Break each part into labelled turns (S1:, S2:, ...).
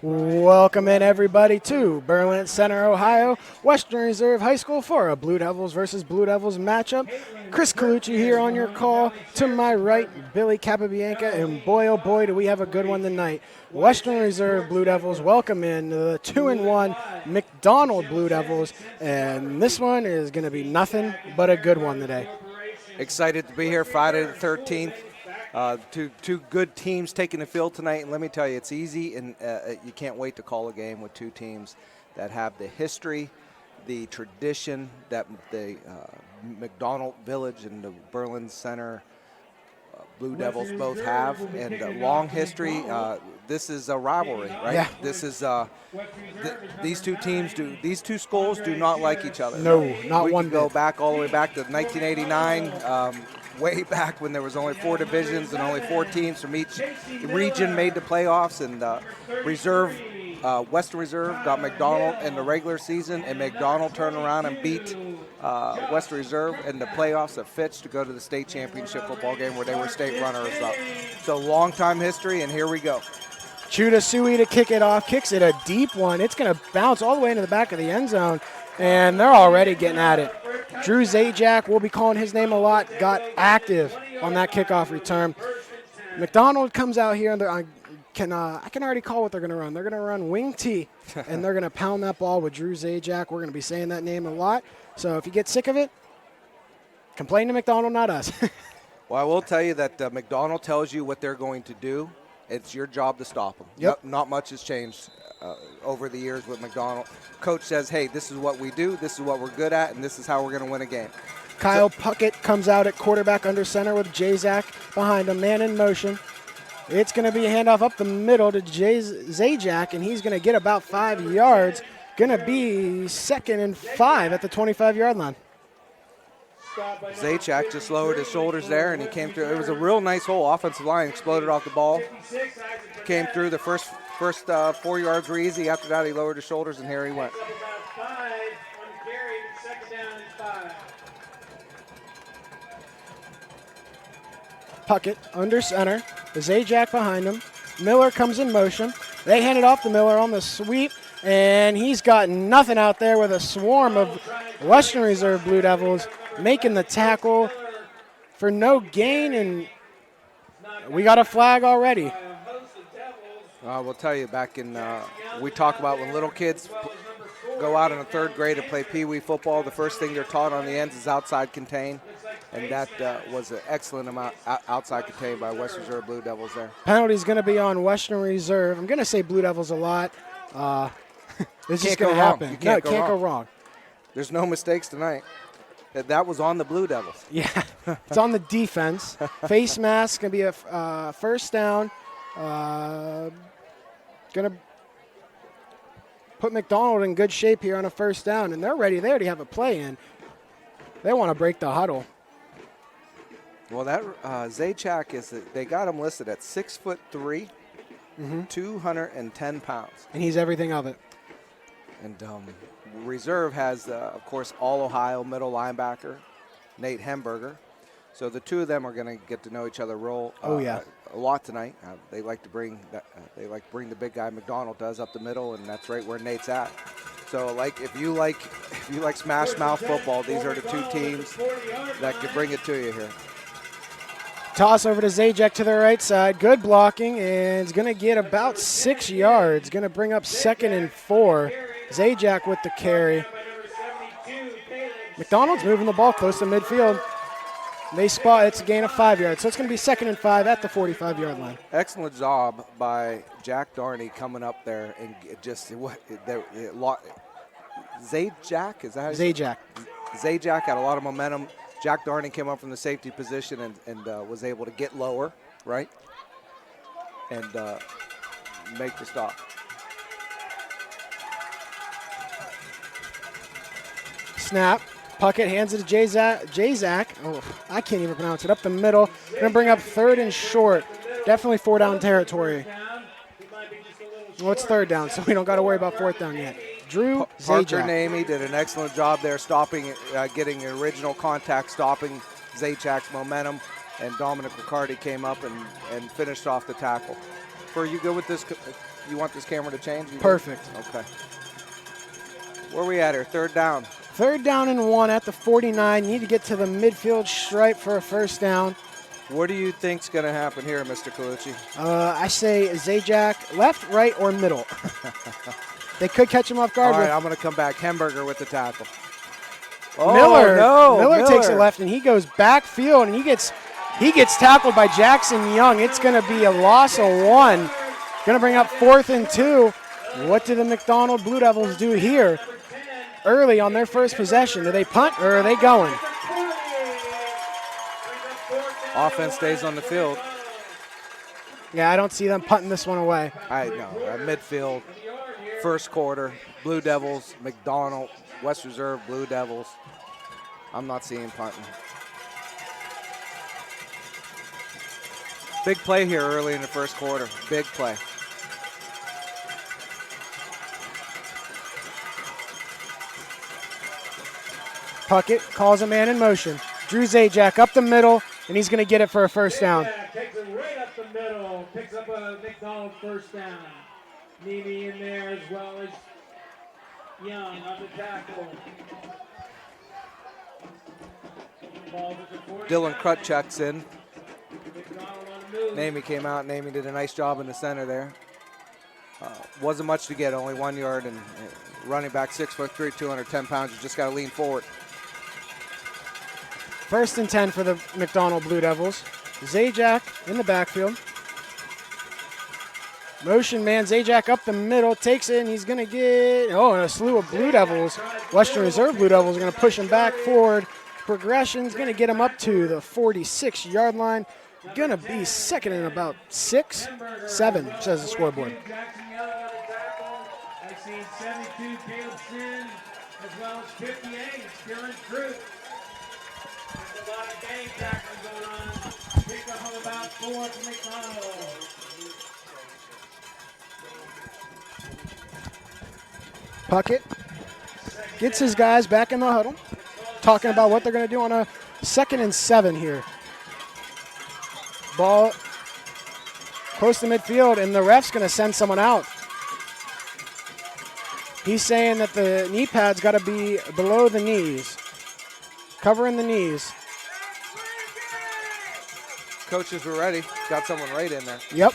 S1: Welcome in, everybody, to Berlin Center, Ohio, Western Reserve High School for a Blue Devils versus Blue Devils matchup. Chris Colucci here on your call. To my right, Billy Capabianca, and boy, oh boy, do we have a good one tonight. Western Reserve Blue Devils welcome in the 2-1 McDonald Blue Devils, and this one is going to be nothing but a good one today.
S2: Excited to be here Friday the 13th. Two good teams taking the field tonight, and let me tell you, it's easy, and you can't wait to call a game with two teams that have the history, the tradition that the McDonald Village and the Berlin Center Blue Devils both have, and a long history. This is a rivalry, right?
S1: Yeah.
S2: This is these two teams these two schools do not like each other.
S1: No, not
S2: we
S1: one
S2: can go
S1: bit.
S2: back all the way back to 1989. Way back when there was only 4 divisions and only 4 teams from each region made the playoffs, and Western Reserve got McDonald in the regular season, and McDonald turned around and beat Western Reserve in the playoffs at Fitch to go to the state championship football game where they were state runners-up. So long time history, and here we go.
S1: Chuda Sui to kick it off, kicks it a deep one. It's going to bounce all the way into the back of the end zone, and they're already getting at it. Drew Zajac, we'll be calling his name a lot, got active on that kickoff return. McDonald comes out here, and I can already call what they're going to run. They're going to run wing T, and they're going to pound that ball with Drew Zajac. We're going to be saying that name a lot. So if you get sick of it, complain to McDonald, not us.
S2: Well, I will tell you that McDonald tells you what they're going to do. It's your job to stop them.
S1: Yep.
S2: Not much has changed over the years with McDonald. Coach says, hey, this is what we do, this is what we're good at, and this is how we're going to win a game.
S1: Kyle Puckett comes out at quarterback under center with Zajac behind him, man in motion. It's going to be a handoff up the middle to Zajac, and he's going to get about 5 yards. Going to be 2nd and 5 at the 25-yard line.
S2: Zajac just lowered his shoulders there, and he came through. It was a real nice hole. Offensive line exploded off the ball. Came through. The first 4 yards were easy. After that, he lowered his shoulders, and here he went.
S1: Puckett under center. Zajac behind him. Miller comes in motion. They hand it off to Miller on the sweep, and he's got nothing out there with a swarm of Western Reserve Blue Devils making the tackle for no gain, and we got a flag already.
S2: We'll tell you, back in, we talk about when little kids go out in the 3rd grade and play Pee-wee football, the first thing they're taught on the ends is outside contain, and that was an excellent amount outside contain by West Reserve Blue Devils there.
S1: Penalty's going to be on Western Reserve. I'm going to say Blue Devils a lot. It's just going to happen.
S2: You can't
S1: go wrong.
S2: There's no mistakes tonight. That was on the Blue Devils.
S1: Yeah, it's on the defense. Face mask going to be a first down. Going to put McDonald in good shape here on a first down, and they're ready. They already have a play in. They want to break the huddle.
S2: Well, that Zajac they got him listed at 6'3", 210 pounds.
S1: And he's everything of it.
S2: And Reserve has, of course, all-Ohio middle linebacker, Nate Hemberger. So the two of them are going to get to know each other a lot tonight. They like to bring the big guy McDonald does up the middle, and that's right where Nate's at. So if you like smash mouth football, these are the two teams that can bring it to you here.
S1: Toss over to Zajac to the right side. Good blocking, and it's going to get about 6 yards. Going to bring up 2nd and 4. Zajac with the carry. McDonald's moving the ball close to midfield. They spot it's a gain of 5 yards, so it's going to be 2nd and 5 at the 45-yard line.
S2: Excellent job by Jack Darney coming up there and just Zajac, is that how you say it?
S1: Zajac.
S2: Zajac had a lot of momentum. Jack Darney came up from the safety position and was able to get lower, right, and make the stop.
S1: Snap. Puckett hands it to Zajac. Oh, I can't even pronounce it. Up the middle. Going to bring up 3rd and short. Definitely 4-down territory. Well, it's 3rd down, so we don't got to worry about 4th down yet. Drew
S2: Parker
S1: Zajac.
S2: Namey did an excellent job there stopping, getting the original contact, stopping Zajac's momentum, and Dominic Riccardi came up and finished off the tackle. Are you good with this, You want this camera to change?
S1: Perfect.
S2: Okay. Where are we at here? Third down.
S1: 3rd down and 1 at the 49. Need to get to the midfield stripe for a first down.
S2: What do you think's going to happen here, Mr. Colucci?
S1: I say Zajac, left, right, or middle. They could catch him off guard.
S2: All right, I'm going to come back. Hemberger with the tackle. Oh,
S1: Miller,
S2: no,
S1: Miller takes it left, and he goes backfield, and he gets tackled by Jackson Young. It's going to be a loss of 1. Going to bring up 4th and 2. What do the McDonald Blue Devils do here early on their first possession? Do they punt or are they going?
S2: Offense stays on the field.
S1: Yeah, I don't see them punting this one away.
S2: I know. Midfield, first quarter, Blue Devils, McDonald, West Reserve, Blue Devils. I'm not seeing punting. Big play here early in the first quarter. Big play.
S1: Puckett calls a man in motion. Drew Zajac up the middle, and he's going to get it for a first down.
S3: Takes it right up the middle. Picks up a McDonald first down. Nemi in there as well as Young on the tackle.
S2: Dylan Crut checks in. Nemi came out. Nemi did a nice job in the center there. Wasn't much to get, only 1 yard, and running back 6'3", 210 pounds. You just got to lean forward.
S1: 1st and 10 for the McDonald Blue Devils. Zajac in the backfield. Motion man, Zajac up the middle, takes it, and he's going to get, and a slew of Blue Devils. Western Reserve Blue Devils are going to push him back forward. Progression's going to get him up to the 46-yard line. Going to be second and about 6, 7, says the scoreboard.
S3: I've seen 72, Caleb Sin, as well as 58, Dylan Crute. There's a lot of gang tackling going on. Pick up on about 4 from McDonald.
S1: Puckett gets his guys back in the huddle, talking about what they're going to do on a 2nd and 7 here. Ball close to midfield, and the ref's going to send someone out. He's saying that the knee pad's got to be below the knees, covering the knees.
S2: Coaches were ready. Got someone right in there.
S1: Yep.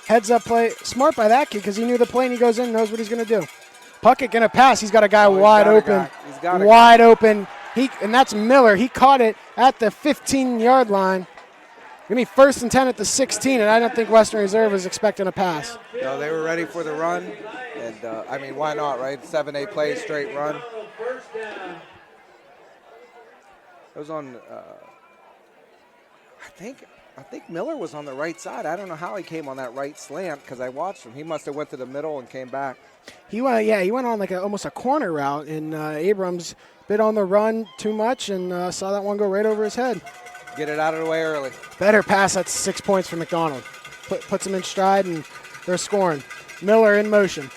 S1: Heads up play. Smart by that kid because he knew the play and he goes in and knows what he's going to do. Puckett going to pass. He's got a guy wide open. Wide open. And that's Miller. He caught it at the 15-yard line. Going to be 1st and 10 at the 16, and I don't think Western Reserve is expecting a pass.
S2: No, they were ready for the run. And, I mean, why not, right? 7-8 plays, straight run. It was on, I think Miller was on the right side. I don't know how he came on that right slant because I watched him. He must have went to the middle and came back.
S1: He went on like almost a corner route, and Abrams bit on the run too much and saw that one go right over his head.
S2: Get it out of the way early.
S1: Better pass. That's 6 points for McDonald. Puts him in stride, and they're scoring. Miller in motion.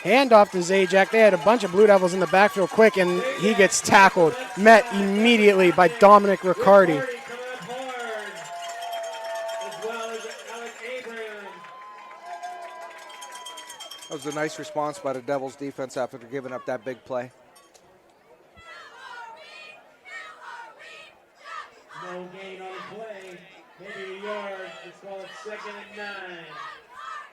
S1: Handoff to Zajac. They had a bunch of Blue Devils in the backfield quick, and he gets tackled. Met immediately by Dominic Riccardi.
S2: That was a nice response by the Devils defense after giving up that big play.
S3: No gain on the play. Maybe a yard. Let's call it 2nd and 9.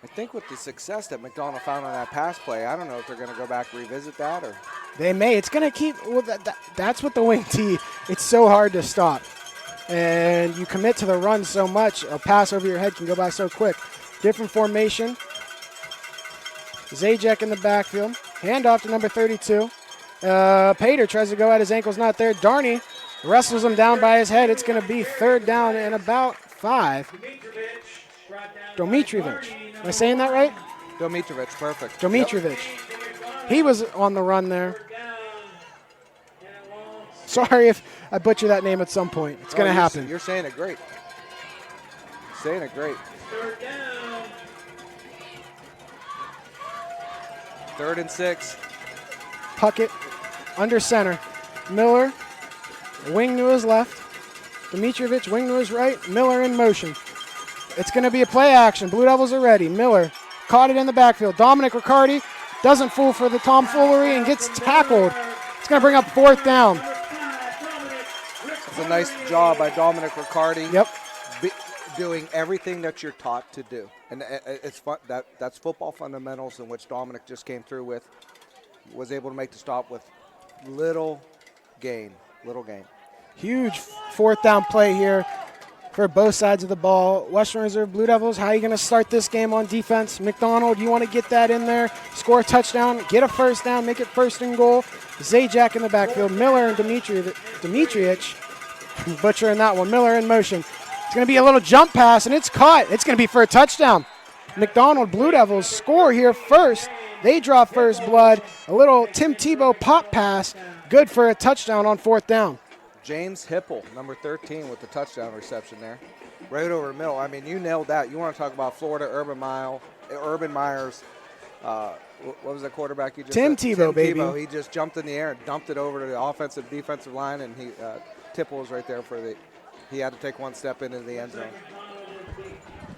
S2: I think with the success that McDonald found on that pass play, I don't know if they're going to go back and revisit that or.
S1: They may. It's going to keep. Well, that's what the wing T. It's so hard to stop, and you commit to the run so much. A pass over your head can go by so quick. Different formation. Zajac in the backfield. Handoff to number 32. Pater tries to go at his ankle's not there. Darney wrestles him down by his head. It's going to be 3rd down and about 5. Domitrovic. Am I saying that right?
S2: Domitrovic, perfect.
S1: Domitrovic. Yep. He was on the run there. Sorry if I butcher that name at some point. It's going to happen.
S2: You're saying it great. Saying it great. 3rd and 6.
S1: Puckett under center. Miller, wing to his left. Domitrovic, wing to his right. Miller in motion. It's going to be a play action. Blue Devils are ready. Miller caught it in the backfield. Dominic Riccardi doesn't fool for the tomfoolery and gets tackled. It's going to bring up 4th down.
S2: It's a nice job by Dominic Riccardi.
S1: Yep.
S2: Doing everything that you're taught to do. And it's fun. That's football fundamentals in which Dominic just came through with. Was able to make the stop with little gain.
S1: Huge 4th down play here for both sides of the ball. Western Reserve Blue Devils, how are you going to start this game on defense? McDonald, you want to get that in there, score a touchdown, get a 1st down, make it 1st and goal. Zajac in the backfield. Miller and Dimitrievich butchering that one. Miller in motion. It's going to be a little jump pass, and it's caught. It's going to be for a touchdown. McDonald Blue Devils score here first. They draw first blood. A little Tim Tebow pop pass, good for a touchdown on 4th down.
S2: James Hipple, number 13, with the touchdown reception there. Right over the middle. I mean, you nailed that. You want to talk about Florida Urban Meyer's, what was the quarterback you just
S1: Tim
S2: said?
S1: Tebow, baby.
S2: Tebow. He just jumped in the air and dumped it over to the offensive defensive line, and Tipple was right there he had to take one step into the end zone.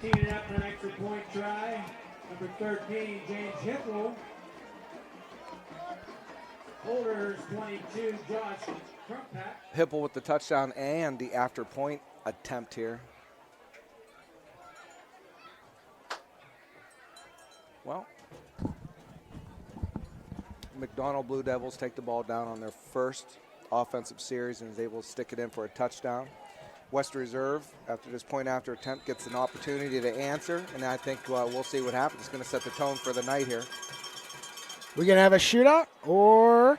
S3: Teaming up for an extra point try. Number 13, James Hipple. Holders 22, Josh Crumpack.
S2: Hipple with the touchdown and the after point attempt here. Well, McDonald Blue Devils take the ball down on their first offensive series and is able to stick it in for a touchdown. West Reserve, after this point after attempt, gets an opportunity to answer, and I think we'll see what happens. It's going to set the tone for the night here.
S1: We're going to have a shootout, or?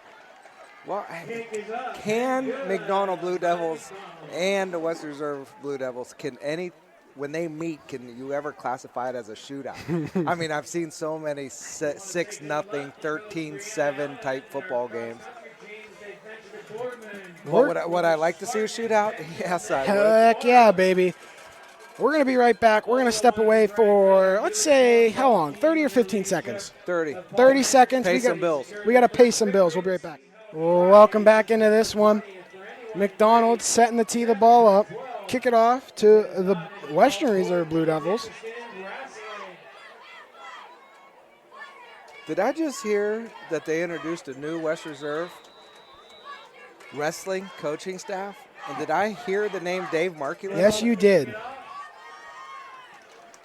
S2: Well, can McDonald Blue Devils and the West Reserve Blue Devils, when they meet, can you ever classify it as a shootout? I mean, I've seen so many 6-0, 13-7 type football games. Would I like to see a shootout? Yes, I would.
S1: Heck yeah, baby. We're going to be right back. We're going to step away for, let's say, how long? 30 or 15 seconds?
S2: 30.
S1: 30 seconds.
S2: Pay some bills.
S1: We got to pay some bills. We'll be right back. Welcome back into this one. McDonald setting the tee the ball up. Kick it off to the Western Reserve Blue Devils.
S2: Did I just hear that they introduced a new West Reserve wrestling coaching staff? And did I hear the name Dave Markey?
S1: Yes, you did.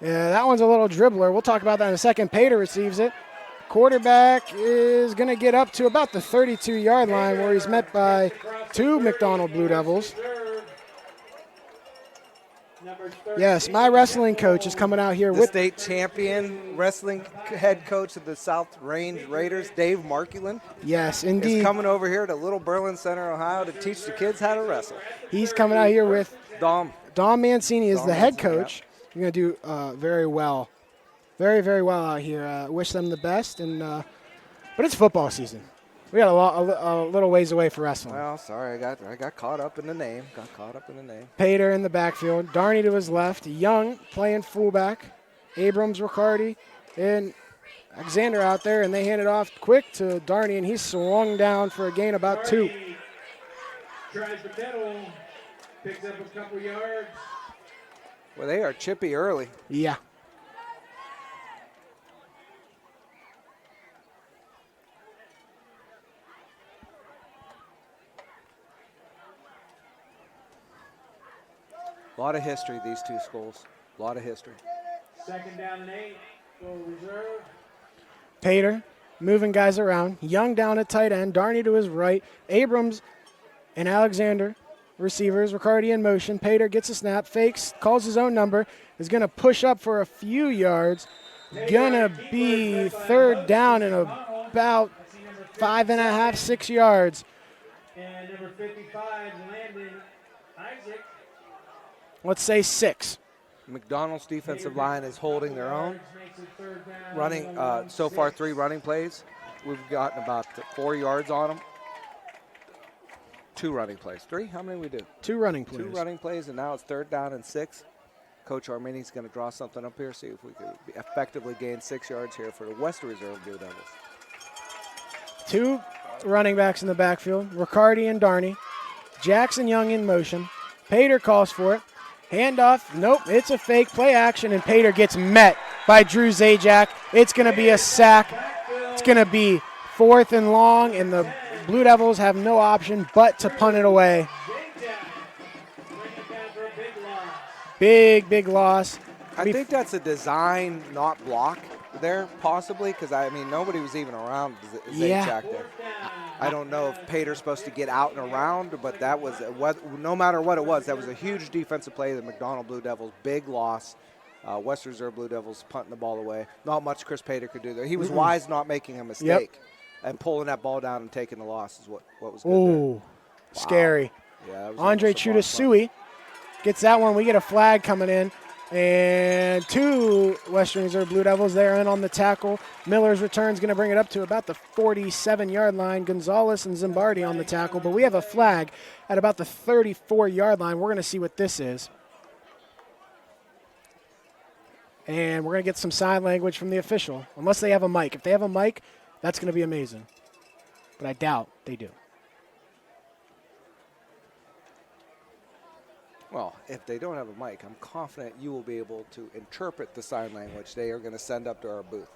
S1: Yeah, that one's a little dribbler. We'll talk about that in a second. Pater receives it. Quarterback is going to get up to about the 32-yard line where he's met by 2 McDonald Blue Devils. Yes, my wrestling coach is coming out here
S2: the
S1: with
S2: state champion wrestling head coach of the South Range Raiders, Dave Markulin.
S1: Yes, indeed.
S2: Is coming over here to Little Berlin Center, Ohio, to teach the kids how to wrestle.
S1: He's coming out here with
S2: Dom
S1: Mancini is the head coach.
S2: Yeah.
S1: You're going to do very well. Very, very well out here. Wish them the best. But it's football season. We got a little ways away for wrestling.
S2: Well, sorry, I got caught up in the name.
S1: Pater in the backfield. Darney to his left. Young playing fullback. Abrams, Riccardi, and Alexander out there, and they hand it off quick to Darney, and he's swung down for a gain about 2.
S3: Tries the middle, picks up a couple yards.
S2: Well, they are chippy early.
S1: Yeah.
S2: A lot of history, these two schools. A lot of history.
S3: 2nd down and 8 for reserve.
S1: Pater moving guys around. Young down at tight end. Darney to his right. Abrams and Alexander, receivers. Riccardi in motion. Pater gets a snap, fakes, calls his own number, is going to push up for a few yards. Going to be 3rd down and about 5.5, 6 yards.
S3: And number 55, Landon Isaac.
S1: Let's say 6.
S2: McDonald's defensive line is holding their own. Running so far 3 running plays. We've gotten about 4 yards on them. 2 running plays. 3? How many we do?
S1: 2 running plays.
S2: 2 running plays, and now it's 3rd down and 6. Coach Armini's going to draw something up here, see if we can effectively gain 6 yards here for the West Reserve Blue Devils.
S1: 2 running backs in the backfield. Riccardi and Darney. Jackson Young in motion. Pater calls for it. Handoff. Nope, it's a fake play action, and Pater gets met by Drew Zajac. It's going to be a sack. It's going to be 4th and long, and the Blue Devils have no option but to punt it away. Big loss.
S2: I think that's a design, not block there, possibly, because, I mean, nobody was even around Zajac there. I don't know if Pater's supposed to get out and around, but that was, no matter what it was, that was a huge defensive play. The McDonald Blue Devils, big loss. Western Reserve Blue Devils punting the ball away. Not much Chris Pater could do there. He was wise not making a mistake and pulling that ball down and taking the loss is what was good there.
S1: Ooh, scary.
S2: Yeah, that was
S1: Andre Chudasui gets that one. We get a flag coming in. And 2 Western Reserve Blue Devils there in on the tackle. Miller's return is going to bring it up to about the 47-yard line. Gonzalez and Zimbardi on the tackle. But we have a flag at about the 34-yard line. We're going to see what this is. And we're going to get some sign language from the official, unless they have a mic. If they have a mic, that's going to be amazing. But I doubt they do.
S2: Well, if they don't have a mic, I'm confident you will be able to interpret the sign language they are going to send up to our booth.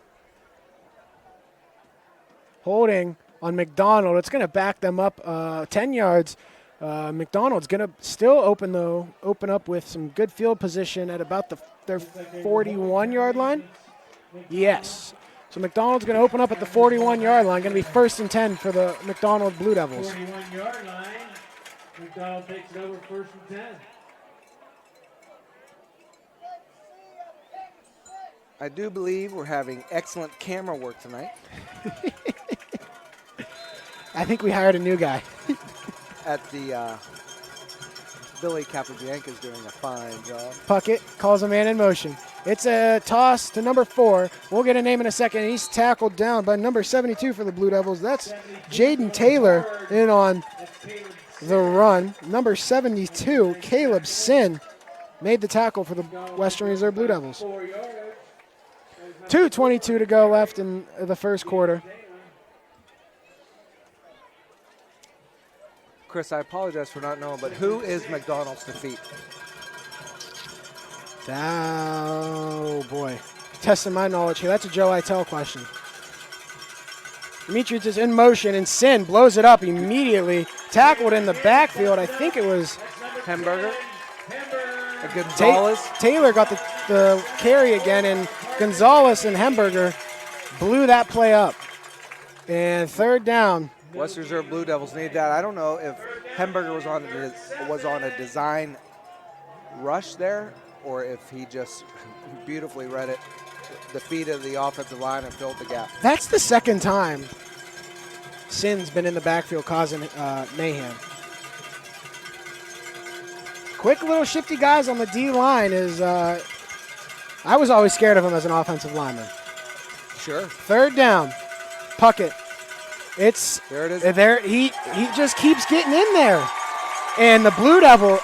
S1: Holding on McDonald. It's going to back them up 10 yards. McDonald's going to still open up with some good field position at about their 41-yard line. Yes. So McDonald's going to open up at the 41-yard line. Going to be 1st and 10 for the McDonald Blue Devils.
S3: 41-yard line. McDonald takes it over 1st and 10.
S2: I do believe we're having excellent camera work tonight.
S1: I think we hired a new guy.
S2: At the Billy Capobianca is doing a fine job.
S1: Puckett calls a man in motion. It's a toss to number 4. We'll get a name in a second. He's tackled down by number 72 for the Blue Devils. That's Jaden Taylor in on the run. Number 72, Caleb Sin, made the tackle for the Western Reserve Blue Devils. 2:22 to go left in the first quarter.
S2: Chris, I apologize for not knowing, but who is McDonald's defeat?
S1: Oh, boy. Testing my knowledge here. That's a Joe Itel question. Demetrius is in motion, and Sin blows it up immediately. Tackled in the backfield. I think it was
S2: Hamburger? Gonzalez?
S1: Taylor got the carry again, and Gonzalez and Hamburger blew that play up. And 3rd down.
S2: West Reserve Blue Devils need that. I don't know if Hamburger was on a design rush there, or if he just beautifully read it, the feet of the offensive line and filled the gap.
S1: That's the 2nd time Sin's been in the backfield causing mayhem. Quick little shifty guys on the D-line is, I was always scared of him as an offensive lineman.
S2: Sure.
S1: 3rd down, Puckett.
S2: There it is.
S1: There he just keeps getting in there. And the Blue Devil,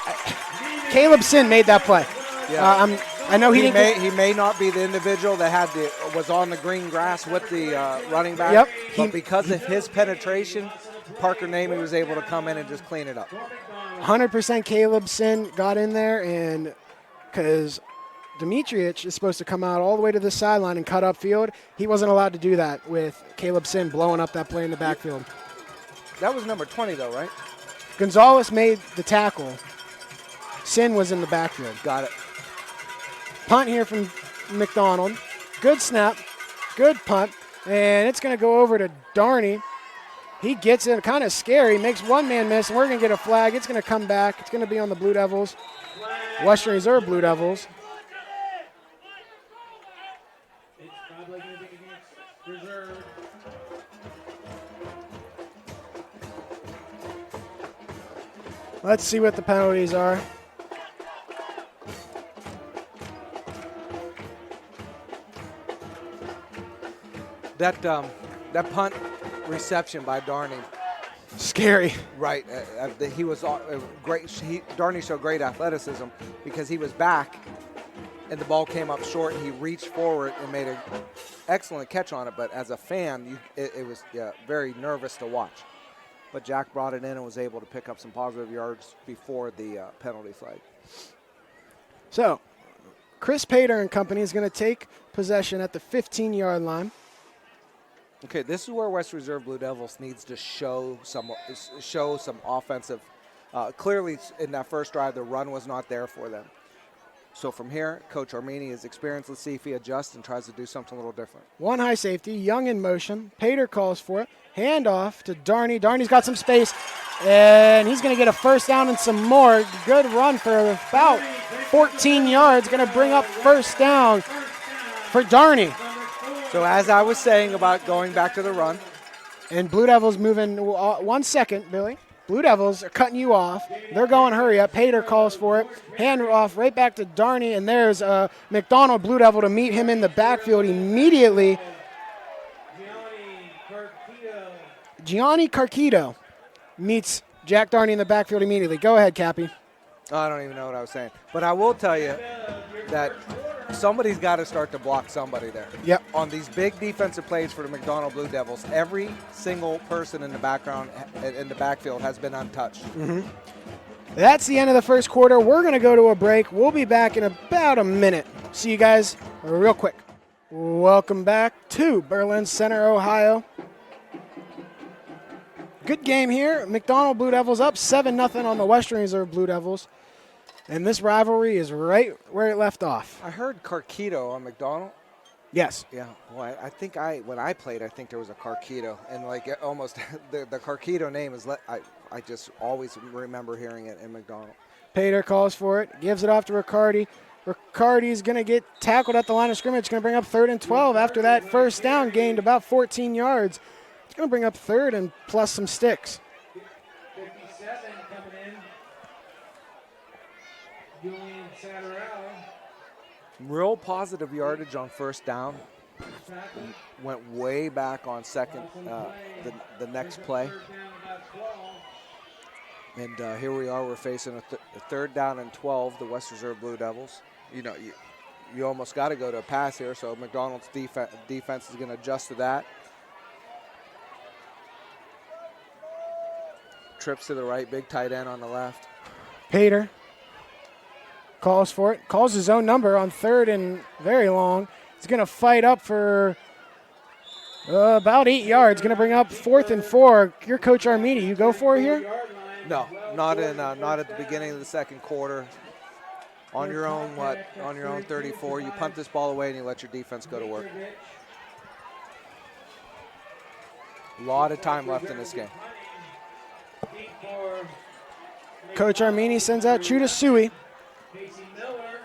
S1: Caleb Sin made that play.
S2: Yeah.
S1: I know he
S2: may not be the individual that was on the green grass with the running back.
S1: Yep.
S2: But because of his penetration, Parker Namey was able to come in and just clean it up.
S1: 100% Caleb Sin got in there, and because Demetrius is supposed to come out all the way to the sideline and cut upfield, he wasn't allowed to do that with Caleb Sin blowing up that play in the backfield.
S2: That was number 20, though, right?
S1: Gonzalez made the tackle. Sin was in the backfield.
S2: Got it.
S1: Punt here from McDonald. Good snap, good punt, and it's going to go over to Darney. He gets it, kind of scary, makes one man miss, and we're going to get a flag. It's going to come back. It's going to be on the Blue Devils, Western Reserve Blue Devils.
S3: It's probably going to be against Reserve.
S1: Let's see what the penalties are.
S2: That punt reception by Darney.
S1: Scary.
S2: Right. He was great. Darney showed great athleticism because he was back and the ball came up short and he reached forward and made an excellent catch on it. But as a fan, it was very nervous to watch. But Jack brought it in and was able to pick up some positive yards before the penalty flag.
S1: So Chris Pater and company is going to take possession at the 15-yard line.
S2: Okay, this is where West Reserve Blue Devils needs to show some offensive. Clearly, in that first drive, the run was not there for them. So from here, Coach Armini is experienced. Let's see if he adjusts and tries to do something a little different.
S1: One high safety, Young in motion. Pater calls for it. Handoff to Darney. Darney's got some space, and he's going to get a first down and some more. Good run for about 14 yards. Going to bring up first down for Darney.
S2: So as I was saying about going back to the run.
S1: And Blue Devils moving 1 second, Billy. Blue Devils are cutting you off. They're going hurry up. Pater calls for it. Hand off right back to Darney, and there's McDonald Blue Devil to meet him in the backfield immediately. Gianni Carquito meets Jack Darney in the backfield immediately. Go ahead, Cappy.
S2: I don't even know what I was saying. But I will tell you that somebody's got to start to block somebody there.
S1: Yep.
S2: On these big defensive plays for the McDonald Blue Devils, every single person in the backfield has been untouched.
S1: Mm-hmm. That's the end of the first quarter. We're going to go to a break. We'll be back in about a minute. See you guys real quick. Welcome back to Berlin Center, Ohio. Good game here. McDonald Blue Devils up 7-0 on the Western Reserve Blue Devils. And this rivalry is right where it left off.
S2: I heard Carquito on McDonald.
S1: Yes.
S2: Yeah. Well, I think when I played, I think there was a Carquito, and like almost the Carquito name is. I just always remember hearing it in McDonald.
S1: Pater calls for it, gives it off to Riccardi. Riccardi's going to get tackled at the line of scrimmage. Going to bring up 3rd and 12 after that first down gained about 14 yards. It's going to bring up 3rd and plus some sticks.
S3: 57 coming in. Julian Satterell.
S2: Real positive yardage on first down. Went way back on second, the next play. And here we are, we're facing a 3rd down and 12, the West Reserve Blue Devils. You know, you almost got to go to a pass here, so McDonald's defense is going to adjust to that. Trips to the right, big tight end on the left.
S1: Pater calls for it, calls his own number on 3rd and very long. He's going to fight up for about 8 yards. Going to bring up 4th and 4. Your Coach Armini, you go for it here?
S2: No, not at the beginning of the second quarter. On your own, on your own 34, you punt this ball away and you let your defense go to work. A lot of time left in this game.
S1: Coach Armini sends out Chudasui.
S3: Casey Miller,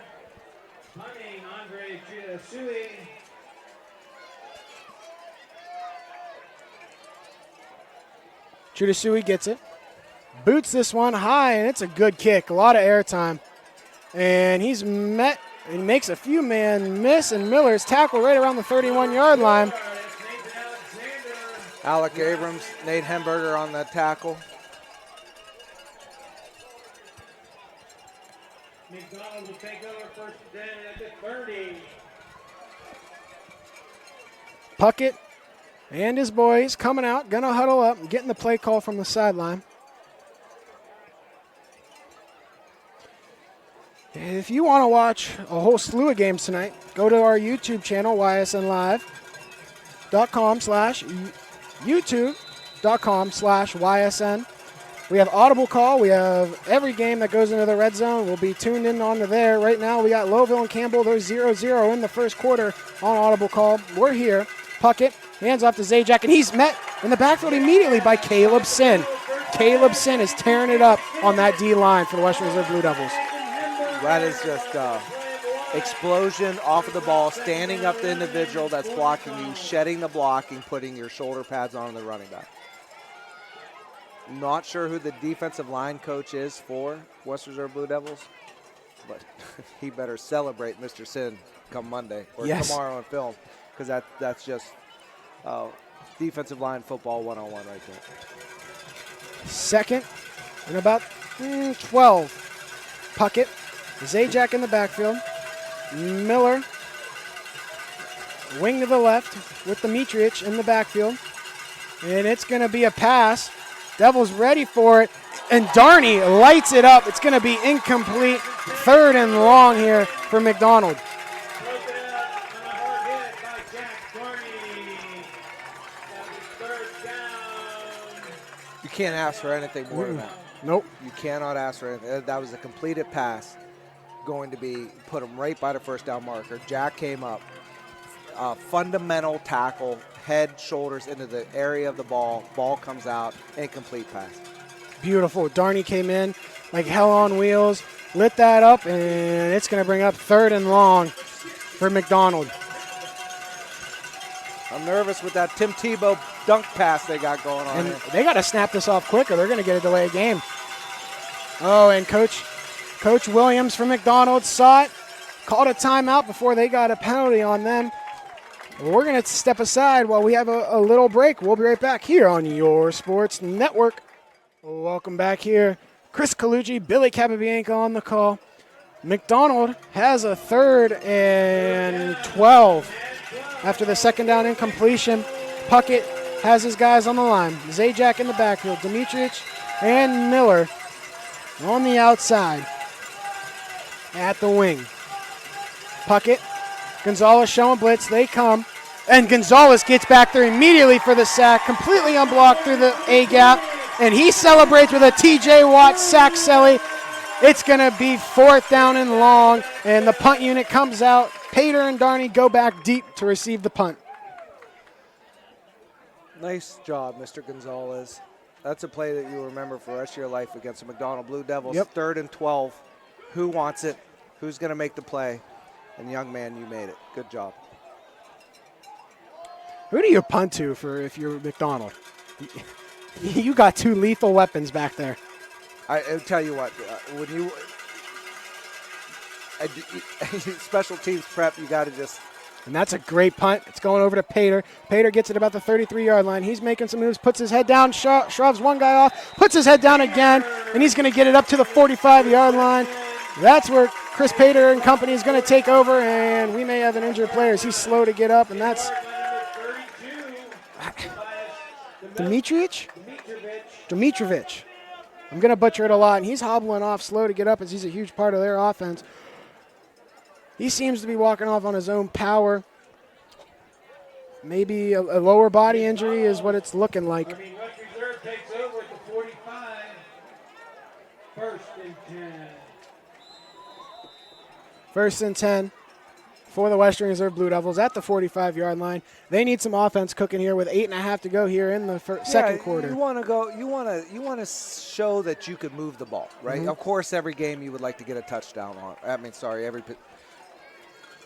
S3: punting Andre Chudasui.
S1: Chudasui gets it. Boots this one high, and it's a good kick. A lot of airtime. And he's met and makes a few man miss, and Miller's tackle right around the 31-yard line.
S2: Alec Abrams, Nate Hemberger on the tackle.
S3: McDonald will take over 1st and 10 at the 30.
S1: Puckett and his boys coming out, gonna huddle up and getting the play call from the sideline. If you want to watch a whole slew of games tonight, go to our YouTube channel, ysnlive.com/youtube.com/ysn. We have Audible Call. We have every game that goes into the red zone. We'll be tuned in onto there. Right now, we got Lowville and Campbell. They're 0-0 in the first quarter on Audible Call. We're here. Puckett hands off to Zajac, and he's met in the backfield immediately by Caleb Sin. Caleb Sin is tearing it up on that D line for the Western Reserve Blue Devils.
S2: That is just explosion off of the ball, standing up the individual that's blocking you, shedding the blocking, putting your shoulder pads on the running back. Not sure who the defensive line coach is for West Reserve Blue Devils, but he better celebrate Mr. Sin come Monday or tomorrow on film, because that's just defensive line football 101 right there.
S1: 2nd and about 12. Puckett, Zajac in the backfield. Miller, wing to the left with Dimitrich in the backfield. And it's going to be a pass. Devils ready for it. And Darney lights it up. It's going to be incomplete. 3rd and long here for McDonald.
S3: Broken up on a hard hit by Jack Carney. That was 3rd down.
S2: You can't ask for anything more than that.
S1: Nope.
S2: You cannot ask for anything. That was a completed pass, going to be put him right by the 1st down marker. Jack came up, fundamental tackle, head, shoulders into the area of the ball. Ball comes out, incomplete pass.
S1: Beautiful. Darney came in like hell on wheels, lit that up, and it's going to bring up 3rd and long for McDonald.
S2: I'm nervous with that Tim Tebow dunk pass they got going on
S1: And
S2: here.
S1: they got to snap this off quicker. They're going to get a delayed game. Oh, and Coach Williams from McDonald saw it, called a timeout before they got a penalty on them. We're going to step aside while we have a little break. We'll be right back here on your Sports Network. Welcome back here. Chris Colucci, Billy Capabianca on the call. McDonald has a 3rd and 12 after the 2nd down incompletion. Puckett has his guys on the line. Zajac in the backfield. Dimitrich and Miller on the outside at the wing. Puckett, Gonzalez showing blitz. They come. And Gonzalez gets back there immediately for the sack, completely unblocked through the A-gap. And he celebrates with a T.J. Watt sack celly. It's going to be 4th down and long, and the punt unit comes out. Pater and Darney go back deep to receive the punt.
S2: Nice job, Mr. Gonzalez. That's a play that you'll remember for the rest of your life against the McDonald Blue Devils.
S1: Yep.
S2: 3rd and 12. Who wants it? Who's going to make the play? And young man, you made it. Good job.
S1: Who do you punt to for if you're McDonald? You got 2 lethal weapons back there.
S2: I'll tell you what, when you special teams prep, you got to just.
S1: And that's a great punt. It's going over to Pater. Pater gets it about the 33-yard line. He's making some moves, puts his head down, shoves one guy off, puts his head down again, and he's going to get it up to the 45-yard line. That's where Chris Pater and company is going to take over, and we may have an injured player. He's slow to get up, and that's Dimitrovic. I'm going to butcher it a lot, and he's hobbling off slow to get up as he's a huge part of their offense. He seems to be walking off on his own power. Maybe a lower body injury is what it's looking like.
S3: West Reserve takes over at the 45. 1st and 10.
S1: 1st and 10 for the Western Reserve Blue Devils at the 45-yard line. They need some offense cooking here with 8.5 to go here in the second quarter.
S2: You want to go. You want to show that you could move the ball, right?
S1: Mm-hmm.
S2: Of course, every game you would like to get a touchdown on. Every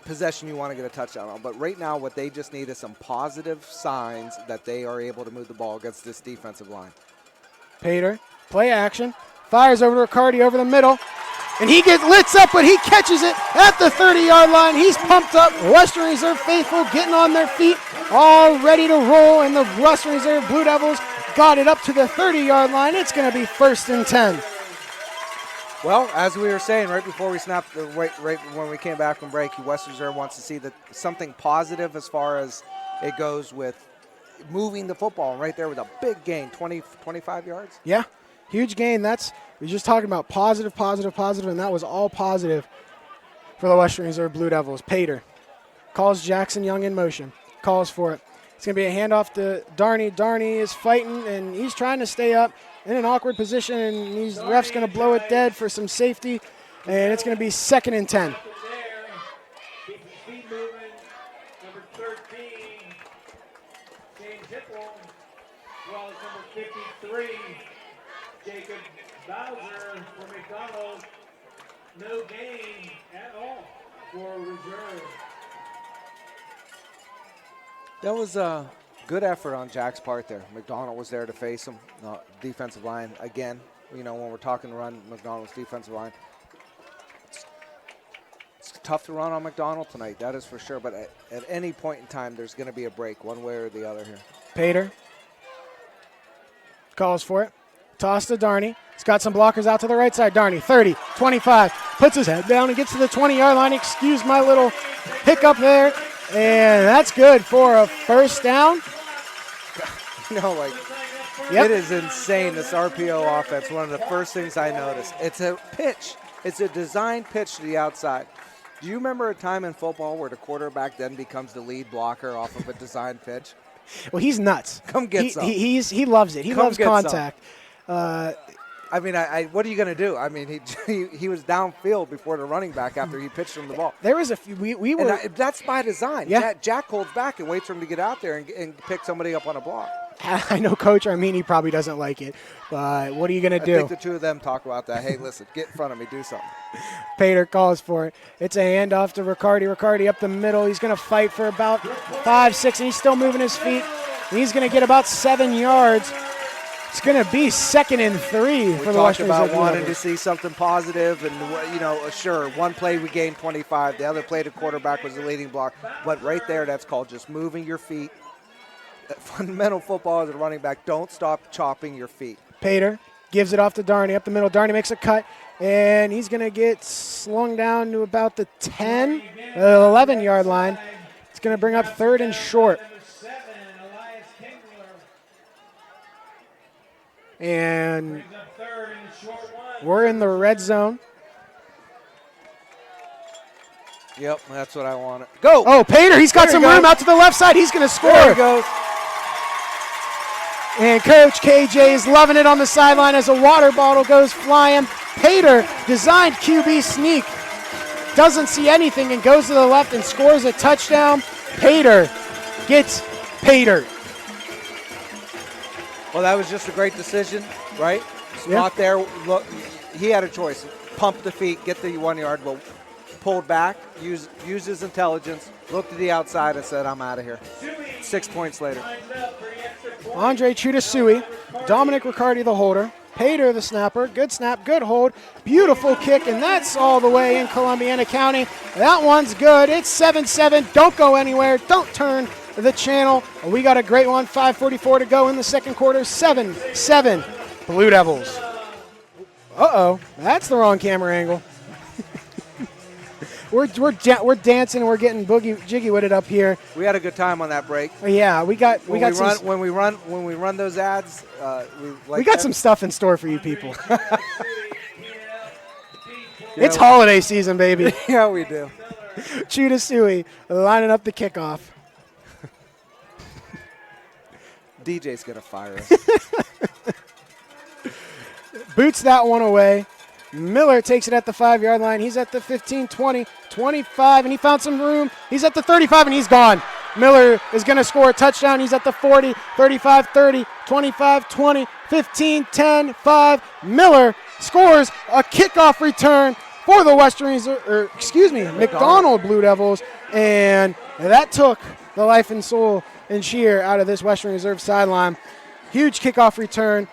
S2: possession you want to get a touchdown on. But right now, what they just need is some positive signs that they are able to move the ball against this defensive line.
S1: Pater, play action, fires over to Riccardi over the middle. And he gets lit up, but he catches it at the 30-yard line. He's pumped up. Western Reserve faithful getting on their feet, all ready to roll. And the Western Reserve Blue Devils got it up to the 30-yard line. It's going to be 1st and 10.
S2: Well, as we were saying right before we snapped, right when we came back from break, Western Reserve wants to see that something positive as far as it goes with moving the football. And right there with a big gain, 25 yards.
S1: Yeah, huge gain. We're just talking about positive, and that was all positive for the Western Reserve Blue Devils. Pater calls Jackson Young in motion, calls for it. It's going to be a handoff to Darney. Darney is fighting, and he's trying to stay up in an awkward position, and these refs going to blow it dead for some safety, and it's going to be 2nd and 10.
S3: Keep his feet moving. Number 13, James Hipple, as well as number 53, Jacob Bowser for McDonald. No gain at all for Reserve.
S2: That was a good effort on Jack's part there. McDonald was there to face him. Defensive line, again, when we're talking run, McDonald's defensive line. It's tough to run on McDonald tonight, that is for sure. But at any point in time, there's going to be a break one way or the other here.
S1: Pater calls for it. Toss to Darney. He's got some blockers out to the right side. Darney, 30, 25, puts his head down and gets to the 20-yard line. Excuse my little hiccup there. And that's good for a 1st down.
S2: It is insane, this RPO offense. One of the first things I noticed. It's a pitch. It's a design pitch to the outside. Do you remember a time in football where the quarterback then becomes the lead blocker off of a design pitch?
S1: Well, he's nuts.
S2: Come get some.
S1: He loves it. He loves contact.
S2: I mean, what are you going to do? I mean, he was downfield before the running back after he pitched him the ball.
S1: There was a few. We were.
S2: That's by design.
S1: Yeah.
S2: Jack holds back and waits for him to get out there and pick somebody up on a block.
S1: I know Coach Armini probably doesn't like it, but what are you going to do?
S2: I think the two of them talk about that. Hey, listen, get in front of me, do something.
S1: Pater calls for it. It's a handoff to Riccardi. Riccardi up the middle. He's going to fight for about 5, 6, and he's still moving his feet. He's going to get about 7 yards. It's going to be 2nd and 3 for the Western Reserve.
S2: We talked about wanting to see something positive, and sure, one play we gained 25. The other play, the quarterback was the leading block. But right there, that's called just moving your feet. Fundamental football as a running back, don't stop chopping your feet.
S1: Pater gives it off to Darnay up the middle. Darnay makes a cut, and he's going to get slung down to about the 10, 11-yard line. It's going to bring up 3rd and short. And we're in the red zone.
S2: Yep, that's what I wanted. Go!
S1: Oh, Pater, he's got some room out to the left side. He's going to score.
S2: There he goes.
S1: And Coach KJ is loving it on the sideline as a water bottle goes flying. Pater, designed QB sneak, doesn't see anything and goes to the left and scores a touchdown. Pater gets Pater.
S2: Well, that was just a great decision, right? Spot there. Look, he had a choice. Pump the feet, get the 1 yard, but pulled back, used his intelligence, looked to the outside and said, I'm out of here. 6 points later.
S1: Andre Chudasui, Dominic Riccardi the holder, Pater the snapper, good snap, good hold, beautiful kick, and that's all the way in Columbiana County. That one's good. It's 7-7. Don't go anywhere. Don't turn the channel. We got a great one. 5:44 to go in the second quarter. 7-7 Blue Devils. Uh-oh, that's the wrong camera angle. We're dancing and we're getting jiggy with it up here.
S2: We had a good time on that break.
S1: Yeah, when
S2: we run those ads.
S1: We got some stuff in store for you people. It's holiday season, baby.
S2: Yeah, we do.
S1: Chudasui lining up the kickoff.
S2: DJ's gonna fire us.
S1: Boots that one away. Miller takes it at the 5-yard line. He's at the 15, 20, 25, and he found some room. He's at the 35, and he's gone. Miller is going to score a touchdown. He's at the 40, 35, 30, 25, 20, 15, 10, 5. Miller scores a kickoff return for the McDonald Blue Devils, and that took the life and soul and cheer out of this Western Reserve sideline. Huge kickoff return.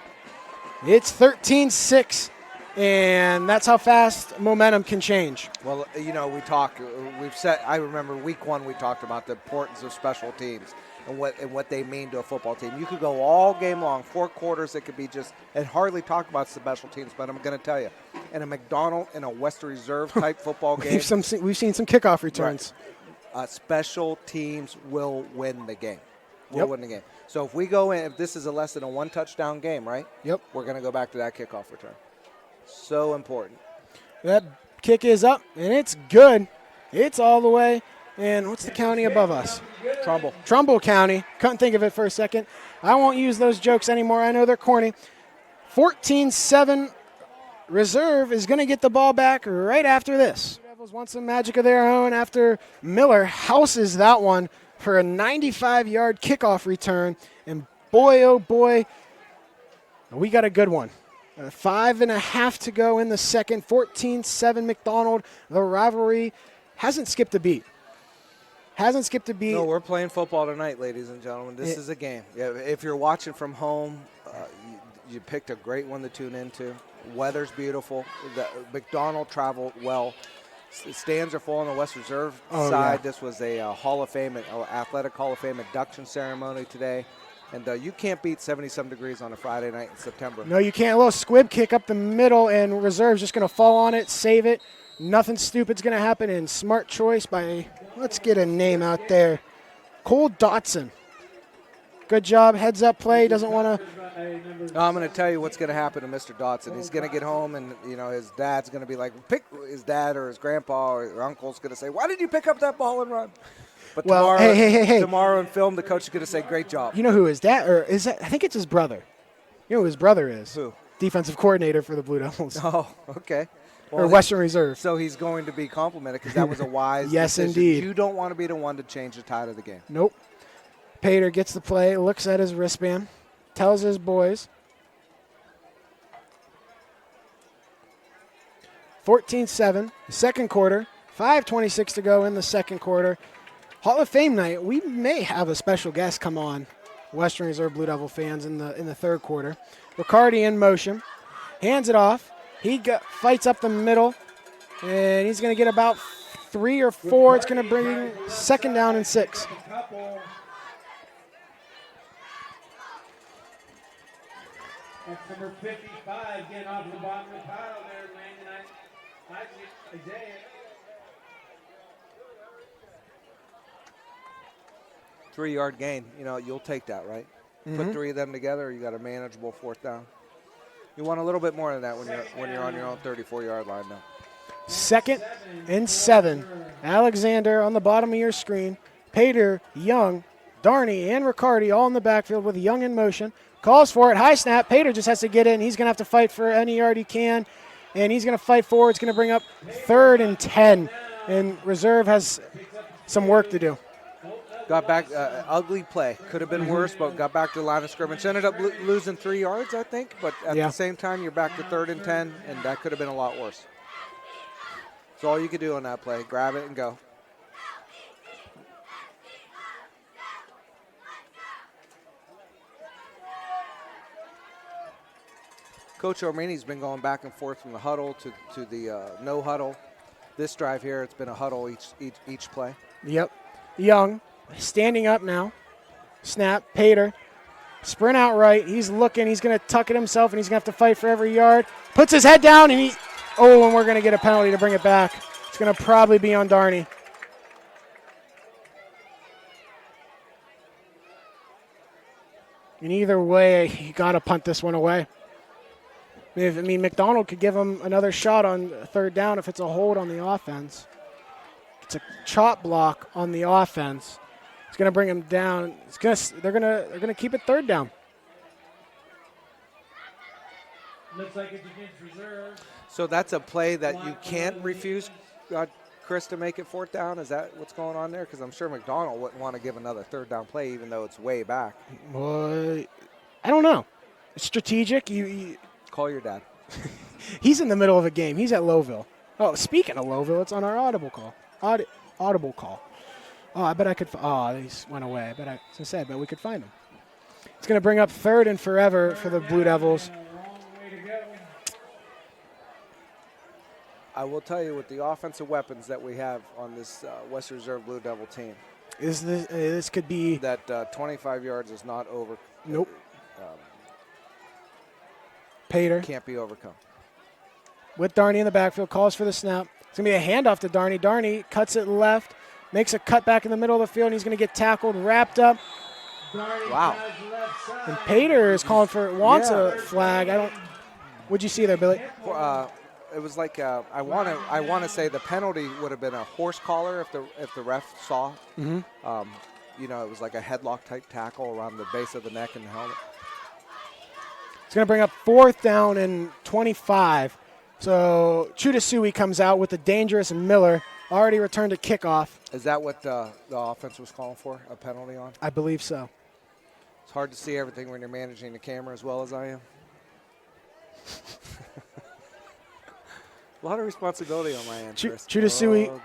S1: It's 13-6. And that's how fast momentum can change.
S2: Well, I remember week 1 we talked about the importance of special teams and what they mean to a football team. You could go all game long, 4 quarters, it could be and hardly talk about special teams, but I'm going to tell you, in a McDonald, in a Western Reserve type football game.
S1: We've seen some kickoff returns.
S2: Right. Special teams will win the game. Win the game. So if we go in, if this is less than a 1 touchdown game, right?
S1: Yep.
S2: We're going to go back to that kickoff return. So important.
S1: That kick is up, and it's good. It's all the way. And what's the county above us? Trumbull County. Couldn't think of it for a second. I won't use those jokes anymore. I know they're corny. 14-7 Reserve is going to get the ball back right after this. The Devils want some magic of their own after Miller houses that one for a 95-yard kickoff return. And boy, oh boy, we got a good one. 5.5 to go in the second. 14-7 McDonald. The rivalry hasn't skipped a beat. No,
S2: we're playing football tonight, ladies and gentlemen. This is a game. Yeah, if you're watching from home, you picked a great one to tune into. Weather's beautiful. The McDonald traveled well. Stands are full on the West Reserve side. Yeah. This was a athletic Hall of Fame induction ceremony today. And you can't beat 77 degrees on a Friday night in September.
S1: No, you can't. A little squib kick up the middle, and Reserve's just going to fall on it, save it. Nothing stupid's going to happen, and smart choice by, let's get a name out there, Cole Dotson. Good job, heads-up play. Doesn't want to
S2: I'm going to tell you what's going to happen to Mr. Dotson. He's going to get home, and his dad's going to be like, his dad or his grandpa or uncle's going to say, "Why did you pick up that ball and run?" But
S1: Well,
S2: tomorrow,
S1: hey.
S2: tomorrow in film, the coach is going to say, "Great job."
S1: You know who his dad, or is that? I think it's his brother. You know who his brother is?
S2: Who?
S1: Defensive coordinator for the Blue Devils.
S2: Oh, okay.
S1: Or Western Reserve.
S2: So he's going to be complimented because that was a wise
S1: Yes,
S2: decision.
S1: indeed.
S2: You don't want to be the one to change the tide of the game.
S1: Nope. Pater gets the play, looks at his wristband, tells his boys. 14-7, second quarter, 5:26 to go in the second quarter. Hall of Fame night, we may have a special guest come on, Western Reserve Blue Devil fans, in the third quarter. Riccardi in motion, hands it off. He fights up the middle, and he's going to get about 3 or 4. It's going to bring second down and 6.
S3: That's number 55, getting off the bottom of the pile there, Landon Isaiah.
S2: 3-yard gain. You'll take that, right? Put 3 of them together, you got a manageable fourth down. You want a little bit more than that when you're on your own 34-yard line now.
S1: 2nd and 7. Alexander on the bottom of your screen. Pater, Young, Darney, and Riccardi all in the backfield with Young in motion. Calls for it. High snap. Pater just has to get in. He's going to have to fight for any yard he can, and he's going to fight forward. It's going to bring up 3rd and 10, and Reserve has some work to do.
S2: Got back, ugly play. Could have been worse, but got back to the line of scrimmage. Ended up losing 3 yards, I think, but at the same time, you're back to 3rd and 10, and that could have been a lot worse. That's all you could do on that play. Grab it and go. Coach Armini's been going back and forth from the huddle to the no huddle. This drive here, it's been a huddle each play.
S1: Yep. Young standing up now. Snap. Pater. Sprint out right. He's looking. He's going to tuck it himself, and he's going to have to fight for every yard. Puts his head down, and and we're going to get a penalty to bring it back. It's going to probably be on Darney. And either way, you got to punt this one away. McDonald could give him another shot on 3rd down if it's a hold on the offense. It's a chop block on the offense. It's going to bring him down. They're going to keep it 3rd down.
S3: Looks like it's against Reserve.
S2: So that's a play that you can't refuse, Chris, to make it 4th down. Is that what's going on there? Because I'm sure McDonald wouldn't want to give another 3rd down play, even though it's way back.
S1: Well, I don't know. It's strategic. You
S2: call your dad.
S1: He's in the middle of a game. He's at Lowville. Oh, speaking of Lowville, it's on our audible call. Audible call. Oh, I bet I could. He went away. I bet we could find him. It's going to bring up 3rd and forever for the Blue Devils.
S2: I will tell you, with the offensive weapons that we have on this Western Reserve Blue Devil team,
S1: this could be
S2: that 25 yards is not over.
S1: Nope. Pater
S2: can't be overcome.
S1: With Darney in the backfield, calls for the snap. It's going to be a handoff to Darney. Darney cuts it left, makes a cut back in the middle of the field, and he's going to get tackled, wrapped up.
S2: Wow.
S1: And Pater is calling wants a flag. What'd you see there, Billy?
S2: It was like I want to say the penalty would have been a horse collar if the ref saw.
S1: Mm-hmm.
S2: It was like a headlock type tackle around the base of the neck and the helmet.
S1: It's going to bring up 4th down and 25. So Chudasui comes out with the dangerous Miller, already returned to kickoff.
S2: Is that what the offense was calling for, a penalty on?
S1: I believe so.
S2: It's hard to see everything when you're managing the camera as well as I am. A lot of responsibility on my end, Chris.
S1: Chudasui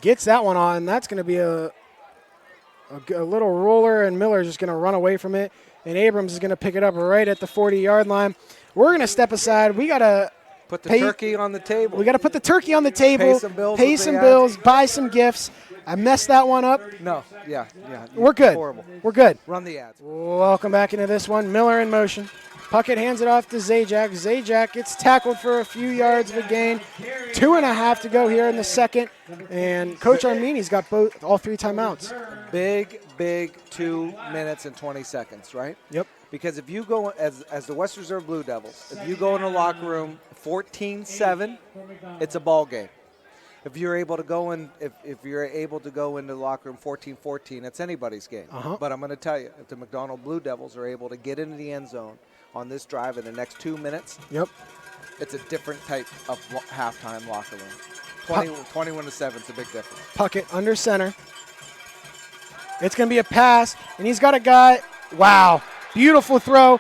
S1: gets that one on. That's going to be a little roller, and Miller's just going to run away from it. And Abrams is going to pick it up right at the 40-yard line. We're going to step aside. We got to
S2: put the turkey on the table.
S1: We got to put the turkey on the table. Pay some bills. Buy some gifts. I messed that one up.
S2: No, yeah.
S1: We're good.
S2: Horrible.
S1: We're good.
S2: Run the ads.
S1: Welcome back into this one. Miller in motion. Puckett hands it off to Zajac. Zajac gets tackled for a few yards of a gain. 2.5 to go here in the second. And Coach Armini's got all 3 timeouts.
S2: Big 2 minutes and 20 seconds, right?
S1: Yep.
S2: Because if you go, as the West Reserve Blue Devils, if you go in the locker room 14-7, it's a ball game. If you're able to go in, if you're able to go into the locker room 14-14, it's anybody's game. But I'm going to tell you, if the McDonald Blue Devils are able to get into the end zone on this drive in the next 2 minutes, it's a different type of halftime locker room. 21-7 is a big difference.
S1: Puckett under center. It's going to be a pass, and he's got a guy. Wow, beautiful throw.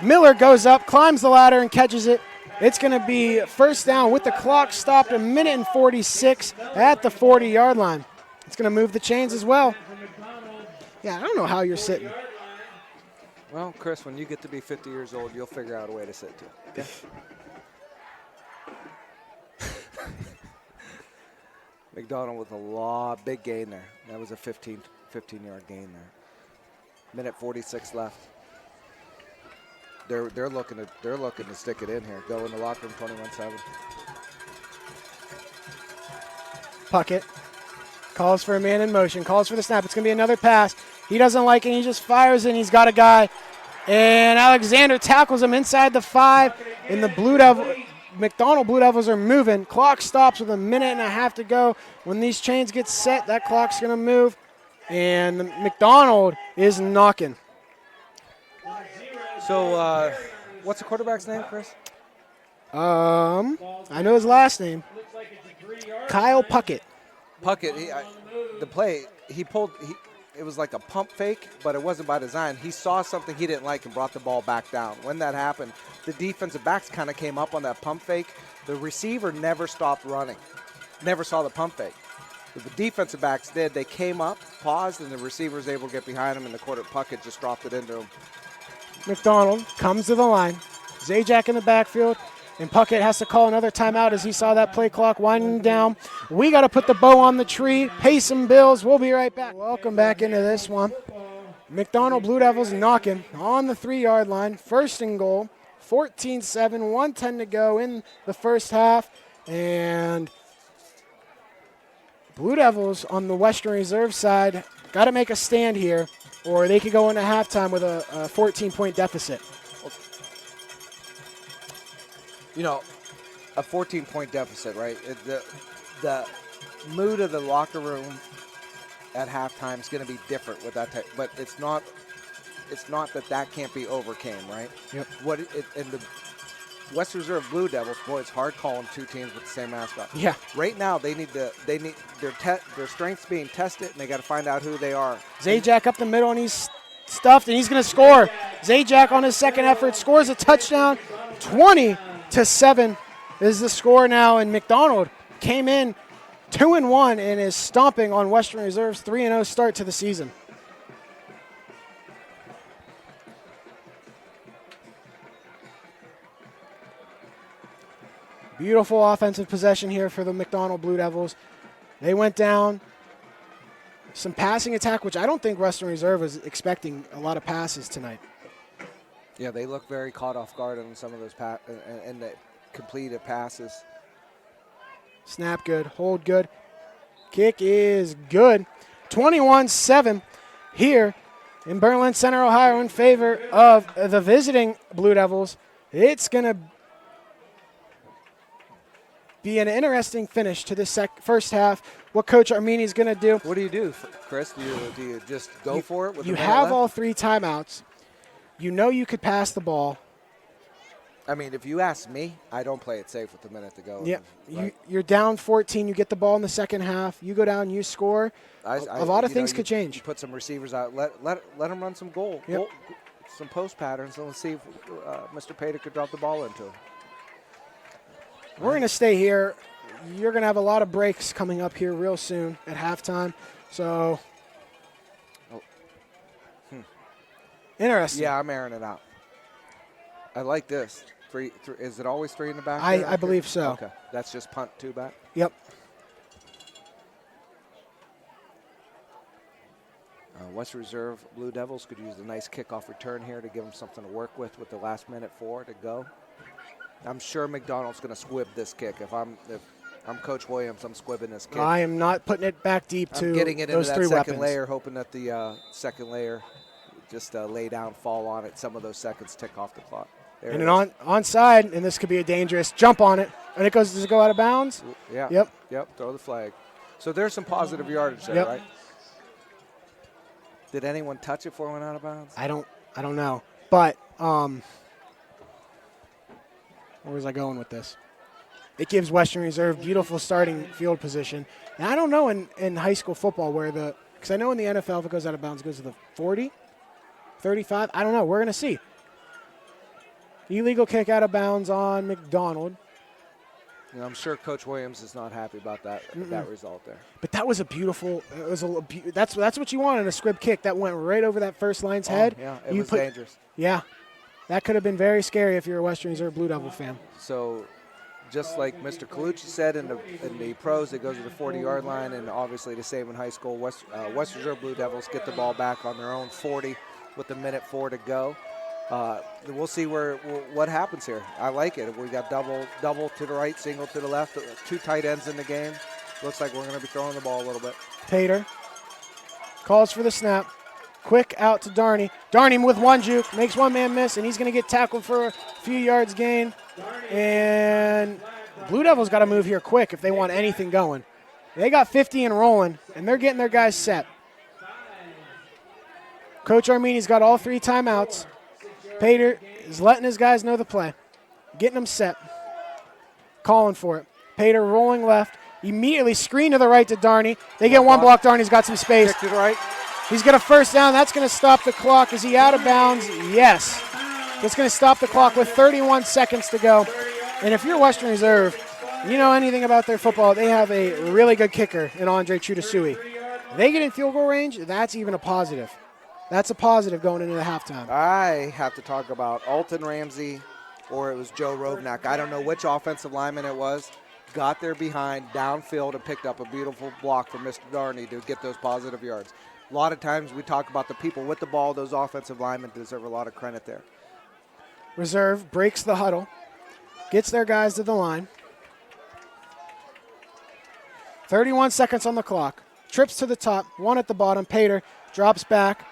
S1: Miller goes up, climbs the ladder, and catches it. It's going to be first down with the clock stopped, 1:46 at the 40-yard line. It's going to move the chains as well. Yeah, I don't know how you're sitting.
S2: Well, Chris, when you get to be 50 years old, you'll figure out a way to sit too. Okay? McDonald with a big gain there. That was a 15-yard gain there. 1:46 left. They're looking to stick it in here. Go in the locker room 21-7.
S1: Puckett calls for a man in motion, calls for the snap. It's going to be another pass. He doesn't like it. He just fires in. He's got a guy. And Alexander tackles him inside the 5. And the McDonald Blue Devils are moving. Clock stops with 1.5 minutes to go. When these chains get set, that clock's going to move. And McDonald is knocking.
S2: So, what's the quarterback's name, Chris?
S1: I know his last name. Kyle Puckett.
S2: Puckett, the play, it was like a pump fake, but it wasn't by design. He saw something he didn't like and brought the ball back down. When that happened, the defensive backs kind of came up on that pump fake. The receiver never stopped running, never saw the pump fake. What the defensive backs did, they came up, paused, and the receiver was able to get behind him, and the Puckett just dropped it into him.
S1: McDonald comes to the line. Zajac in the backfield, and Puckett has to call another timeout as he saw that play clock winding down. We got to put the bow on the tree, pay some bills. We'll be right back. Welcome back into this one. McDonald Blue Devils knocking on the 3-yard line. First and goal, 14-7, 1:10 to go in the first half. And Blue Devils on the Western Reserve side got to make a stand here, or they could go into halftime with a 14-point deficit.
S2: You know, a 14-point deficit, right? The mood of the locker room at halftime is going to be different with that type, but it's not that can't be overcame, right?
S1: Yep.
S2: And the West Reserve Blue Devils, boy, it's hard calling two teams with the same mascot.
S1: Yeah.
S2: Right now, they need their strengths being tested, and they got to find out who they are.
S1: Zajac up the middle, and he's stuffed, and he's going to score. Zajac on his second effort scores a touchdown. 20-7 is the score now, and McDonald came in 2-1 and is stomping on Western Reserve's 3-0 start to the season. Beautiful offensive possession here for the McDonald Blue Devils. They went down. Some passing attack, which I don't think Western Reserve was expecting a lot of passes tonight.
S2: Yeah, they look very caught off guard on some of those and the completed passes.
S1: Snap good, hold good. Kick is good. 21-7 here in Berlin Center, Ohio, in favor of the visiting Blue Devils. It's going to be an interesting finish to this first half. What Coach Armini is going to do.
S2: What do you do, Chris? Do you just go for it?
S1: You have all 3 timeouts. You know you could pass the ball.
S2: I mean, if you ask me, I don't play it safe with a minute to go.
S1: Yeah,
S2: right?
S1: you're down 14. You get the ball in the second half. You go down, you score. A lot of things could change.
S2: You put some receivers out. Let them run some goal, some post patterns, and let's see if Mr. Pater could drop the ball into him.
S1: We're going to stay here. You're going to have a lot of breaks coming up here real soon at halftime. So, interesting.
S2: Yeah, I'm airing it out. I like this. Three, is it always 3 in the back?
S1: I believe so.
S2: Okay, that's just punt 2 back?
S1: Yep.
S2: West Reserve Blue Devils could use a nice kickoff return here to give them something to work with the last minute 4 to go. I'm sure McDonald's going to squib this kick. If I'm Coach Williams, I'm squibbing this kick.
S1: I am not putting it back deep to
S2: getting it
S1: those
S2: into
S1: 3
S2: that second
S1: weapons.
S2: layer, hoping that the second layer just lay down, fall on it. Some of those seconds tick off the clock. There
S1: And
S2: it
S1: an onside, and this could be a dangerous jump on it. And does it go out of bounds?
S2: Yeah.
S1: Yep.
S2: Throw the flag. So there's some positive yardage there,
S1: Yep.
S2: right? Did anyone touch it before it went out of bounds?
S1: I don't know. But where was I going with this? It gives Western Reserve beautiful starting field position. And I don't know in high school football because I know in the NFL if it goes out of bounds, it goes to the 40, 35. I don't know. We're going to see. Illegal kick out of bounds on McDonald.
S2: And I'm sure Coach Williams is not happy about that result there.
S1: But that was a beautiful. That's what you want in a squib kick. That went right over that first line's head.
S2: Yeah, it was dangerous.
S1: Yeah, that could have been very scary if you're a Western Reserve Blue Devil fan.
S2: So, just like Mr. Colucci said in the pros, it goes to the 40-yard line, and obviously to save in high school, West Reserve Blue Devils get the ball back on their own 40 with a minute 4 to go. We'll see what happens here. I like it. We got double to the right, single to the left, 2 tight ends in the game. Looks like we're going to be throwing the ball a little bit.
S1: Pater calls for the snap. Quick out to Darney. Darney with one juke, makes one man miss, and he's going to get tackled for a few yards gain. And Blue Devils got to move here quick if they want anything going. They got 50 and rolling, and they're getting their guys set. Coach Armini's got all 3 timeouts. Pater is letting his guys know the play, getting them set, calling for it. Pater rolling left, immediately screen to the right to Darney. They get one block. Darney's got some space.
S2: Kick to the right.
S1: He's got a first down. That's going to stop the clock. Is he out of bounds? Yes. That's going to stop the clock with 31 seconds to go. And if you're Western Reserve, you know anything about their football, they have a really good kicker in Andre Chudasui. They get in field goal range, that's even a positive. That's a positive going into the halftime.
S2: I have to talk about Alton Ramsey or it was Joe Rovnak. I don't know which offensive lineman it was. Got there behind, downfield, and picked up a beautiful block from Mr. Darney to get those positive yards. A lot of times we talk about the people with the ball. Those offensive linemen deserve a lot of credit there.
S1: Reserve breaks the huddle, gets their guys to the line. 31 seconds on the clock. Trips to the top, one at the bottom. Pater drops back,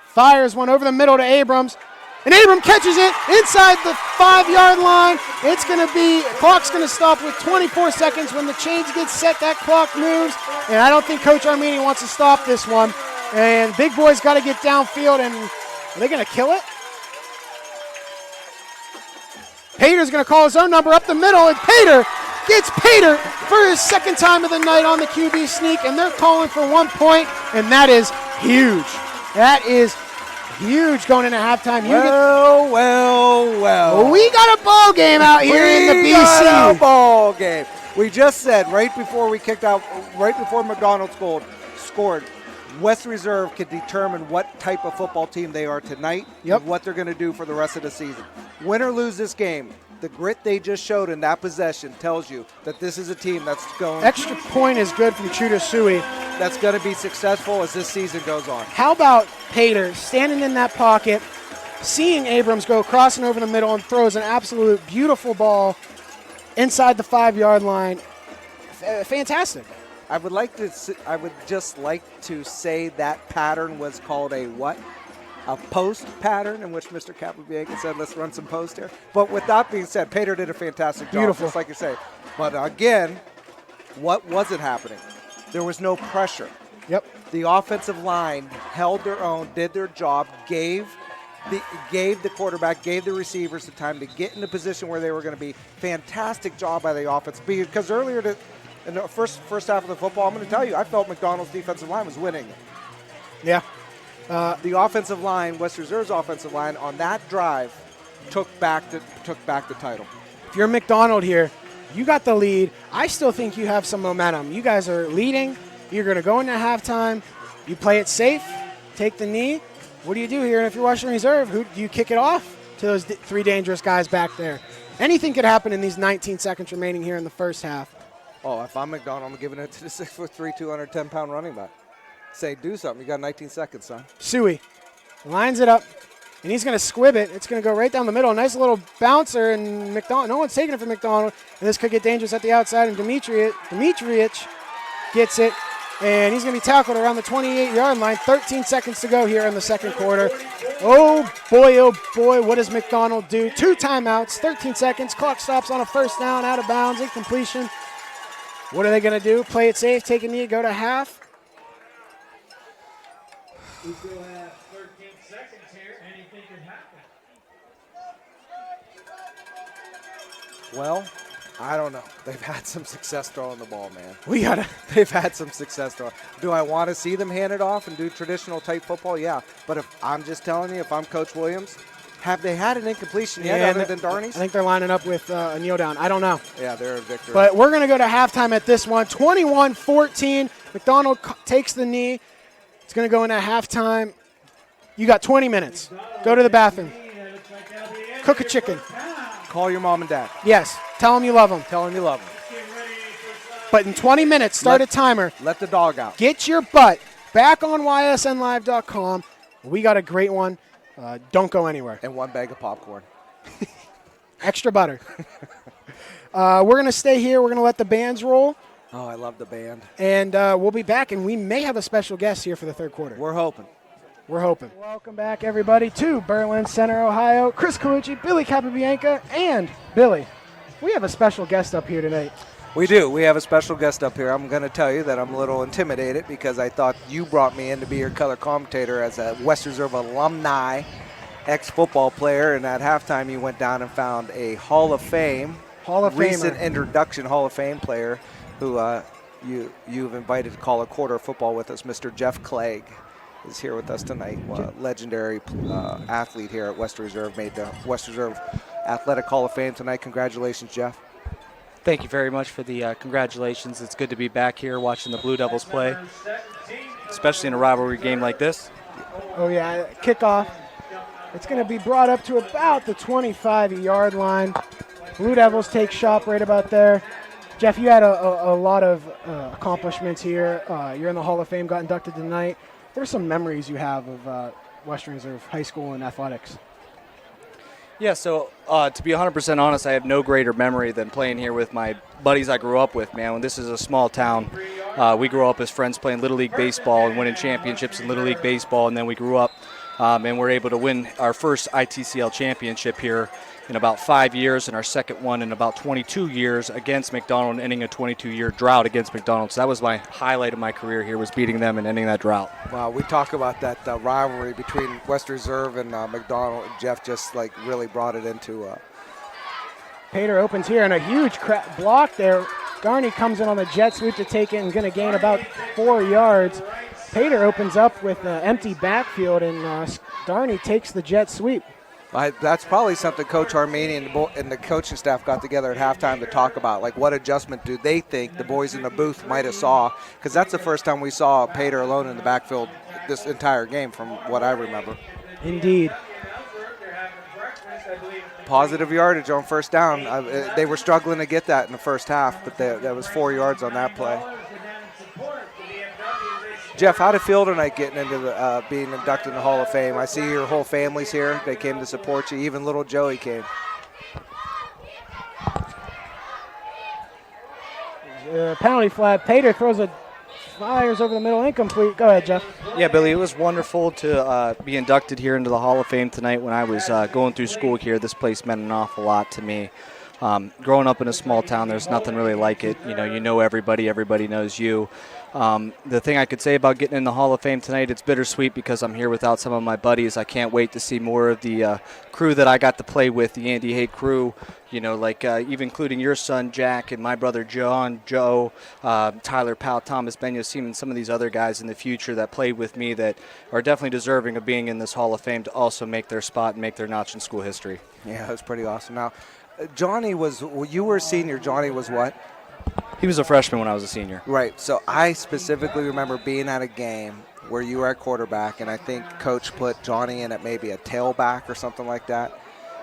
S1: fires one over the middle to Abrams. And Abram catches it inside the 5-yard line. It's going to be, clock's going to stop with 24 seconds. When the chains get set, that clock moves. And I don't think Coach Armini wants to stop this one. And Big Boy's got to get downfield, and are they going to kill it? Pater's going to call his own number up the middle, and Pater gets Pater for his second time of the night on the QB sneak, and they're calling for 1 point, and that is huge. That is huge going into halftime.
S2: Well.
S1: We got a ball game out here in the BC.
S2: We got a ball game. We just said right before we kicked out, right before McDonald scored, West Reserve could determine what type of football team they are tonight and what they're going to do for the rest of the season. Win or lose this game, the grit they just showed in that possession tells you that this is a team that's going.
S1: Extra point is good from Chudasui.
S2: That's going to be successful as this season goes on.
S1: How about Pater standing in that pocket, seeing Abrams go crossing over the middle and throws an absolute beautiful ball inside the 5-yard line. Fantastic.
S2: I would just like to say that pattern was called a what? A post pattern, in which Mr. Capobianco said, let's run some post here. But with that being said, Pater did a fantastic job, just like you say. But again, what wasn't happening? There was no pressure.
S1: Yep.
S2: The offensive line held their own, did their job, gave the quarterback, gave the receivers the time to get in the position where they were going to be. Fantastic job by the offense. Because earlier in the first half of the football, I'm going to tell you, I felt McDonald's defensive line was winning.
S1: Yeah.
S2: The offensive line, West Reserve's offensive line, on that drive took back the title.
S1: If you're McDonald here, you got the lead. I still think you have some momentum. You guys are leading. You're going to go into halftime. You play it safe, take the knee. What do you do here? And if you're Western Reserve, who do you kick it off to those 3 dangerous guys back there? Anything could happen in these 19 seconds remaining here in the first half.
S2: Oh, if I'm McDonald, I'm giving it to the 6'3", 210-pound running back. Say, do something. You got 19 seconds, son.
S1: Suey lines it up, and he's going to squib it. It's going to go right down the middle. Nice little bouncer, and McDonald. No one's taking it from McDonald, and this could get dangerous at the outside, and Dimitrievich gets it. and he's going to be tackled around the 28-yard line. 13 seconds to go here in the second quarter. Oh boy, what does McDonald do? 2 timeouts, 13 seconds. Clock stops on a first down, out of bounds, incompletion. What are they going to do? Play it safe, take a knee, go to half?
S3: We still have 13 seconds here. Anything can happen.
S2: Well, I don't know. They've had some success throwing the ball, man.
S1: We got to.
S2: They've had some success throwing. Do I want to see them hand it off and do traditional type football? Yeah. But if I'm just telling you, if I'm Coach Williams, have they had an incompletion yet other than Darney's?
S1: I think they're lining up with a kneel down. I don't know.
S2: Yeah, they're a victory.
S1: But we're going to go to halftime at this one. 21-14. McDonald takes the knee. It's going to go into halftime. You got 20 minutes. Go to the bathroom. Cook a chicken.
S2: Call your mom and dad.
S1: Yes. Tell them you love them.
S2: Tell them you love them.
S1: But in 20 minutes, start a timer.
S2: Let the dog out.
S1: Get your butt back on ysnlive.com. We got a great one. Don't go anywhere.
S2: And 1 bag of popcorn.
S1: Extra butter. We're going to stay here. We're going to let the bands roll.
S2: Oh, I love the band.
S1: And we'll be back, and we may have a special guest here for the third quarter.
S2: We're hoping.
S1: Welcome back, everybody, to Berlin Center, Ohio. Chris Colucci, Billy Capabianca, and Billy. We have a special guest up here tonight.
S2: We do. We have a special guest up here. I'm going to tell you that I'm a little intimidated because I thought you brought me in to be your color commentator as a West Reserve alumni, ex-football player, and at halftime you went down and found a Hall of Fame, recent introduction Hall of Fame player who you've invited to call a quarter of football with us. Mr. Jeff Clegg is here with us tonight. Legendary athlete here at West Reserve, made the West Reserve Athletic Hall of Fame tonight. Congratulations, Jeff.
S4: Thank you very much for the congratulations. It's good to be back here watching the Blue Devils play, especially in a rivalry game like this.
S1: Oh, yeah, kickoff. It's going to be brought up to about the 25-yard line. Blue Devils take shop right about there. Jeff, you had a lot of accomplishments here. You're in the Hall of Fame, got inducted tonight. What are some memories you have of Western Reserve High School and athletics?
S4: Yeah, so to be 100% honest, I have no greater memory than playing here with my buddies I grew up with, man. When this is a small town, we grew up as friends playing Little League Baseball and winning championships in Little League Baseball, and then we grew up and were able to win our first ITCL championship here in about 5 years, and our second one in about 22 years against McDonald, ending a 22-year drought against McDonald. So that was my highlight of my career here, was beating them and ending that drought.
S2: Wow, we talk about that rivalry between West Reserve and McDonald. Jeff just really brought it into.
S1: Pater opens here, and a huge block there. Garney comes in on the jet sweep to take it and going to gain about 4 yards. Pater opens up with an empty backfield, and Darney takes the jet sweep.
S2: That's probably something Coach Armenian and the coaching staff got together at halftime to talk about. Like, what adjustment do they think the boys in the booth might have saw? Because that's the first time we saw Pater alone in the backfield this entire game from what I remember.
S1: Indeed.
S2: Positive yardage on first down. They were struggling to get that in the first half, but that was 4 yards on that play. Jeff, how did it feel tonight getting into the being inducted in the Hall of Fame? I see your whole family's here. They came to support you. Even little Joey came.
S1: Penalty flag. Pater fires over the middle, incomplete. Go ahead, Jeff.
S4: Yeah, Billy, it was wonderful to be inducted here into the Hall of Fame tonight. When I was going through school here, this place meant an awful lot to me. Growing up in a small town, there's nothing really like it. You know everybody knows you. The thing I could say about getting in the Hall of Fame tonight, it's bittersweet because I'm here without some of my buddies. I can't wait to see more of the crew that I got to play with, the Andy Hay crew, even including your son, Jack, and my brother, John, Joe, Tyler Powell, Thomas Benyosim, and some of these other guys in the future that played with me that are definitely deserving of being in this Hall of Fame to also make their spot and make their notch in school history.
S2: Yeah, it was pretty awesome. Now, Johnny you were a senior. Johnny was what?
S4: He was a freshman when I was a senior.
S2: Right. So I specifically remember being at a game where you were at quarterback, and I think Coach put Johnny in at maybe a tailback or something like that.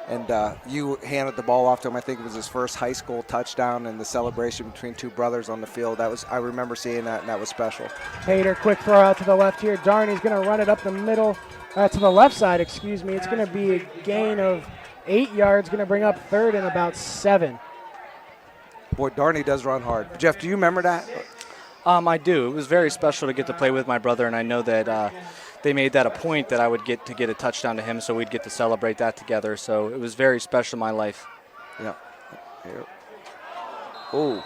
S2: And you handed the ball off to him. I think it was his first high school touchdown, and the celebration between two brothers on the field. I remember seeing that, and that was special.
S1: Pater, quick throw out to the left here. Darney's going to run it up the middle, to the left side, excuse me. It's going to be a gain of 8 yards, going to bring up third and about 7.
S2: Boy, Darney does run hard. Jeff, do you remember that?
S4: I do. It was very special to get to play with my brother, and I know that they made that a point that I would get a touchdown to him, so we'd get to celebrate that together. So it was very special in my life.
S2: Yeah. Oh.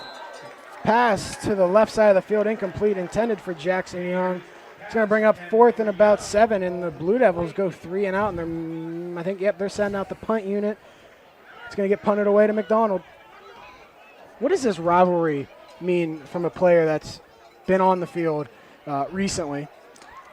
S1: Pass to the left side of the field, incomplete, intended for Jackson Young. It's going to bring up 4th and about 7, and the Blue Devils go 3 and out, and they're sending out the punt unit. It's going to get punted away to McDonald. What does this rivalry mean from a player that's been on the field recently?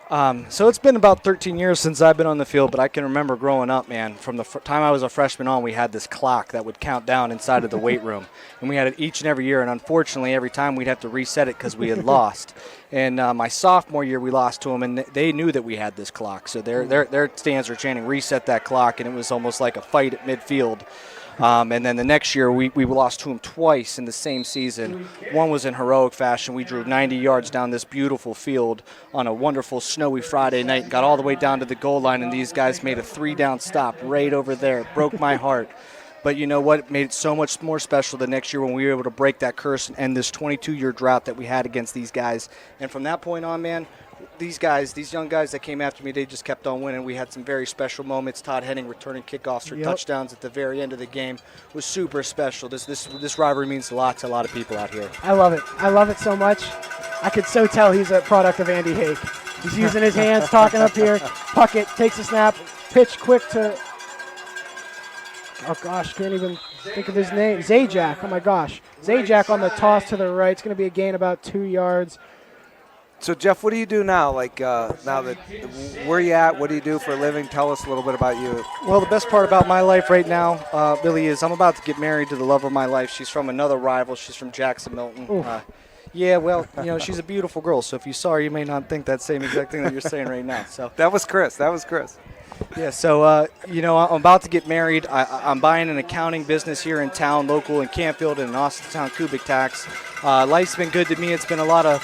S4: So it's been about 13 years since I've been on the field, but I can remember growing up, man, from the time I was a freshman on, we had this clock that would count down inside of the weight room, and we had it each and every year, and unfortunately every time we'd have to reset it because we had lost. And my sophomore year we lost to them, and they knew that we had this clock, so their stands were chanting, reset that clock, and it was almost like a fight at midfield. And then the next year, we lost to them twice in the same season. One was in heroic fashion. We drove 90 yards down this beautiful field on a wonderful snowy Friday night and got all the way down to the goal line, and these guys made a 3-down stop right over there. It broke my heart. But you know what? It made it so much more special the next year when we were able to break that curse and end this 22-year drought that we had against these guys. And from that point on, man, these young guys that came after me, they just kept on winning. We had some very special moments. Todd Henning returning kickoffs for touchdowns at the very end of the game was super special. This rivalry means a lot to a lot of people out here.
S1: I love it. I love it so much. I could so tell he's a product of Andy Hake. He's using his hands, talking up here. Puckett takes a snap, pitch quick to, oh gosh, can't even think of his name. Zajac, oh my gosh. Zajac on the toss to the right. It's going to be a gain about 2 yards.
S2: So, Jeff, what do you do now? Like, now that where you at? What do you do for a living? Tell us a little bit about you.
S4: Well, the best part about my life right now, Billy, is I'm about to get married to the love of my life. She's from another rival. She's from Jackson Milton. Yeah, well, she's a beautiful girl. So if you saw her, you may not think that same exact thing that you're saying right now. So
S2: that was Chris.
S4: Yeah, so, I'm about to get married. I'm buying an accounting business here in town, local in Campfield and in Austintown, Cubic Tax. Life's been good to me. It's been a lot of,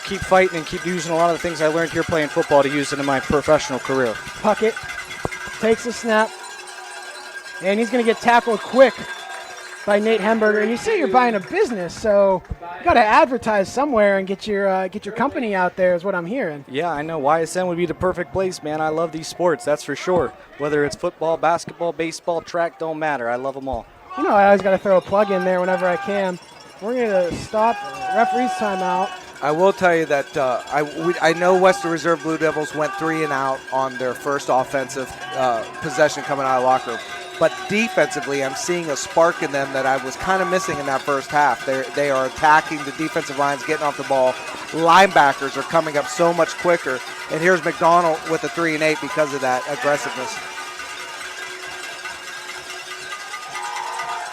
S4: keep fighting and keep using a lot of the things I learned here playing football to use into my professional career.
S1: Puckett takes a snap, and he's going to get tackled quick by Nate Hemberger. And you say you're buying a business, so you got to advertise somewhere and get your company out there is what I'm hearing.
S4: Yeah, I know. YSN would be the perfect place, man. I love these sports, that's for sure. Whether it's football, basketball, baseball, track, don't matter. I love them all.
S1: I always got to throw a plug in there whenever I can. We're going to stop referee's timeout.
S2: I will tell you that I know Western Reserve Blue Devils went 3 and out on their first offensive possession coming out of the locker room. But defensively, I'm seeing a spark in them that I was kind of missing in that first half. They are attacking the defensive lines, getting off the ball. Linebackers are coming up so much quicker. And here's McDonald with a 3 and 8 because of that aggressiveness.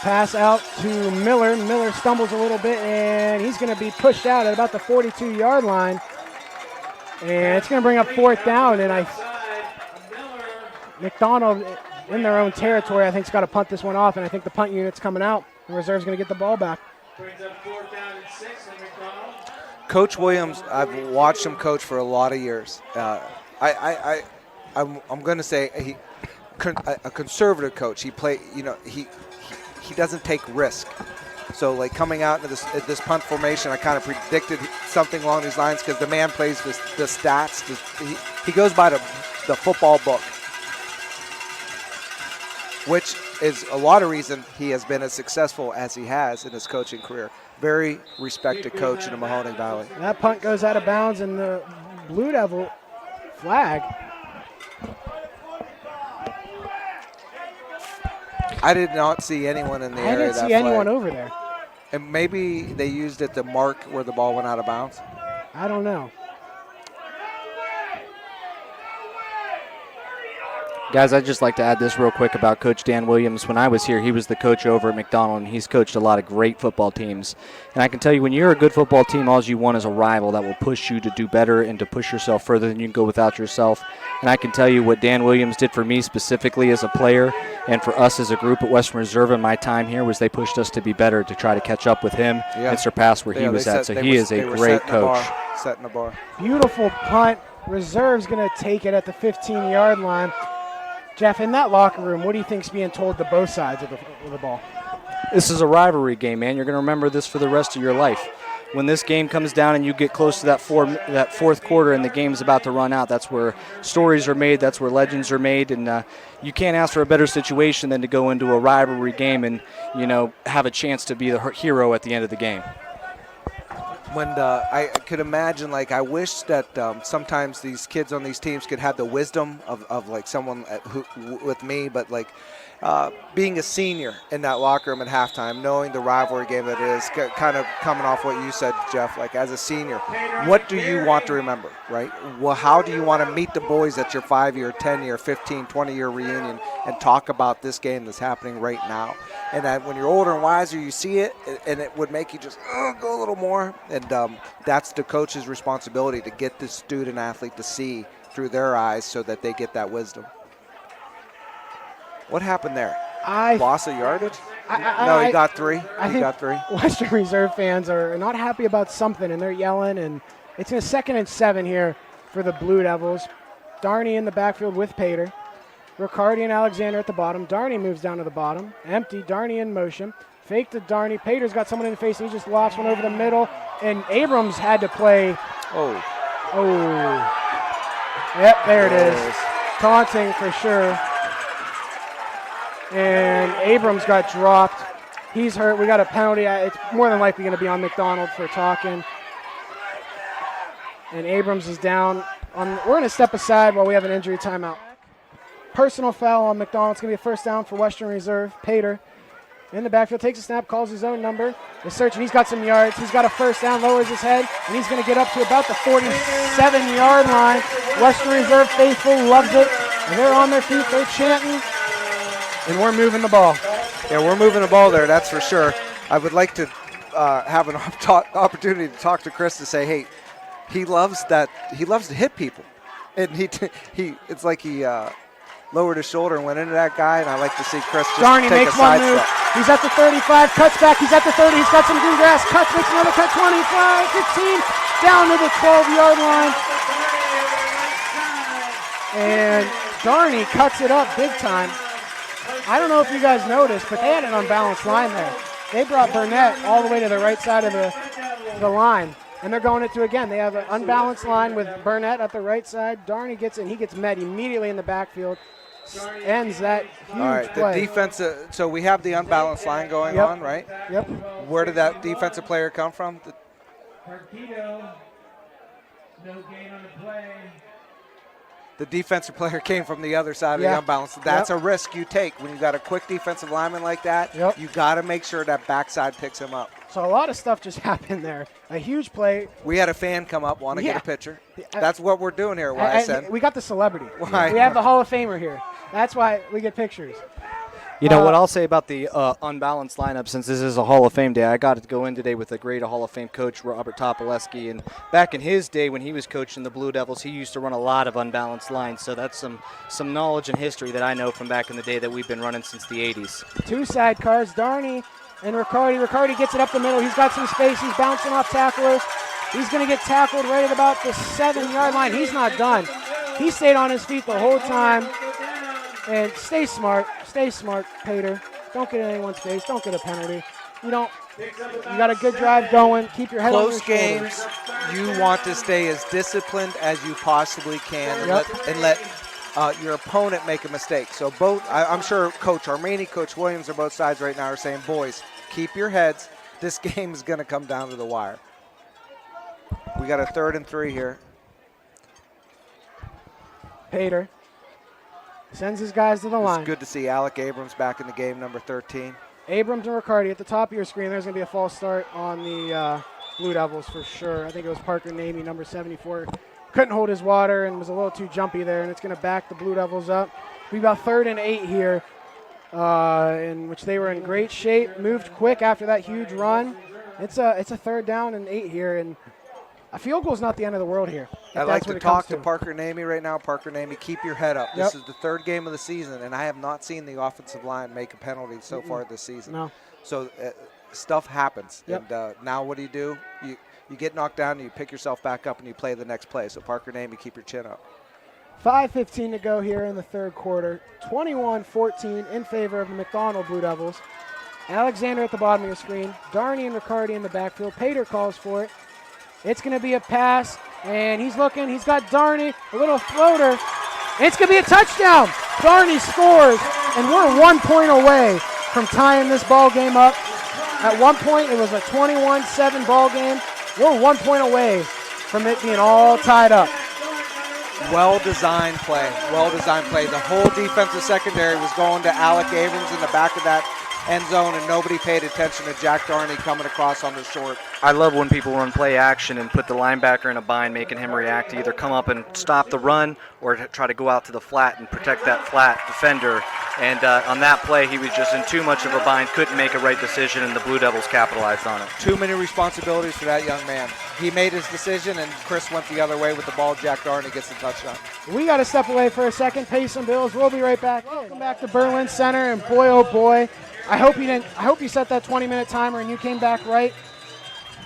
S1: Pass out to Miller. Miller stumbles a little bit, and he's going to be pushed out at about the 42-yard line. And it's going to bring up 4th down, and McDonald in their own territory, I think, has got to punt this one off, and I think the punt unit's coming out. The reserve's going to get the ball back.
S3: Brings up 4th down and 6 on McDonald.
S2: Coach Williams, I've watched him coach for a lot of years. I'm going to say a conservative coach. He he doesn't take risk. So, like, coming out into this punt formation, I kind of predicted something along these lines because the man plays the stats. He goes by the football book, which is a lot of reason he has been as successful as he has in his coaching career. Very respected coach in the Mahoning Valley.
S1: That punt goes out of bounds, and the Blue Devil flag.
S2: I did not see anyone in the area.
S1: I didn't see anyone over there.
S2: And maybe they used it to mark where the ball went out of bounds.
S1: I don't know.
S4: Guys, I'd just like to add this real quick about Coach Dan Williams. When I was here, he was the coach over at McDonald, and he's coached a lot of great football teams. And I can tell you, when you're a good football team, all you want is a rival that will push you to do better and to push yourself further than you can go without yourself. And I can tell you what Dan Williams did for me specifically as a player and for us as a group at Western Reserve in my time here was they pushed us to be better, to try to catch up with him and surpass where he was at. So he is a great coach.
S2: Setting the bar.
S1: Beautiful punt. Reserve's going to take it at the 15-yard line. Jeff, in that locker room, what do you think's being told to both sides of the ball?
S4: This is a rivalry game, man. You're going to remember this for the rest of your life. when this game comes down and you get close to that fourth quarter and the game's about to run out, that's where stories are made, that's where legends are made, and you can't ask for a better situation than to go into a rivalry game and, have a chance to be the hero at the end of the game.
S2: When I could imagine, I wish that sometimes these kids on these teams could have the wisdom of like someone with me, but being a senior in that locker room at halftime, knowing the rivalry game that it is, kind of coming off what you said, Jeff, as a senior, what do you want to remember, right? Well, how do you want to meet the boys at your 5-year, 10-year, 15, 20-year reunion and talk about this game that's happening right now? And that when you're older and wiser, you see it, and it would make you just go a little more. And that's the coach's responsibility, to get the student athlete to see through their eyes so that they get that wisdom. What happened there? Loss of yardage? No, he got three.
S1: He got three. Western Reserve fans are not happy about something, and they're yelling. And it's a 2nd and 7 here for the Blue Devils. Darney in the backfield with Pater. Riccardi and Alexander at the bottom. Darney moves down to the bottom. Empty. Darney in motion. Fake to Darney. Pater's got someone in the face. He just lofts one over the middle. And Abrams had to play.
S2: Oh.
S1: Yep, there it is. Taunting for sure. And Abrams got dropped. He's hurt. We got a penalty. It's more than likely going to be on McDonald for talking. And Abrams is down. We're going to step aside while we have an injury timeout. Personal foul on McDonald. It's going to be a first down for Western Reserve. Pater in the backfield, takes a snap, calls his own number. Is searching. He's got some yards. He's got a first down, lowers his head, and he's going to get up to about the 47-yard line. Western Reserve faithful loves it. And they're on their feet. They're chanting. And we're moving the ball.
S2: Yeah, we're moving the ball there, that's for sure. I would like to have an opportunity to talk to Chris to say, hey, he loves to hit people. And it's like he lowered his shoulder and went into that guy, and I like to see Chris just
S1: Darney
S2: take
S1: makes
S2: a side
S1: one move.
S2: step.
S1: He's at the 35, cuts back. He's at the 30. He's got some green grass. Cuts, makes another cut. 25, 15, down to the 12-yard line. And Darney cuts it up big time. I don't know if you guys noticed, but they had an unbalanced line there. They brought Burnett all the way to the right side of the line, and they're going it to again. They have an unbalanced line with Burnett at the right side. Darney gets it, and he gets met immediately in the backfield. Ends that huge
S2: all right,
S1: play.
S2: the defensive. So we have the unbalanced line going on, right?
S1: Yep.
S2: Where did that defensive player come from?
S3: Partido, no gain on the play.
S2: The defensive player came from the other side of the unbalanced. That's
S1: Yep.
S2: a risk you take when you got a quick defensive lineman like that.
S1: Yep.
S2: You got to make sure that backside picks him up.
S1: So a lot of stuff just happened there. A huge play.
S2: We had a fan come up, want to get a picture. That's what we're doing here, YSN.
S1: We got the celebrity.
S2: Why?
S1: We have the Hall of Famer here. That's why we get pictures.
S4: You know what I'll say about the unbalanced lineup, since this is a Hall of Fame day, I got to go in today with a great Hall of Fame coach, Robert Topoleski. And back in his day when he was coaching the Blue Devils, he used to run a lot of unbalanced lines. So that's some knowledge and history that I know from back in the day that we've been running since the 80s.
S1: Two sidecars, Darney and Riccardi. Riccardi gets it up the middle. He's got some space. He's bouncing off tacklers. He's going to get tackled right at about the 7-yard line. He's not done. He stayed on his feet the whole time. And stay smart, Pater. Don't get in anyone's face. Don't get a penalty. You got a good drive going. Keep your head on your
S2: Close
S1: shoulders.
S2: games, you want to stay as disciplined as you possibly can and let your opponent make a mistake. So both, I'm sure Coach Armani, Coach Williams on both sides right now are saying, boys, keep your heads. This game is going to come down to the wire. We got a 3rd and 3 here.
S1: Pater sends his guys to the line.
S2: It's good to see Alec Abrams back in the game, number 13.
S1: Abrams and Riccardi at the top of your screen. There's going to be a false start on the Blue Devils for sure. I think it was Parker Namey, number 74. Couldn't hold his water and was a little too jumpy there, and it's going to back the Blue Devils up. We got 3rd and 8 here, in which they were in great shape. Moved quick after that huge run. It's a 3rd down and 8 here, and a field goal is not the end of the world here.
S2: I'd like to talk to Parker Namey right now. Parker Namey, keep your head up.
S1: Yep.
S2: This is the 3rd game of the season, and I have not seen the offensive line make a penalty so far this season.
S1: No.
S2: So stuff happens.
S1: Yep.
S2: And now what do? You get knocked down, and you pick yourself back up, and you play the next play. So Parker Namey, keep your chin up.
S1: 5:15 to go here in the 3rd quarter. 21-14 in favor of the McDonald Blue Devils. Alexander at the bottom of your screen. Darney and Riccardi in the backfield. Pater calls for it. It's going to be a pass, and he's looking. He's got Darney, a little floater. It's going to be a touchdown. Darney scores, and we're 1 point away from tying this ball game up. At one point, it was a 21-7 ball game. We're 1 point away from it being all tied up.
S2: Well-designed play. Well-designed play. The whole defensive secondary was going to Alec Abrams in the back of that end zone, and nobody paid attention to Jack Darney coming across on the short.
S4: I love when people run play action and put the linebacker in a bind, making him react to either come up and stop the run or to try to go out to the flat and protect that flat defender. And on that play, he was just in too much of a bind, couldn't make a right decision, and the Blue Devils capitalized on it.
S2: Too many responsibilities for that young man. He made his decision, and Chris went the other way with the ball. Jack Darney gets the touchdown.
S1: We got to step away for a second, pay some bills. We'll be right back. Welcome back to Berlin Center, and boy, oh boy, I hope you set that 20-minute timer and you came back right.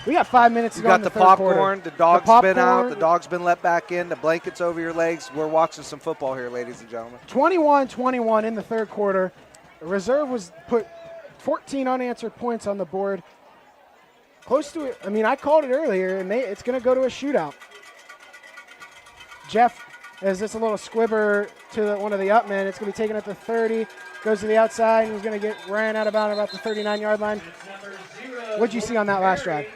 S1: We got 5 minutes to go in the third quarter.
S2: You got the popcorn, the dog's been out, the dog's been let back in, the blankets over your legs. We're watching some football here, ladies and gentlemen.
S1: 21-21 in the third quarter. The reserve was put 14 unanswered points on the board. Close to it. I mean, I called it earlier, and it's going to go to a shootout. Jeff is just a little squibber to one of the up men. It's going to be taken at the 30. Goes to the outside, and he's going to get ran out about the 39-yard line. What did you see on that last drive?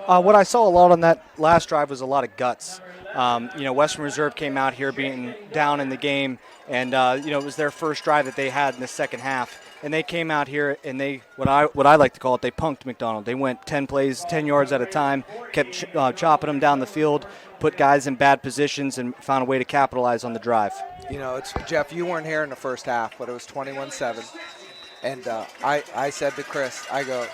S4: What I saw a lot on that last drive was a lot of guts. Western Reserve came out here being down in the game, and it was their first drive that they had in the second half. And they came out here and they, what I like to call it, they punked McDonald. They went 10 plays, 10 yards at a time, kept chopping them down the field, put guys in bad positions, and found a way to capitalize on the drive.
S2: It's Jeff, you weren't here in the first half, but it was 21-7. And I said to Chris, I go,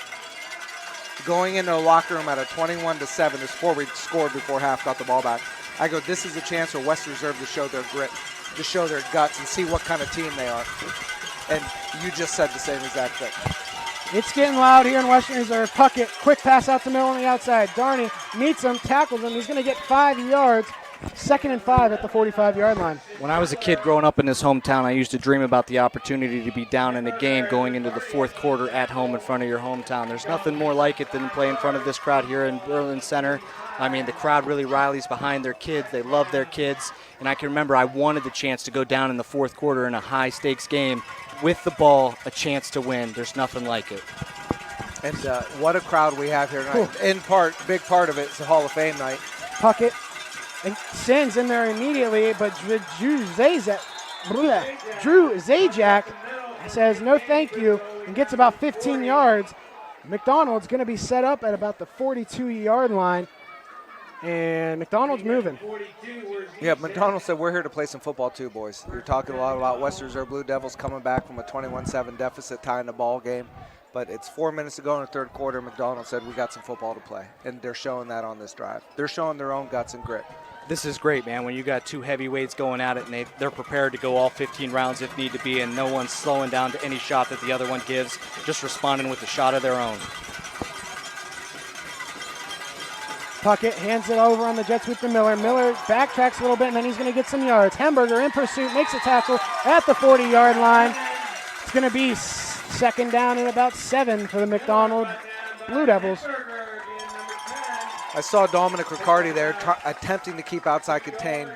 S2: going into the locker room at a 21-7, this before we scored before half, got the ball back. I go, this is a chance for West Reserve to show their grit, to show their guts, and see what kind of team they are. And you just said the same exact thing.
S1: It's getting loud here in Western Reserve. Puckett, quick pass out the middle on the outside. Darney meets him, tackles him. He's going to get 5 yards. 2nd and 5 at the 45-yard line.
S4: When I was a kid growing up in this hometown, I used to dream about the opportunity to be down in a game going into the fourth quarter at home in front of your hometown. There's nothing more like it than to play in front of this crowd here in Berlin Center. I mean, the crowd really rallies behind their kids. They love their kids. And I can remember I wanted the chance to go down in the fourth quarter in a high-stakes game with the ball, a chance to win. There's nothing like it.
S2: And what a crowd we have here tonight. Cool. In part, big part of it is the Hall of Fame night.
S1: Puckett and sends in there immediately, but Drew Zajac says no thank you and gets about 15 yards. McDonald's going to be set up at about the 42-yard line, and McDonald's moving.
S2: Yeah, McDonald said we're here to play some football too, boys. You're talking a lot about West Reserve Blue Devils coming back from a 21-7 deficit, tying the ball game. But it's 4 minutes to go in the third quarter. McDonald said we got some football to play, and they're showing that on this drive. They're showing their own guts and grit.
S4: This is great, man, when you got two heavyweights going at it, and they're prepared to go all 15 rounds if need to be, and no one's slowing down to any shot that the other one gives, just responding with a shot of their own.
S1: Puckett hands it over on the jet sweep to Miller. Miller backtracks a little bit, and then he's going to get some yards. Hamburger in pursuit, makes a tackle at the 40-yard line. It's going to be 2nd down and about 7 for the McDonald Blue Devils.
S2: I saw Dominic Riccardi there attempting to keep outside contain.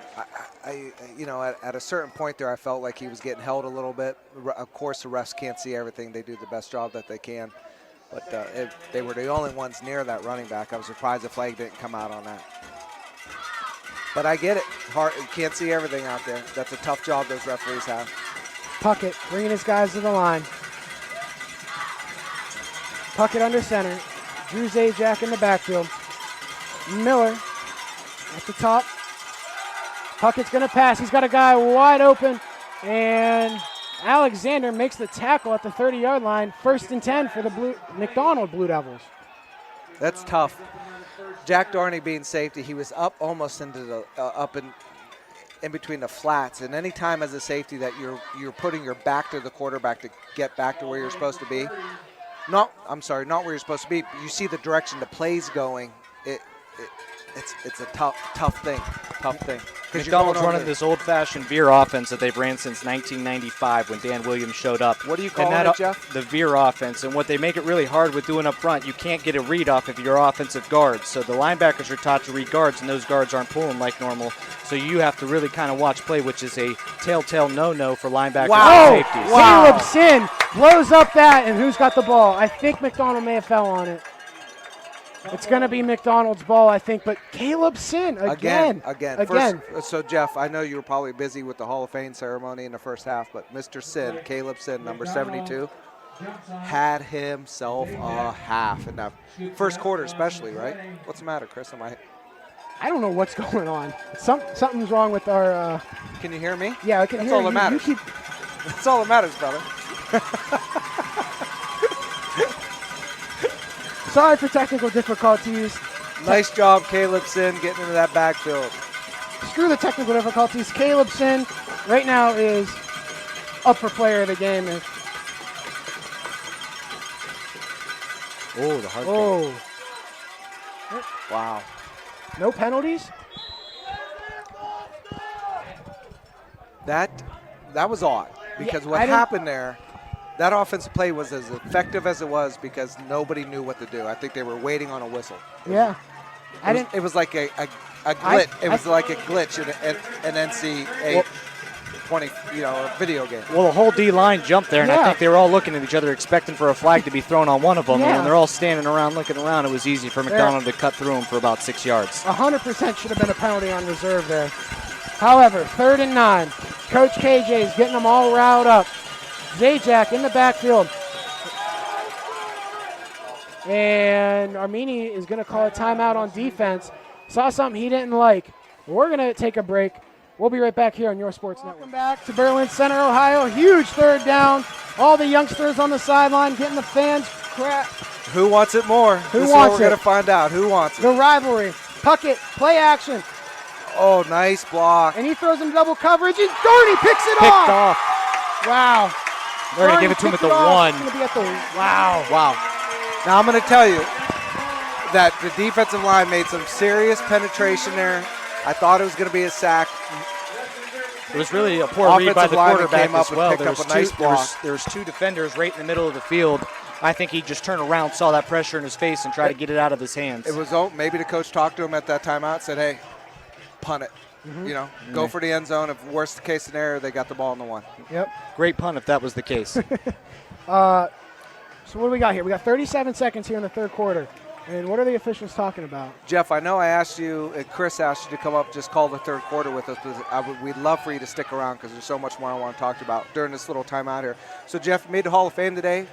S2: At a certain point there, I felt like he was getting held a little bit. Of course, the refs can't see everything. They do the best job that they can. But they were the only ones near that running back. I was surprised the flag didn't come out on that. But I get it. You can't see everything out there. That's a tough job those referees have.
S1: Puckett bringing his guys to the line. Puckett under center. Drew Zajac in the backfield. Miller at the top. Puckett's going to pass. He's got a guy wide open. And Alexander makes the tackle at the 30-yard line. 1st and 10 for the McDonald Blue Devils.
S2: That's tough. Jack Darney being safety, he was up almost into the up in between the flats. And any time as a safety that you're putting your back to the quarterback to get back to where you're supposed to be. Not where you're supposed to be. You see the direction the play's going. It's a tough thing. 'Cause you're
S4: McDonald's
S2: going over
S4: running this old-fashioned veer offense that they've ran since 1995 when Dan Williams showed up.
S2: What do you call
S4: And
S2: it, Jeff?
S4: The veer offense. And what they make it really hard with doing up front, you can't get a read off of your offensive guards. So the linebackers are taught to read guards, and those guards aren't pulling like normal. So you have to really kind of watch play, which is a telltale no-no for linebackers and safeties.
S1: Caleb Sin blows up that, and who's got the ball? I think McDonald may have fell on it. It's going to be McDonald's ball, I think, but Caleb Sin again.
S2: First, so, Jeff, I know you were probably busy with the Hall of Fame ceremony in the first half, but Mr. Sin, Caleb Sin, number 72, had himself a half in that first quarter especially, right? What's the matter, Chris?
S1: I don't know what's going on. Something's wrong with our...
S2: Can you hear me?
S1: Yeah, I can
S2: That's
S1: hear
S2: all
S1: you.
S2: that matters. That's all that matters, brother.
S1: Sorry for technical difficulties.
S2: Nice job, Caleb Sin, getting into that backfield.
S1: Screw the technical difficulties. Caleb Sin right now is up for player of the game.
S4: Oh, the hard
S1: Oh.
S2: Wow.
S1: No penalties?
S2: That was odd because what happened there, that offensive play was as effective as it was because nobody knew what to do. I think they were waiting on a whistle.
S1: Yeah.
S2: It was like a glitch. It was like a glitch in an NCAA 20, video game.
S4: Well, the whole D-line jumped there, and I think they were all looking at each other expecting for a flag to be thrown on one of them. And when they're all standing around looking around, it was easy for McDonald to cut through them for about 6 yards.
S1: 100% should have been a penalty on reserve there. However, 3rd and 9. Coach KJ is getting them all riled up. Zajac in the backfield. And Armini is going to call a timeout on defense. Saw something he didn't like. We're going to take a break. We'll be right back here on Your Sports Network. Welcome back to Berlin Center, Ohio. Huge 3rd down. All the youngsters on the sideline getting the fans crap.
S2: Who wants it more?
S1: Who
S2: this
S1: wants
S2: is what we're going to find out. Who wants it?
S1: The rivalry. Puckett, play action.
S2: Oh, nice block.
S1: And he throws in double coverage, and Garney picks it
S4: Picked off.
S1: Wow.
S4: They're going to give it to him at the 1.
S1: It's going to be at the wow.
S2: Now, I'm going to tell you that the defensive line made some serious penetration there. I thought it was going to be a sack.
S4: It was really a poor read by the quarterback
S2: came up
S4: as well.
S2: and picked up a nice block.
S4: There was 2 defenders right in the middle of the field. I think he just turned around, saw that pressure in his face, and tried to get it out of his hands.
S2: It was maybe the coach talked to him at that timeout, said, "Hey, punt it. Go for the end zone. If worst case scenario, they got the ball in the 1."
S1: Yep.
S4: Great punt if that was the case.
S1: So what do we got here? We got 37 seconds here in the 3rd quarter. And what are the officials talking about?
S2: Jeff, I know I asked you, and Chris asked you to come up, just call the 3rd quarter with us. We'd love for you to stick around because there's so much more I want to talk about during this little timeout here. So, Jeff, you made the Hall of Fame today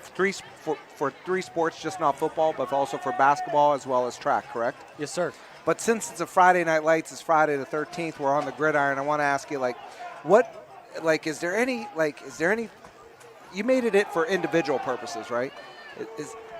S2: for 3 sports, just not football, but also for basketball as well as track, correct?
S4: Yes, sir.
S2: But since it's a Friday Night Lights, it's Friday the 13th, we're on the gridiron. I want to ask you, is there any, you made it for individual purposes, right?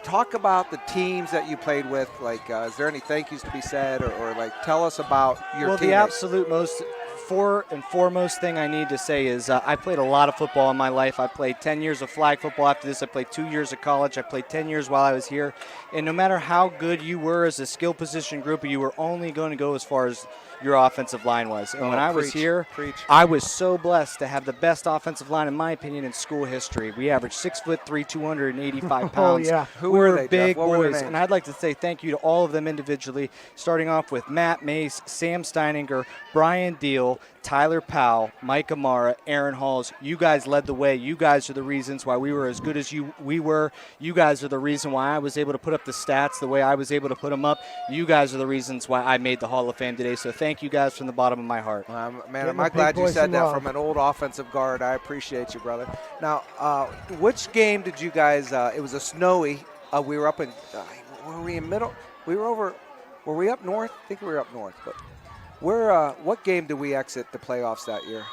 S2: Talk about the teams that you played with. Is there any thank yous to be said, or tell us about your teammates?
S4: The absolute most foremost thing I need to say is I played a lot of football in my life. I played 10 years of flag football. After this, I played 2 years of college. I played 10 years while I was here. And no matter how good you were as a skill position group, you were only going to go as far as your offensive line was. And when I was here, I was so blessed to have the best offensive line, in my opinion, in school history. We averaged 6'3", 285 pounds.
S2: Who were they,
S4: big
S2: Jeff? What were their
S4: boys.
S2: names?
S4: And I'd like to say thank you to all of them individually, starting off with Matt Mace, Sam Steininger, Brian Deal, Tyler Powell, Mike Amara, Aaron Halls. You guys led the way. You guys are the reasons why we were as good as we were. You guys are the reason why I was able to put up the stats the way I was able to put them up. You guys are the reasons why I made the Hall of Fame today. So thank you guys from the bottom of my heart.
S2: Man, am I glad you said that from an old offensive guard. I appreciate you, brother. Now, which game did you guys, it was a snowy, we were up in, were we in middle? Were we up north? I think we were up north, but what game did we exit the playoffs that year?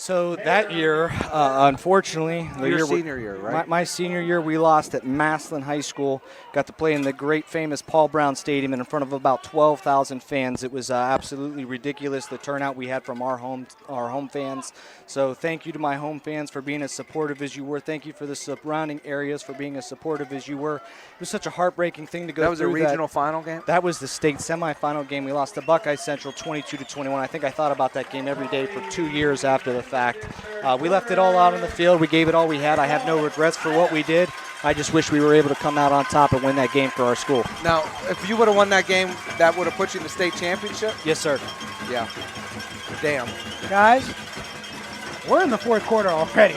S4: So that year, unfortunately,
S2: Your senior year, right?
S4: My senior year, we lost at Massillon High School. Got to play in the great famous Paul Brown Stadium in front of about 12,000 fans. It was absolutely ridiculous, the turnout we had from our home fans. So thank you to my home fans for being as supportive as you were. Thank you for the surrounding areas for being as supportive as you were. It was such a heartbreaking thing to go through.
S2: That was a regional final game?
S4: That was the state semifinal game. We lost to Buckeye Central 22-21. I think I thought about that game every day for 2 years after the fact. We left it all out on the field. We gave it all we had. I have no regrets for what we did. I just wish we were able to come out on top and win that game for our school.
S2: Now, if you would have won that game, that would have put you in the state championship?
S4: Yes, sir.
S2: Yeah. Damn.
S1: Guys, we're in the fourth quarter already.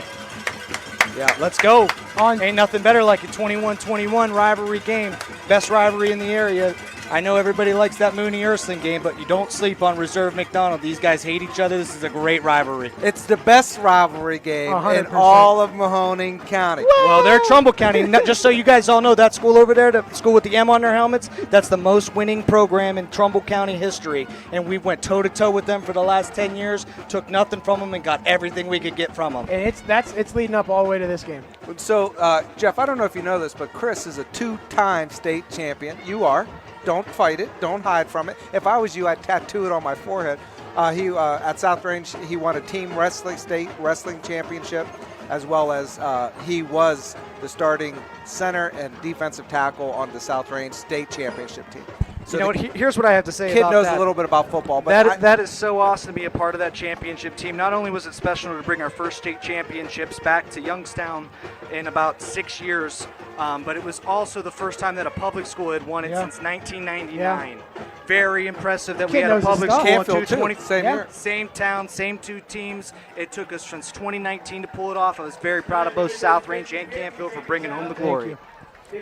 S4: Yeah, let's go. Ain't nothing better like a 21-21 rivalry game. Best rivalry in the area. I know everybody likes that Mooney-Ursuline game, but you don't sleep on Reserve McDonald. These guys hate each other. This is a great rivalry.
S2: It's the best rivalry game
S1: 100%.
S2: in all of Mahoning County.
S4: Well, they're Trumbull County. Just so you guys all know, that school over there, the school with the M on their helmets, that's the most winning program in Trumbull County history. And we went toe-to-toe with them for the last 10 years, took nothing from them, and got everything we could get from them.
S1: And it's leading up all the way to this game.
S2: So, Jeff, I don't know if you know this, but Chris is a 2-time state champion. You are. Don't fight it. Don't hide from it. If I was you, I'd tattoo it on my forehead. At South Range, he won a team state wrestling championship, as well as he was the starting center and defensive tackle on the South Range state championship team. So
S4: you know what? Here's what I have to say
S2: kid
S4: about
S2: knows
S4: that.
S2: a little bit about football. But
S4: That is so awesome to be a part of that championship team. Not only was it special to bring our first state championships back to Youngstown in about 6 years, but it was also the first time that a public school had won it since 1999. Very impressive that we had a
S1: knows his
S4: public
S1: stuff.
S4: school in
S2: Canfield, too.
S4: 2020.
S2: Same year.
S4: Same town, same two teams. It took us since 2019 to pull it off. I was very proud of both South Range and Canfield for bringing home the glory.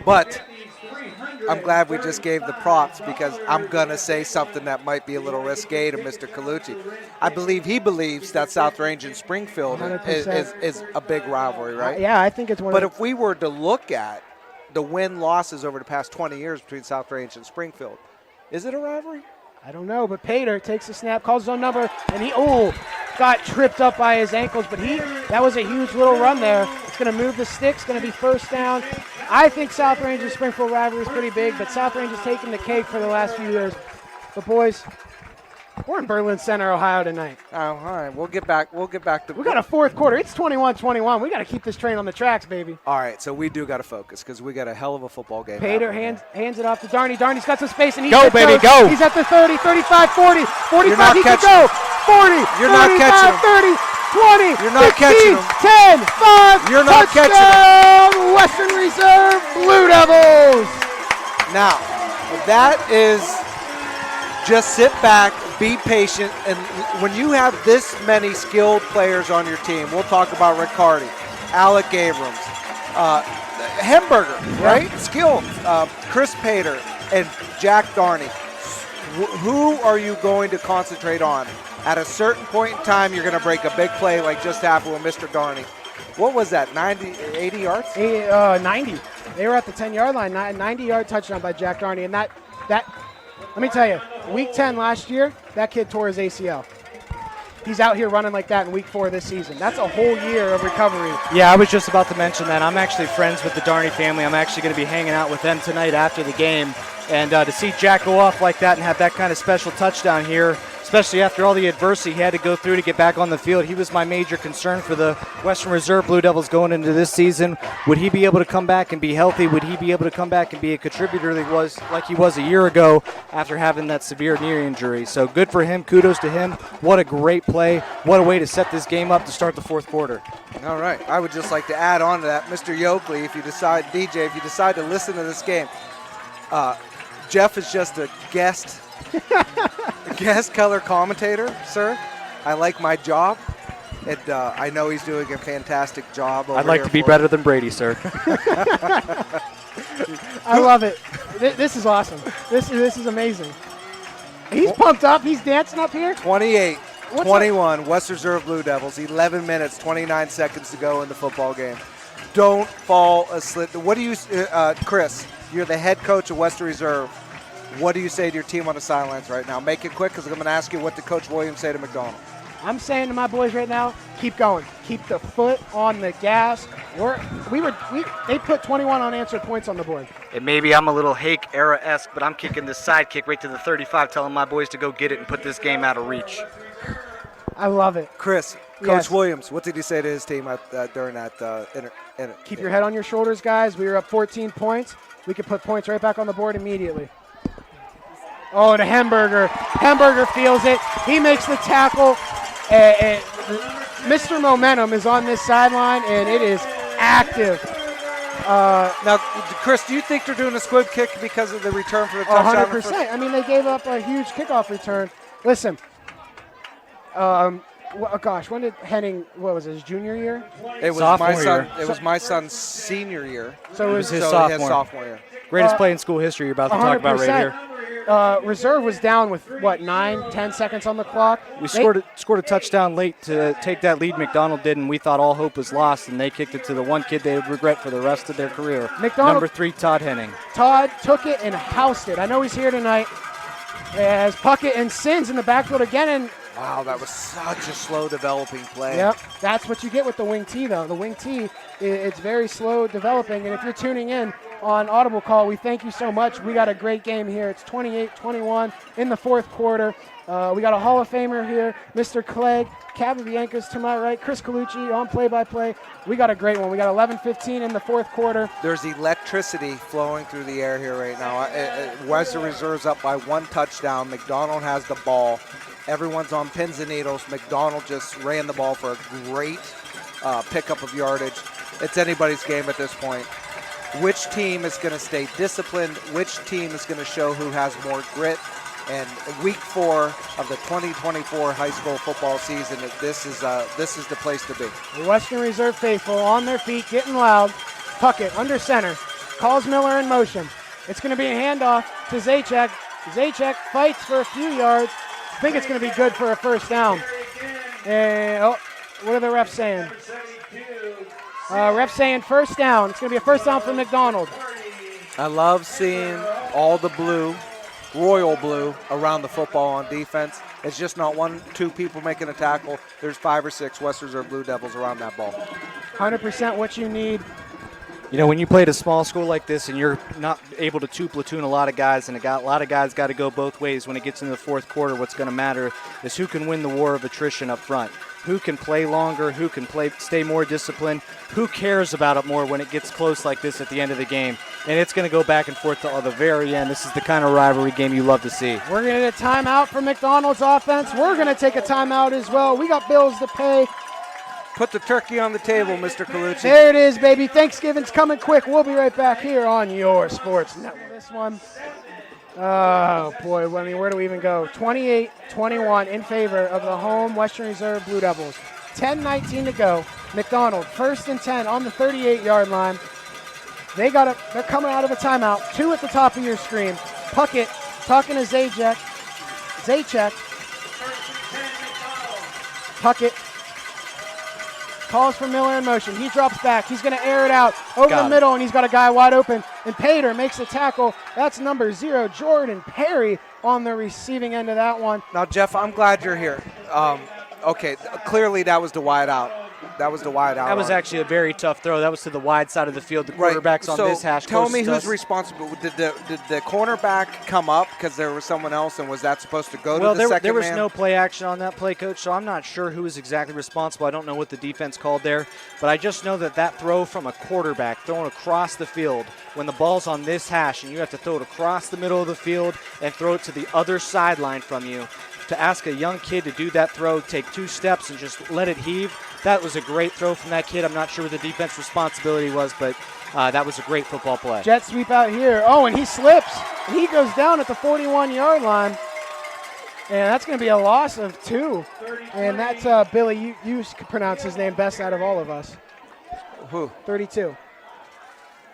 S2: But I'm glad we just gave the props, because I'm going to say something that might be a little risque to Mr. Colucci. I believe he believes that South Range and Springfield is a big rivalry, right?
S1: Yeah, I think it's one
S2: But
S1: of
S2: if we were to look at the win-losses over the past 20 years between South Range and Springfield, is it a rivalry?
S1: I don't know, but Pater takes the snap, calls his own number, and he got tripped up by his ankles, but that was a huge little run there. It's going to move the sticks, going to be first down. I think South Range and Springfield rivalry is pretty big, but South Range has taken the cake for the last few years. But boys, we're in Berlin Center, Ohio tonight.
S2: Oh, all right, we'll get back to.
S1: We got a fourth quarter. It's 21-21. We got to keep this train on the tracks, baby.
S2: All right, so we do got to focus, because we got a hell of a football game.
S1: Pater hands it off to Darney. Darney's got some space, and he's
S4: Go, baby, go.
S1: He's at the 30, 35, 40, 45.
S2: You're not
S1: He can
S2: catching
S1: go. 40.
S2: You're not
S1: 35,
S2: catching him.
S1: 30. 20,
S2: You're not
S1: 15,
S2: catching him.
S1: 10, 5,
S2: You're not catching
S1: touchdown, Western Reserve Blue Devils.
S2: Now, that is just sit back, be patient, and when you have this many skilled players on your team, we'll talk about Riccardi, Alec Abrams, Hemberger, right? Skilled, Chris Pater, and Jack Darney. Who are you going to concentrate on? At a certain point in time, you're going to break a big play like just happened with Mr. Darney. What was that, 80 yards?
S1: 90. They were at the 10-yard line, 90-yard touchdown by Jack Darney. And that, let me tell you, week 10 last year, that kid tore his ACL. He's out here running like that in week 4 this season. That's a whole year of recovery.
S4: Yeah, I was just about to mention that. I'm actually friends with the Darney family. I'm actually going to be hanging out with them tonight after the game. And to see Jack go off like that and have that kind of special touchdown here, especially after all the adversity he had to go through to get back on the field, he was my major concern for the Western Reserve Blue Devils going into this season. Would he be able to come back and be healthy? Would he be able to come back and be a contributor like he was a year ago after having that severe knee injury? So good for him. Kudos to him. What a great play. What a way to set this game up to start the fourth quarter.
S2: All right. I would just like to add on to that, Mr. Yoakley, if you decide to listen to this game, Jeff is just a guest color commentator, sir. I like my job, and I know he's doing a fantastic job over
S4: I'd like
S2: here
S4: to be
S2: for
S4: better than Brady, sir.
S1: I love it. This is awesome. This is amazing. He's pumped up. He's dancing up here.
S2: 28-21, West Reserve Blue Devils, 11 minutes, 29 seconds to go in the football game. Don't fall asleep. What do you, Chris, you're the head coach of Western Reserve. What do you say to your team on the sidelines right now? Make it quick, because I'm going to ask you what did Coach Williams say to McDonald.
S1: I'm saying to my boys right now, keep going. Keep the foot on the gas. They put 21 unanswered points on the board.
S4: And maybe I'm a little Hake era-esque, but I'm kicking this side kick right to the 35, telling my boys to go get it and put this game out of reach.
S1: I love it.
S2: Chris, Coach
S1: Yes.
S2: Williams, what did he say to his team during that
S1: Keep your head on your shoulders, guys. We were up 14 points. We could put points right back on the board immediately. Oh, to Hamburger. Hamburger feels it. He makes the tackle. Mr. Momentum is on this sideline, and it is active.
S2: Now, Chris, do you think they're doing a squib kick because of the return for the touchdown?
S1: 100%. I mean, they gave up a huge kickoff return. Listen, when did Henning, what was his junior year?
S2: It was
S4: Sophomore
S2: my son.
S4: year.
S2: It was my son's senior year.
S1: So it was
S4: his
S2: his
S4: sophomore.
S2: sophomore year.
S4: Greatest play in school history you're about to talk about right
S1: 100%.
S4: here.
S1: Reserve was down with, 9-10 seconds on the clock?
S4: We scored a touchdown late to take that lead. McDonald did, and we thought all hope was lost, and they kicked it to the one kid they would regret for the rest of their career.
S1: McDonald-
S4: Number 3, Todd Henning.
S1: Todd took it and housed it. I know he's here tonight. As Puckett and Sins in the backfield again, and
S2: Wow, that was such a slow developing play.
S1: yep, that's what you get with the wing T, though. The wing T, it's very slow developing, and if you're tuning in on Audible Call, we thank you so much. We got a great game here. It's 28-21 in the fourth quarter. We got a Hall of Famer here, Mr. Clegg, Cavaliancas to my right, Chris Colucci on play-by-play. We got a great one. We got 11-15 in the fourth quarter.
S2: There's electricity flowing through the air here right now. Western Reserve's up by 1 touchdown. McDonald has the ball. Everyone's on pins and needles. McDonald just ran the ball for a great pickup of yardage. It's anybody's game at this point. Which team is going to stay disciplined? Which team is going to show who has more grit? And week 4 of the 2024 high school football season, this is the place to be.
S1: The Western Reserve faithful on their feet, getting loud. Puckett under center, calls Miller in motion. It's going to be a handoff to Zajac. Zajac fights for a few yards. I think it's going to be good for a first down. And what are the refs saying? Refs saying first down. It's going to be a first down for McDonald.
S2: I love seeing all the blue, royal blue, around the football on defense. It's just not 1-2 people making a tackle. There's 5 or 6 West Reserve Blue Devils around that ball.
S1: 100% what you need.
S4: You know, when you play at a small school like this and you're not able to two-platoon a lot of guys, and a lot of guys got to go both ways when it gets into the fourth quarter, what's going to matter is who can win the war of attrition up front. Who can play longer, who can stay more disciplined, who cares about it more when it gets close like this at the end of the game. And it's going to go back and forth till the very end. This is the kind of rivalry game you love to see.
S1: We're going to get a timeout for McDonald's offense. We're going to take a timeout as well. We got bills to pay.
S2: Put the turkey on the table, Mr. Colucci.
S1: There it is, baby. Thanksgiving's coming quick. We'll be right back here on your Sports Network. This one, oh, boy. I mean, where do we even go? 28-21 in favor of the home Western Reserve Blue Devils. 10-19 to go. McDonald, 1st and 10 on the 38-yard line. They're coming out of a timeout. 2 at the top of your screen. Puckett talking to Zajac. Puckett calls for Miller in motion. He drops back. He's going to air it out over the middle, and he's got a guy wide open. And Pater makes a tackle. That's number 0, Jordan Perry, on the receiving end of that one.
S2: Now, Jeff, I'm glad you're here. Okay, clearly that was the wide out. That was
S4: actually a very tough throw. That was to the wide side of the field. The quarterback's on this hash.
S2: Tell me who's responsible. Did the cornerback come up because there was someone else, and was that supposed to go to the second man?
S4: There was no play action on that play, Coach, so I'm not sure who was exactly responsible. I don't know what the defense called there, but I just know that throw from a quarterback thrown across the field when the ball's on this hash and you have to throw it across the middle of the field and throw it to the other sideline from you. To ask a young kid to do that throw, take 2 steps and just let it heave, that was a great throw from that kid. I'm not sure what the defense responsibility was, but that was a great football play.
S1: Jet sweep out here. Oh, and he slips. He goes down at the 41-yard line. And that's going to be a loss of 2. And that's Billy. You pronounce his name best out of all of us.
S2: Who?
S1: 32.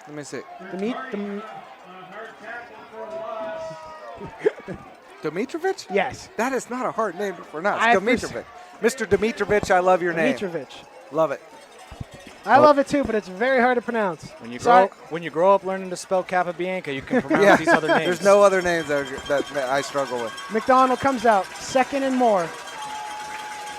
S2: Let me see. Dimitrovic?
S1: Yes.
S2: That is not a hard name to pronounce.
S1: I
S2: Dimitrovic. Mr. Dimitrovic, I love your name.
S1: Dimitrovic.
S2: Love it.
S1: I love it too, but it's very hard to pronounce.
S4: When you grow up learning to spell Capabianca, you can pronounce these other names.
S2: There's no other names that I struggle with.
S1: McDonald comes out, 2nd and more.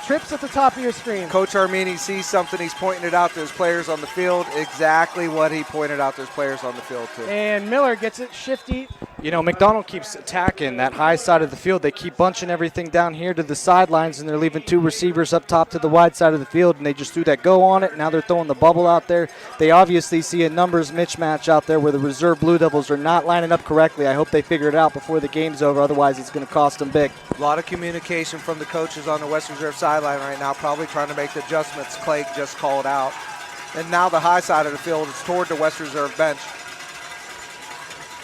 S1: trips at the top of your screen.
S2: Coach Armini sees something, he's pointing it out to his players on the field, exactly what he pointed out to his players on the field too.
S1: And Miller gets it shifty.
S4: You know, McDonald keeps attacking that high side of the field. They keep bunching everything down here to the sidelines, and they're leaving 2 receivers up top to the wide side of the field, and they just threw that go on it. Now they're throwing the bubble out there. They obviously see a numbers mismatch out there where the reserve Blue Devils are not lining up correctly. I hope they figure it out before the game's over. Otherwise, it's going to cost them big.
S2: A lot of communication from the coaches on the West Reserve sideline right now, probably trying to make the adjustments Clegg just called out. And now the high side of the field is toward the West Reserve bench.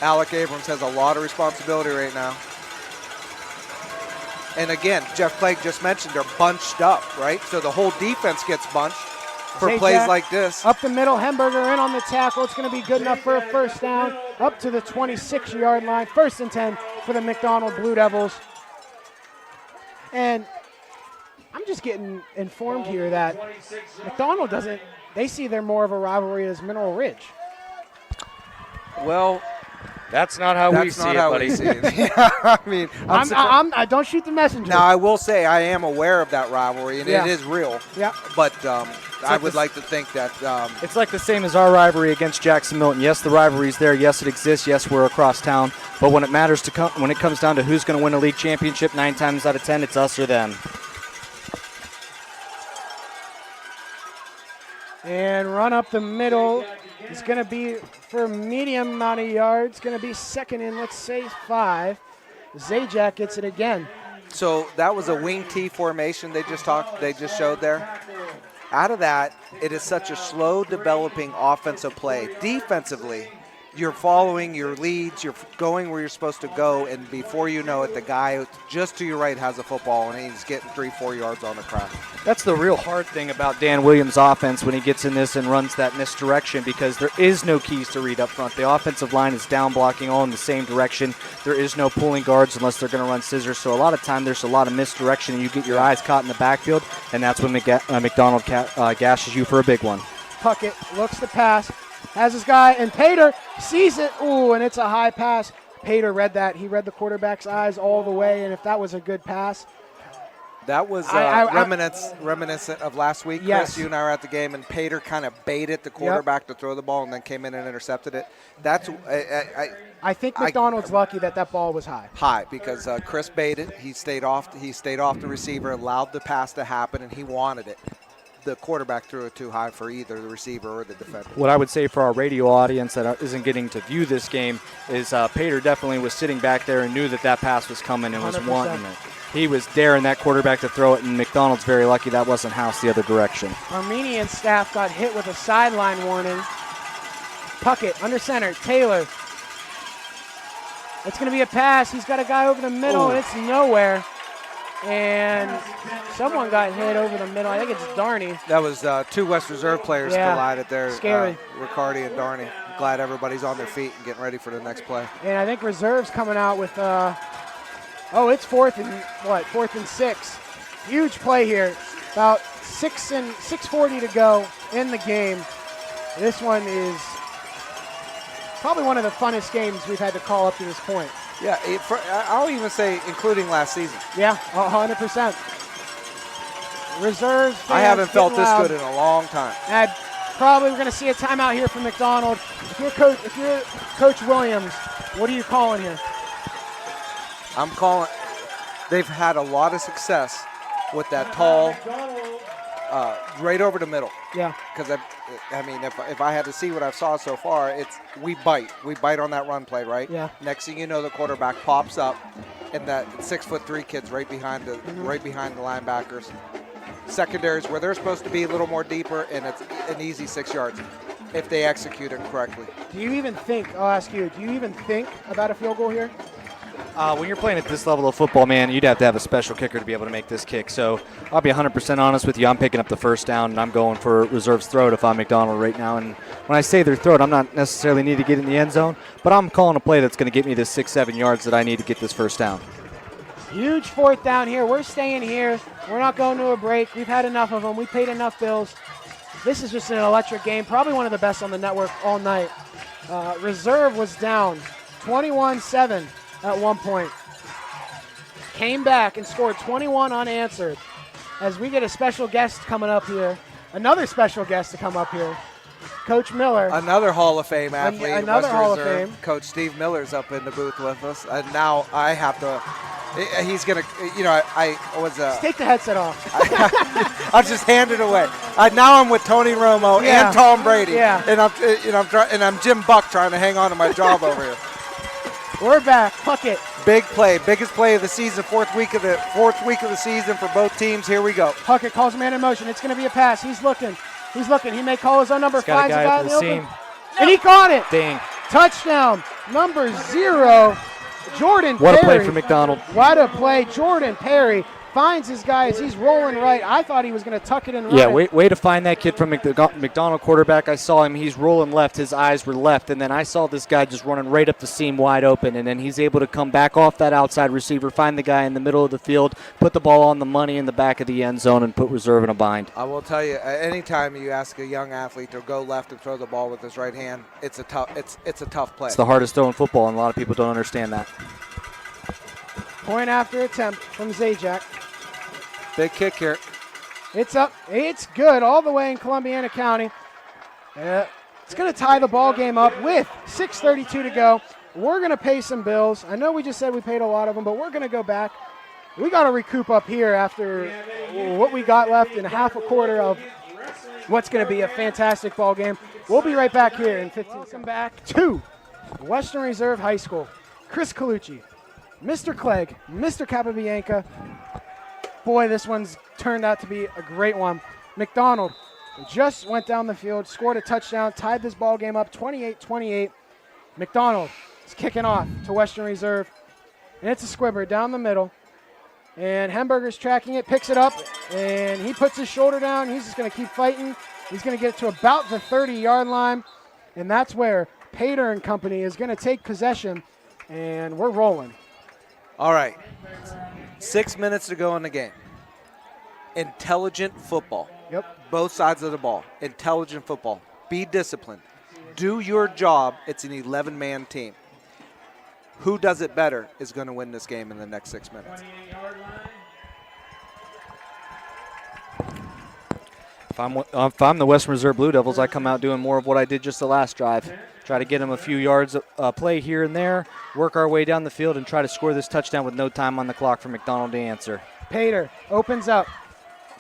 S2: Alec Abrams has a lot of responsibility right now. And again, Jeff Clegg just mentioned they're bunched up, right? So the whole defense gets bunched for
S1: Zajac
S2: plays like this.
S1: Up the middle, Hemberger in on the tackle. It's going to be good enough for a first down. Up to the 26-yard line. 1st and 10 for the McDonald Blue Devils. And I'm just getting informed here that McDonald doesn't, they see they're more of a rivalry as Mineral Ridge.
S2: Well,
S4: That's not how we
S2: that's
S4: see
S2: not
S4: it,
S2: how
S4: buddy.
S2: we see it. Yeah, I mean,
S1: I don't shoot the messenger.
S2: now I will say I am aware of that rivalry, and
S1: Yeah.
S2: it is real.
S1: Yeah.
S2: But I
S4: like
S2: would
S4: this-
S2: like to think that
S4: It's like the same as our rivalry against Jackson Milton. Yes, the rivalry's there. Yes, it exists. Yes, we're across town. But when it matters when it comes down to who's going to win a league championship, 9 times out of 10, it's us or them.
S1: And run up the middle. It's going to be for a medium amount of yards. Going to be 2nd and, let's say, 5. Zajac gets it again.
S2: so that was a wing T formation they just showed there. Out of that, it is such a slow developing offensive play. Defensively, you're following your leads, you're going where you're supposed to go, and before you know it, the guy just to your right has a football, and he's getting 3-4 yards on the crack.
S4: That's the real hard thing about Dan Williams' offense when he gets in this and runs that misdirection, because there is no keys to read up front. The offensive line is down blocking all in the same direction. There is no pulling guards unless they're going to run scissors. So a lot of time there's a lot of misdirection, and you get your eyes caught in the backfield, and that's when McDonald gashes you for a big one.
S1: Puckett looks to pass. Has his guy, and Pater sees it. Ooh, and it's a high pass. Pater read that. He read the quarterback's eyes all the way, and if that was a good pass.
S2: That was reminiscent of last week,
S1: Yes.
S2: Chris. You and I were at the game, and Pater kind of baited the quarterback to throw the ball and then came in and intercepted it. That's
S1: I think McDonald's lucky that ball was high.
S2: high because Chris baited. He stayed off the receiver, allowed the pass to happen, and he wanted it. The quarterback threw it too high for either the receiver or the defender.
S4: What I would say for our radio audience that isn't getting to view this game is Pater definitely was sitting back there and knew that pass was coming and was
S1: 100%.
S4: wanting it. He was daring that quarterback to throw it, and McDonald's very lucky that wasn't house the other direction.
S1: Armenian staff got hit with a sideline warning. Puckett under center. Taylor. It's going to be a pass. He's got a guy over the middle, and it's nowhere. And someone got hit over the middle. I think it's Darney.
S2: That was 2 West Reserve players collided there.
S1: Scary.
S2: Riccardi and Darney. Glad everybody's on their feet and getting ready for the next play.
S1: And I think reserves coming out with, it's 4th and 6. Huge play here. About 6:40 to go in the game. This one is probably one of the funnest games we've had to call up to this point.
S2: Yeah, I'll even say including last season.
S1: Yeah, 100%. Reserves.
S2: I haven't felt
S1: getting
S2: this
S1: loud.
S2: good in a long time.
S1: And probably we're going to see a timeout here from McDonald. If you're Coach Williams, what are you calling here?
S2: I'm calling. They've had a lot of success with that tall, right over the middle.
S1: Yeah.
S2: Because I mean, if I had to see what I've saw so far, it's we bite on that run play, right?
S1: Yeah.
S2: Next thing you know, the quarterback pops up, and that 6'3" kid's right behind the linebackers. Secondaries where they're supposed to be a little more deeper, and it's an easy 6 yards if they execute it correctly.
S1: Do you even think about a field goal here?
S4: When you're playing at this level of football, man, you'd have to have a special kicker to be able to make this kick. So I'll be 100% honest with you. I'm picking up the first down, and I'm going for reserves throw it if I'm McDonald right now. And when I say their throw it, I'm not necessarily need to get in the end zone, but I'm calling a play that's going to get me the 6-7 yards that I need to get this first down.
S1: Huge 4th down here. We're staying here. We're not going to a break. We've had enough of them. We paid enough bills. This is just an electric game, probably one of the best on the network all night. Reserve was down 21-7 at one point. Came back and scored 21 unanswered. as we get a special guest coming up here, another special guest to come up here, Coach Miller.
S2: Another Hall of Fame athlete.
S1: Another
S2: Western
S1: Hall of
S2: Reserve.
S1: Fame.
S2: Coach Steve Miller's up in the booth with us. And now I have to, he's going to, I was.
S1: Just take the headset off.
S2: I'll just hand it away. Now I'm with Tony Romo
S1: Yeah.
S2: and Tom Brady.
S1: Yeah.
S2: And I'm Jim Buck trying to hang on to my job over here.
S1: We're back. Puckett.
S2: Big play, biggest play of the season, fourth week of the season for both teams. Here we go.
S1: Puckett calls a man in motion. It's going to be a pass. He's looking. He may call his own number.
S5: He's got a
S1: Finds
S5: guy
S1: in
S5: up
S1: the
S5: the
S1: open.
S5: seam.
S1: And he caught it.
S5: Dang.
S1: Touchdown. Number 0, Jordan
S5: What a
S1: Perry.
S5: play for McDonald.
S1: What a play. Jordan Perry finds his guy as he's rolling right. I thought he was going to tuck it and run
S5: Yeah,
S1: it.
S5: way to find that kid from McDonald quarterback. I saw him. He's rolling left. His eyes were left. And then I saw this guy just running right up the seam wide open. And then he's able to come back off that outside receiver, find the guy in the middle of the field, put the ball on the money in the back of the end zone, and put Reserve in a bind.
S2: I will tell you, anytime you ask a young athlete to go left and throw the ball with his right hand, it's a tough play.
S5: It's the hardest throw in football, and a lot of people don't understand that.
S1: Point after attempt from Zajac.
S2: Big kick here.
S1: It's up. It's good all the way in Columbiana County. It's going to tie the ball game up with 6:32 to go. We're going to pay some bills. I know we just said we paid a lot of them, but we're going to go back. We got to recoup up here after what we got left in half a quarter of what's going to be a fantastic ball game. We'll be right back here in 15. Welcome back to Western Reserve High School. Chris Colucci, Mr. Clegg, Mr. Capabianca. Boy, this one's turned out to be a great one. McDonald just went down the field, scored a touchdown, tied this ball game up 28-28. McDonald is kicking off to Western Reserve, and it's a squibber down the middle. And Hemberger's tracking it, picks it up, and he puts his shoulder down. He's just going to keep fighting. He's going to get it to about the 30-yard line, and that's where Pater and company is going to take possession, and we're rolling.
S2: All right. 6 minutes to go in the game. Intelligent football.
S1: Yep.
S2: Both sides of the ball. Intelligent football. Be disciplined. Do your job. It's an 11-man team. Who does it better is going to win this game in the next 6 minutes.
S4: If I'm the Western Reserve Blue Devils, I come out doing more of what I did just the last drive. Try to get them a few yards play here and there, work our way down the field, and try to score this touchdown with no time on the clock for McDonald to answer.
S1: Pater opens up.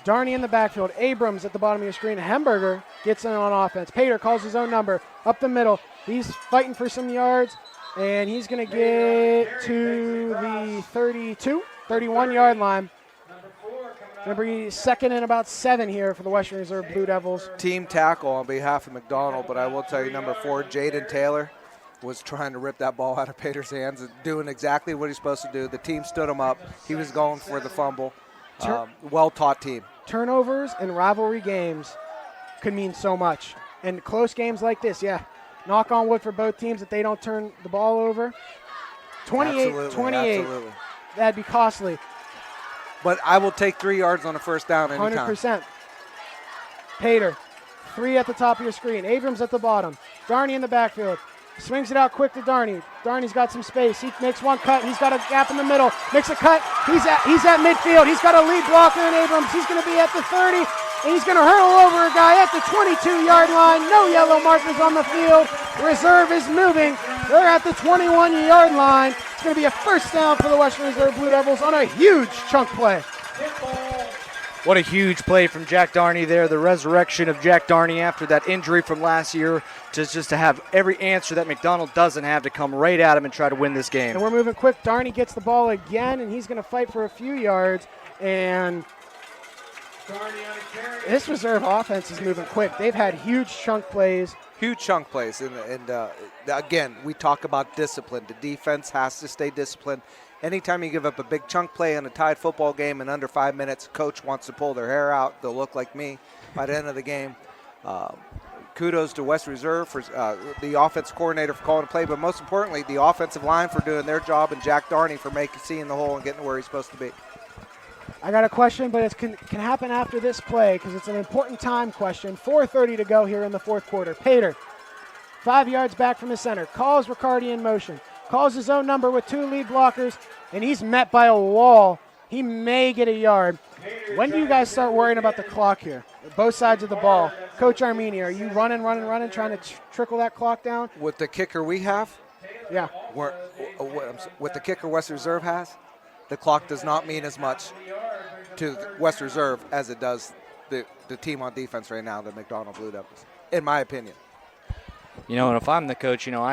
S1: Darney in the backfield. Abrams at the bottom of your screen. Hemberger gets in on offense. Pater calls his own number up the middle. He's fighting for some yards, and he's going to get to the 31-yard line. Going to be second and about 7 here for the Western Reserve Blue Devils.
S2: Team tackle on behalf of McDonald, but I will tell you, number 4, Jaden Taylor, was trying to rip that ball out of Pater's hands and doing exactly what he's supposed to do. The team stood him up. He was going for the fumble. Well-taught team.
S1: Turnovers and rivalry games could mean so much. And close games like this, knock on wood for both teams that they don't turn the ball over. 28-28,
S2: Absolutely.
S1: that'd be costly.
S2: But I will take 3 yards on a first down anytime.
S1: 100%. Pater, 3 at the top of your screen. Abrams at the bottom. Darney in the backfield. Swings it out quick to Darney. Darney's got some space. He makes one cut. He's got a gap in the middle. Makes a cut. He's at midfield. He's got a lead blocker in Abrams. He's going to be at the 30, and he's going to hurtle over a guy at the 22-yard line. No yellow markers on the field. Reserve is moving. They're at the 21-yard line. It's going to be a first down for the Western Reserve Blue Devils on a huge chunk play.
S4: What a huge play from Jack Darney there. The resurrection of Jack Darney after that injury from last year, just to have every answer that McDonald doesn't have to come right at him and try to win this game.
S1: And we're moving quick. Darney gets the ball again, and he's going to fight for a few yards. And this reserve offense is moving quick. They've had huge chunk plays.
S2: Huge chunk plays. And again, we talk about discipline. The defense has to stay disciplined. Anytime you give up a big chunk play in a tied football game in under 5 minutes, coach wants to pull their hair out. They'll look like me by the end of the game. Kudos to West Reserve for the offense coordinator for calling the play, but most importantly, the offensive line for doing their job and Jack Darney for seeing the hole and getting where he's supposed to be.
S1: I got a question, but it can happen after this play because it's an important time question. 4:30 to go here in the fourth quarter. Pater, 5 yards back from the center, calls Riccardi in motion, calls his own number with 2 lead blockers, and he's met by a wall. He may get a yard. When do you guys start worrying about the clock here? Both sides of the ball. Coach Armini, are you running, trying to trickle that clock down?
S2: With the kicker we have,
S1: Yeah.
S2: with the kicker West Reserve has, the clock does not mean as much to West Reserve as it does the team on defense right now, the McDonald Blue Devils, in my opinion.
S5: You know, and if I'm the coach, you know,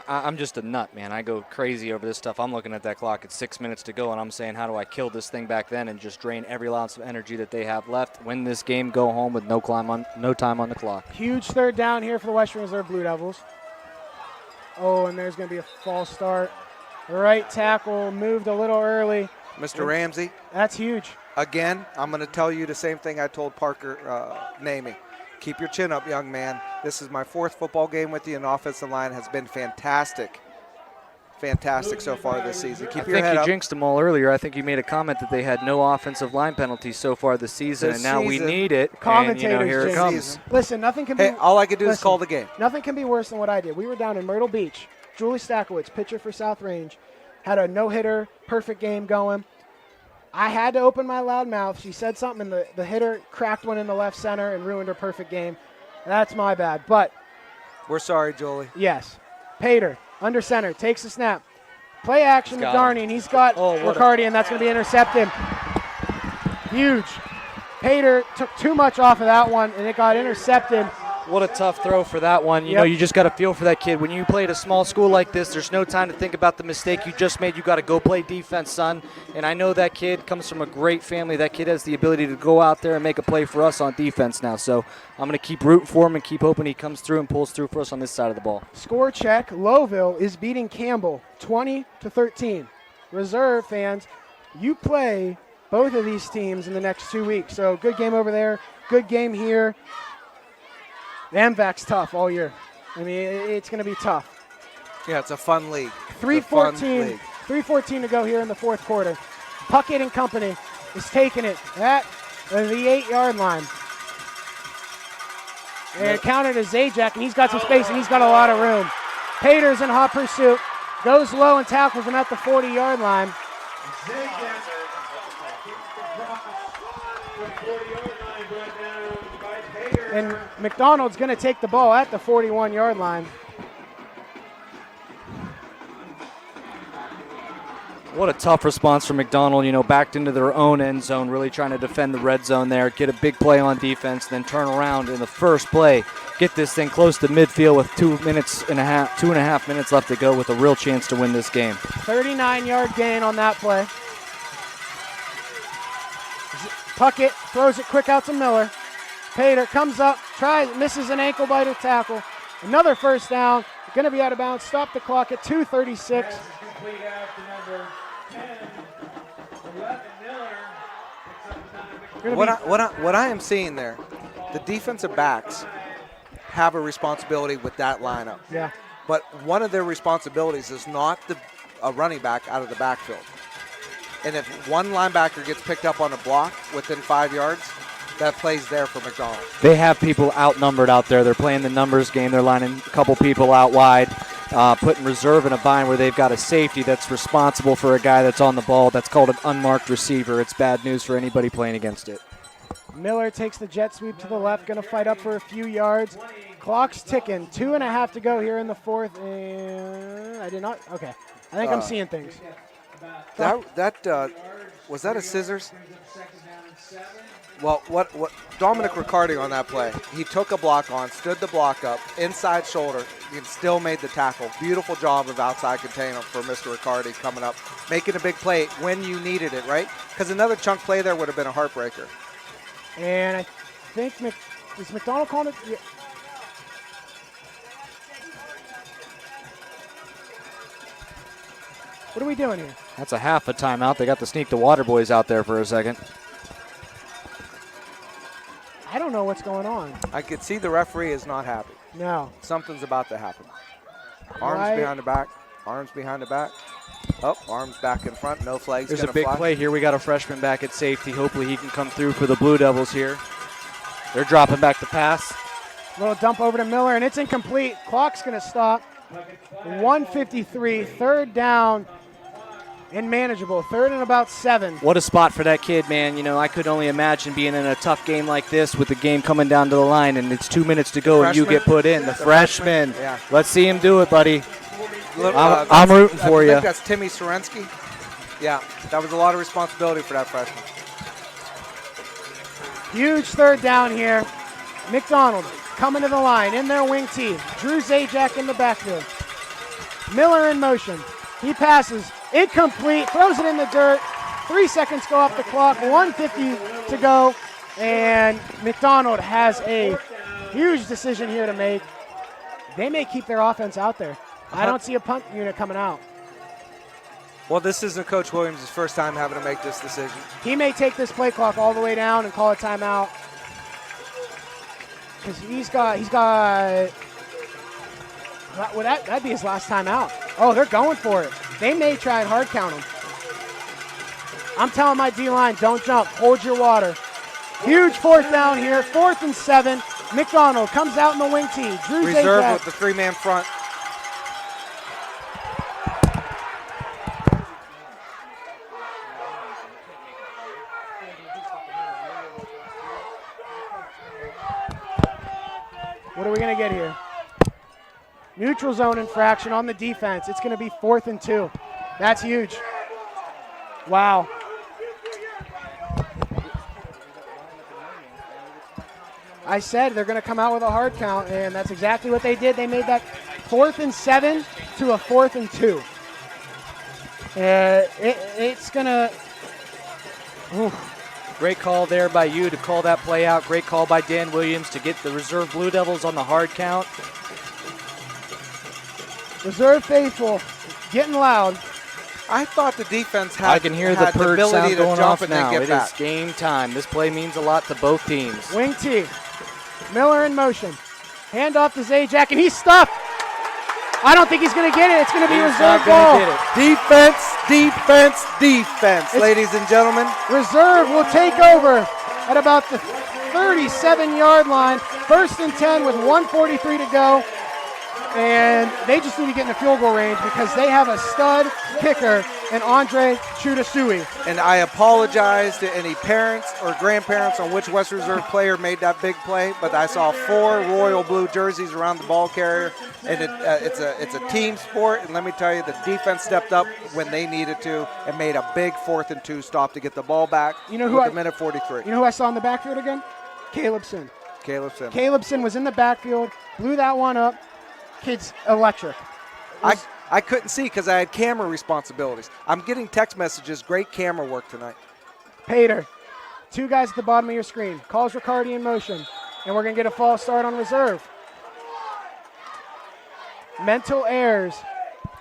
S5: I'm just a nut, man. I go crazy over this stuff. I'm looking at that clock at 6 minutes to go, and I'm saying, how do I kill this thing back then and just drain every ounce of energy that they have left, win this game, go home with no time on the clock.
S1: Huge third down here for the Western Reserve Blue Devils. Oh, and there's going to be a false start. The right tackle moved a little early.
S2: Mr. Ramsey,
S1: That's huge.
S2: again, I'm going to tell you the same thing I told Parker Namey. Keep your chin up, young man. This is my 4th football game with you, and the offensive line has been fantastic. Fantastic so far this season. Keep your head
S5: I think
S2: up.
S5: you jinxed them all earlier. I think you made a comment that they had no offensive line penalties so far this season,
S2: This
S5: and now we
S2: season.
S5: need it.
S1: Commentators,
S5: And, you know, here it
S1: James.
S5: comes.
S1: Listen, nothing can be.
S2: Hey, all I could do is
S1: listen,
S2: call the game.
S1: Nothing can be worse than what I did. We were down in Myrtle Beach. Julie Stakowicz, pitcher for South Range, had a no-hitter, perfect game going. I had to open my loud mouth. She said something, and the hitter cracked one in the left center and ruined her perfect game. That's my bad. But,
S2: We're sorry, Jolie.
S1: yes, Pater, under center, takes the snap. Play action to
S5: He's got him.
S1: Darney, and he's got Riccardi, and that's going to be intercepted. Huge. Pater took too much off of that one, and it got intercepted.
S5: What a tough throw for that one. You know, you just got to feel for that kid. When you play at a small school like this, there's no time to think about the mistake you just made. You got to go play defense, son. And I know that kid comes from a great family. That kid has the ability to go out there and make a play for us on defense now. So I'm going to keep rooting for him and keep hoping he comes through and pulls through for us on this side of the ball.
S1: Score check. Lowville is beating Campbell 20-13. Reserve fans, you play both of these teams in the next 2 weeks. So good game over there, good game here. The MVAC's tough all year. I mean, it's going to be tough.
S2: Yeah, it's a fun league.
S1: 3:14 to go here in the fourth quarter. Puckett and company is taking it at the 8-yard line. And it counted as Zajac, and he's got some space, and he's got a lot of room. Pater's in hot pursuit. Goes low and tackles him at the 40-yard line. And McDonald's going to take the ball at the 41-yard line.
S5: What a tough response from McDonald, you know, backed into their own end zone, really trying to defend the red zone there, get a big play on defense, then turn around in the first play, get this thing close to midfield with 2.5 minutes left to go with a real chance to win this game.
S1: 39-yard gain on that play. Puckett throws it quick out to Miller. Pater comes up, misses an ankle biter tackle. Another first down, going to be out of bounds. Stop the clock at 2:36.
S2: What I am seeing there, the defensive backs have a responsibility with that lineup.
S1: Yeah.
S2: But one of their responsibilities is not a running back out of the backfield. And if one linebacker gets picked up on a block within 5 yards, that play's there for McDonald.
S5: They have people outnumbered out there. They're playing the numbers game. They're lining a couple people out wide, putting reserve in a bind where they've got a safety that's responsible for a guy that's on the ball. That's called an unmarked receiver. It's bad news for anybody playing against it.
S1: Miller takes the jet sweep to the left, going to fight up for a few yards. Clock's ticking. 2.5 to go here in the fourth. And I did not. Okay. I think I'm seeing things.
S2: Was that a scissors? Well, what Dominic Riccardi on that play, he took a block on, stood the block up, inside shoulder, and still made the tackle. Beautiful job of outside containment for Mr. Riccardi coming up, making a big play when you needed it, right? Because another chunk play there would have been a heartbreaker.
S1: And I think, is McDonald calling it? Yeah. What are we doing here?
S5: That's a half a timeout. They got to sneak the Water Boys out there for a second.
S1: I don't know what's going on.
S2: I could see the referee is not happy.
S1: No.
S2: Something's about to happen. Arms behind the back. Arms behind the back. Oh, arms back in front. No flags.
S5: There's a big play here. We got a freshman back at safety. Hopefully he can come through for the Blue Devils here. They're dropping back the pass.
S1: Little dump over to Miller, and it's incomplete. Clock's going to stop. 1:53, third down and manageable. 3rd and about 7.
S5: What a spot for that kid, man. You know, I could only imagine being in a tough game like this with the game coming down to the line and it's 2 minutes to go and you get put in. The freshman.
S2: Yeah.
S5: Let's see him do it, buddy.
S2: I'm
S5: rooting for
S2: I
S5: you.
S2: think that's Timmy Sorensky. Yeah, that was a lot of responsibility for that freshman.
S1: Huge 3rd down here. McDonald coming to the line in their wing tee. Drew Zajac in the backfield. Miller in motion. He passes. Incomplete. Throws it in the dirt. 3 seconds go off the clock. 1:50 to go. And McDonald has a huge decision here to make. They may keep their offense out there. I don't see a punt unit coming out.
S2: Well, this isn't Coach Williams' first time having to make this decision.
S1: He may take this play clock all the way down and call a timeout. Because that'd be his last time out. Oh, they're going for it. They may try and hard count him. I'm telling my D-line, don't jump. Hold your water. Huge 4th down here. 4th and 7. McDonald comes out in the wing tee. Drew
S2: Reserve
S1: Zajac.
S2: with the 3-man front.
S1: What are we going to get here? Neutral zone infraction on the defense. It's going to be 4th and 2. That's huge. Wow. I said they're going to come out with a hard count, and that's exactly what they did. They made that 4th and 7 to a 4th and 2. It's going to...
S5: Great call there by you to call that play out. Great call by Dan Williams to get the reserve Blue Devils on the hard count.
S1: Reserve faithful, getting loud.
S2: I thought the defense had
S5: I can hear the purge
S2: ability
S5: sound
S2: to
S5: going
S2: jump
S5: off
S2: and then
S5: now.
S2: get
S5: It
S2: back.
S5: is game time. This play means a lot to both teams.
S1: Wing T. Miller in motion. Hand off to Zajac, and he's stuffed. I don't think he's going to get it. It's going to be
S5: He's
S1: reserve
S5: not gonna
S1: ball.
S5: get it.
S2: Defense, defense, defense, ladies and gentlemen.
S1: Reserve will take over at about the 37-yard line. 1st and 10 with 1:43 to go. And they just need to get in the field goal range because they have a stud kicker in Andre Chudasui.
S2: And I apologize to any parents or grandparents on which West Reserve player made that big play, but I saw 4 royal blue jerseys around the ball carrier, and it's a team sport. And let me tell you, the defense stepped up when they needed to and made a big 4th and 2 stop to get the ball back.
S1: You know who
S2: with a minute 43.
S1: You know who I saw in the backfield again? Calebson.
S2: Calebson.
S1: Calebson was in the backfield, blew that one up. Kid's electric.
S2: I couldn't see because I had camera responsibilities. I'm getting text messages. Great camera work tonight.
S1: Pater, 2 guys at the bottom of your screen. Calls Riccardi in motion, and we're going to get a false start on reserve. Mental errors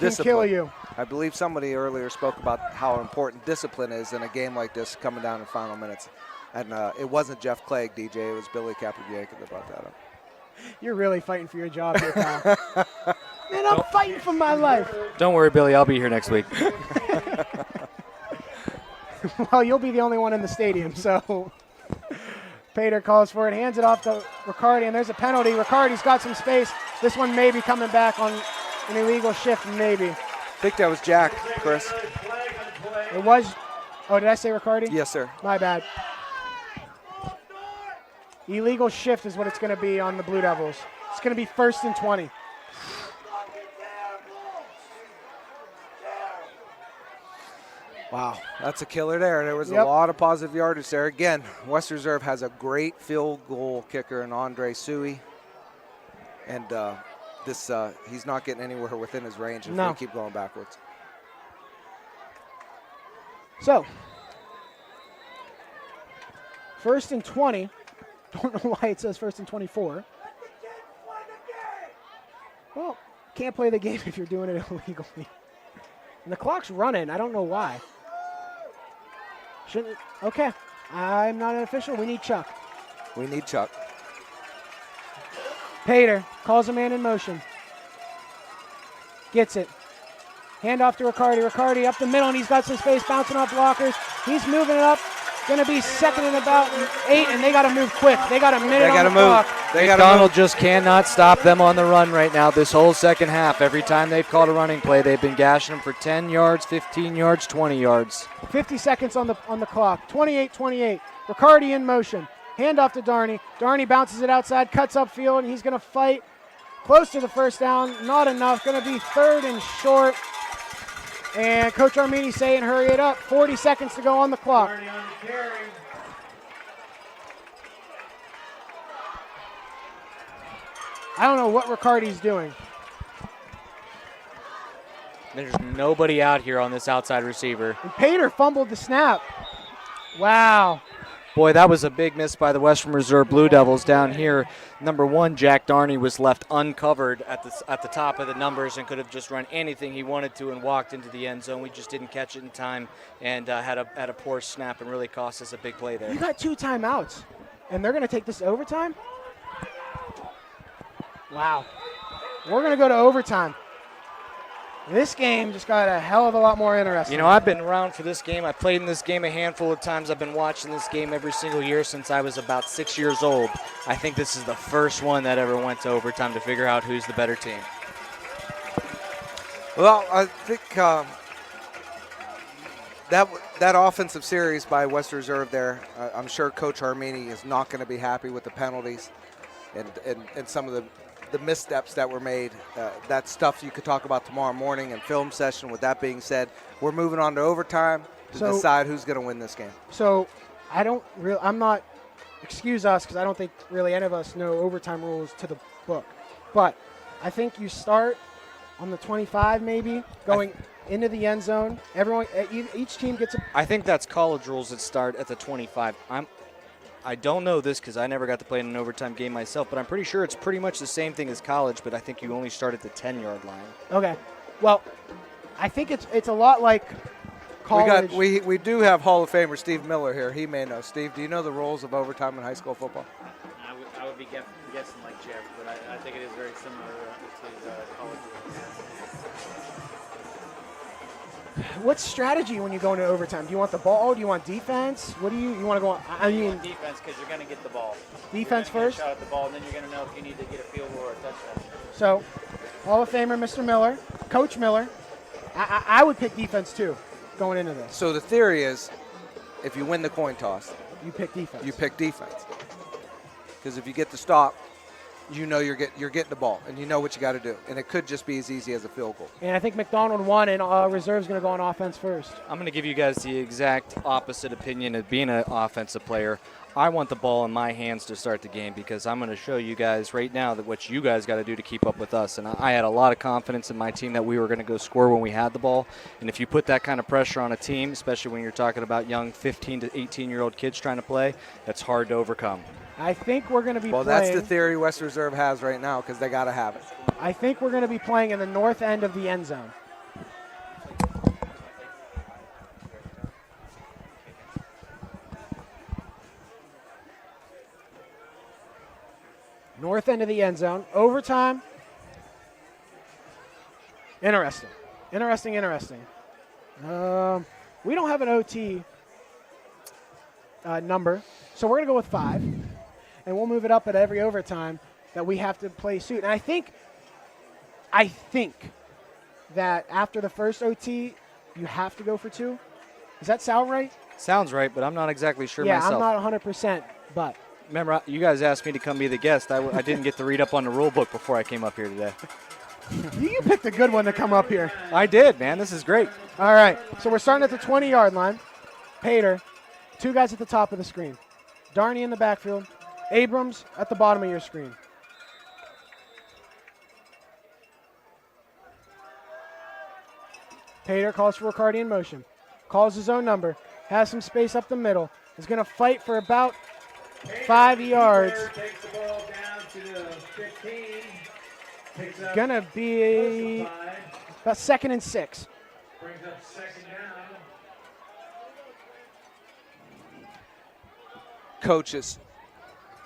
S1: can kill you.
S2: I believe somebody earlier spoke about how important discipline is in a game like this coming down in final minutes. And it wasn't Jeff Clegg, DJ. It was Billy Capobianco that brought that up.
S1: You're really fighting for your job here, pal. Man, I'm fighting for my life.
S5: Don't worry, Billy. I'll be here next week.
S1: Well, you'll be the only one in the stadium, so. Pater calls for it, hands it off to Riccardi, and there's a penalty. Riccardi's got some space. This one may be coming back on an illegal shift, maybe.
S2: I think that was Jack, Chris.
S1: It was. Oh, did I say Riccardi?
S2: Yes, sir.
S1: My bad. Illegal shift is what it's going to be on the Blue Devils. It's going to be 1st and 20.
S2: Wow, that's a killer there. There was
S1: Yep.
S2: a lot of positive yardage there. Again, West Reserve has a great field goal kicker in Andre Sui. And he's not getting anywhere within his range if they keep going backwards.
S1: So, 1st and 20. Don't know why it says 1st and 24. Well, can't play the game if you're doing it illegally. And the clock's running. I don't know why. Shouldn't. Okay. I'm not an official. We need Chuck.
S2: We need Chuck.
S1: Pater calls a man in motion. Gets it. Hand off to Riccardi. Riccardi up the middle, and he's got some space bouncing off blockers. He's moving it up Going to be second and about 8, and they got to move quick. They got a minute
S2: They
S1: on
S2: got to
S1: the
S2: move.
S1: clock.
S2: They got to
S5: McDonald
S2: move.
S5: just cannot stop them on the run right now this whole second half. Every time they've called a running play, they've been gashing them for 10 yards, 15 yards, 20 yards.
S1: 50 seconds on the clock. 28-28. Riccardi in motion. Hand off to Darney. Darney bounces it outside, cuts upfield, and he's going to fight close to the first down. Not enough. Going to be third and short. And Coach Armini saying hurry it up. 40 seconds to go on the clock.
S3: Already on the carry.
S1: I don't know what Riccardi's doing.
S5: There's nobody out here on this outside receiver.
S1: And Pater fumbled the snap. Wow.
S5: Boy, that was a big miss by the Western Reserve Blue Devils down here. Number 1, Jack Darney was left uncovered at the top of the numbers and could have just run anything he wanted to and walked into the end zone. We just didn't catch it in time and had a poor snap and really cost us a big play there.
S1: You got 2 timeouts, and they're going to take this to overtime? Wow. We're going to go to overtime. This game just got a hell of a lot more interesting.
S5: You know, I've been around for this game. I played in this game a handful of times. I've been watching this game every single year since I was about 6 years old. I think this is the first one that ever went to overtime to figure out who's the better team.
S2: Well, I think that offensive series by West Reserve there, I'm sure Coach Armini is not going to be happy with the penalties and some of the missteps that were made. That stuff you could talk about tomorrow morning in film session. With that being said, we're moving on to overtime to decide who's going to win this game.
S1: So I'm not, excuse us, because I don't think really any of us know overtime rules to the book. But I think you start on the 25 maybe, going into the end zone. Everyone, each team gets a.
S5: I think that's college rules that start at the 25. I don't know this because I never got to play in an overtime game myself, but I'm pretty sure it's pretty much the same thing as college, but I think you only start at the 10-yard line.
S1: Okay. Well, I think it's a lot like college.
S2: We do have Hall of Famer Steve Miller here. He may know. Steve, do you know the rules of overtime in high school football?
S6: I would be guessing like Jeff, but I think it is very similar to college rules.
S1: What's strategy when you go into overtime? Do you want the ball? Do you want defense? What do you want to go on? I
S6: You
S1: mean,
S6: want defense because you're going to get the ball.
S1: defense
S6: You're gonna
S1: first.
S6: get a shot at the ball, and then you're going to know if you need to get a field goal or a touchdown.
S1: So, Hall of Famer Mr. Miller, Coach Miller. I would pick defense too, going into this.
S2: So the theory is, if you win the coin toss,
S1: You pick defense.
S2: you pick defense. Because if you get the stop, you know you're getting the ball, and you know what you got to do. And it could just be as easy as a field goal.
S1: And I think McDonald won, and Reserve's going to go on offense first.
S5: I'm going to give you guys the exact opposite opinion of being an offensive player. I want the ball in my hands to start the game because I'm going to show you guys right now that what you guys got to do to keep up with us. And I had a lot of confidence in my team that we were going to go score when we had the ball. And if you put that kind of pressure on a team, especially when you're talking about young 15 to 18-year-old kids trying to play, that's hard to overcome.
S1: I think we're going to be
S2: Well,
S1: playing.
S2: that's the theory West Reserve has right now because they got to have it.
S1: I think we're going to be playing in the north end of the end zone. North end of the end zone. Overtime. Interesting. We don't have an OT number, so we're going to go with 5. And we'll move it up at every overtime that we have to play suit. And I think that after the first OT, you have to go for 2. Does that sound right?
S5: Sounds right, but I'm not exactly sure
S1: Yeah,
S5: myself.
S1: I'm not 100%, but.
S5: Remember, you guys asked me to come be the guest. I didn't get to read up on the rule book before I came up here today.
S1: You picked a good one to come up here.
S5: I did, man. This is great.
S1: All right, so we're starting at the 20-yard line. Pater, 2 guys at the top of the screen. Darney in the backfield. Abrams at the bottom of your screen. Pater calls for Riccardi in motion. Calls his own number. Has some space up the middle. Is going to fight for about 5 yards.
S3: Takes the ball down to the 15. Picks up
S1: Going to be
S3: 5.
S1: about 2nd and 6.
S3: Brings up second down.
S2: Coaches,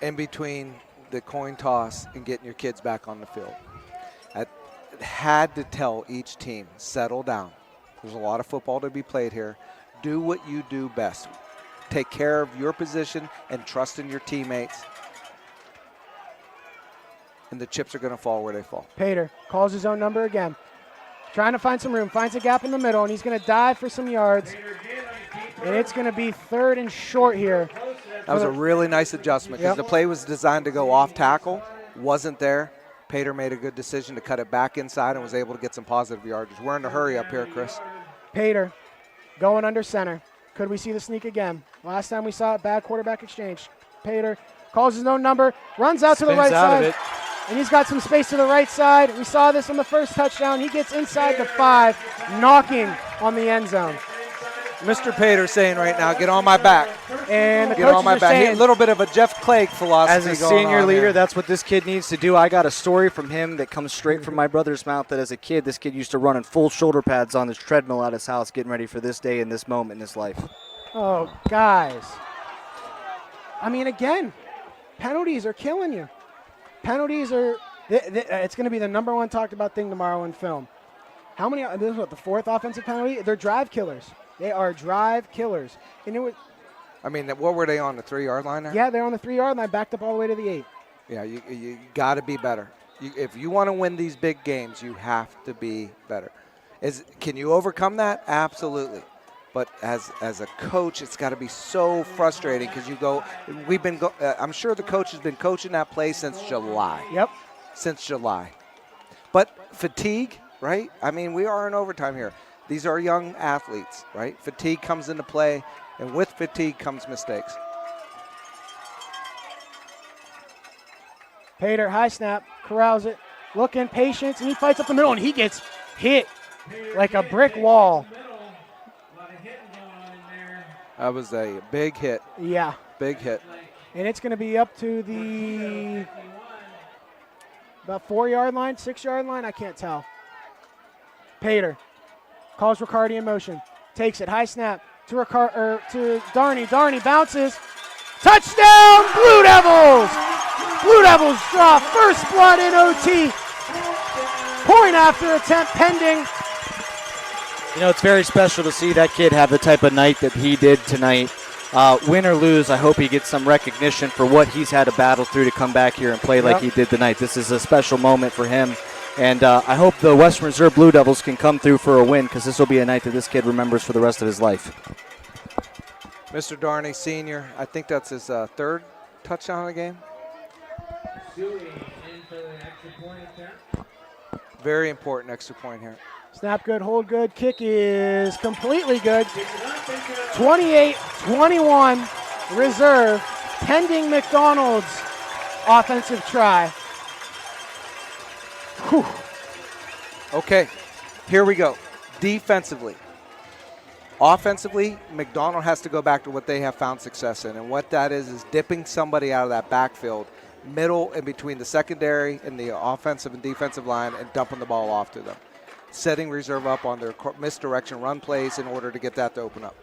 S2: in between the coin toss and getting your kids back on the field, I had to tell each team, settle down. There's a lot of football to be played here. Do what you do best. take care of your position and trust in your teammates. And the chips are going to fall where they fall.
S1: Pater calls his own number again. Trying to find some room, finds a gap in the middle, and he's going to dive for some yards. And it's going to be 3rd and short here.
S2: That was a really nice adjustment because the play was designed to go off tackle, wasn't there. Pater made a good decision to cut it back inside and was able to get some positive yardage. We're in a hurry up here, Chris.
S1: Pater going under center. Could we see the sneak again? Last time we saw it, bad quarterback exchange. Pater calls his own number, runs out to the right side, and he's got some space to the right side. We saw this on the first touchdown. He gets inside the 5, knocking on the end zone.
S2: Mr. Pater saying right now, get on my back.
S1: And the
S2: Get on my
S1: coaches are
S2: back.
S1: saying,
S2: A little bit of a Jeff Clegg philosophy
S4: As a
S2: going
S4: senior
S2: on
S4: leader,
S2: here.
S4: that's what this kid needs to do. I got a story from him that comes straight from my brother's mouth that as a kid, this kid used to run in full shoulder pads on his treadmill at his house getting ready for this day and this moment in his life.
S1: oh, guys. I mean, again, penalties are killing you. Penalties are, it's going to be the number 1 talked about thing tomorrow in film. How many, this is what, the 4th offensive penalty? They're drive killers. They are drive killers. And it was,
S2: I mean, what were they on, the 3-yard line there?
S1: yeah, they're on the 3-yard line, backed up all the way to the 8.
S2: Yeah, you got to be better. If you want to win these big games, you have to be better. Can you overcome that? Absolutely. But as a coach, it's got to be so frustrating because you go. I'm sure the coach has been coaching that play since July.
S1: Yep.
S2: Since July. But fatigue, right? I mean, we are in overtime here. These are young athletes, right? Fatigue comes into play, and with fatigue comes mistakes.
S1: Pater, high snap, corrals it, looking, patience, and he fights up the middle, and he gets hit like a brick wall.
S2: That was a big hit.
S1: Yeah.
S2: Big hit.
S1: And it's going to be up to the about 4-yard line, 6-yard line, I can't tell. Pater calls Riccardi in motion, takes it, high snap to Darney. Darney bounces, touchdown, Blue Devils! Blue Devils draw first blood in OT. Point after attempt pending.
S5: You know, it's very special to see that kid have the type of night that he did tonight. Win or lose, I hope he gets some recognition for what he's had to battle through to come back here and play like he did tonight. This is a special moment for him. And I hope the Western Reserve Blue Devils can come through for a win because this will be a night that this kid remembers for the rest of his life.
S2: Mr. Darney, senior, I think that's his 3rd touchdown of the game. Very important extra point here.
S1: Snap good, hold good, kick is completely good. 28-21 reserve, pending McDonald's offensive try. Whew.
S2: Okay, here we go. Defensively. Offensively, McDonald has to go back to what they have found success in, and what that is dipping somebody out of that backfield, middle and between the secondary and the offensive and defensive line, and dumping the ball off to them. Setting reserve up on their misdirection run plays in order to get that to open up.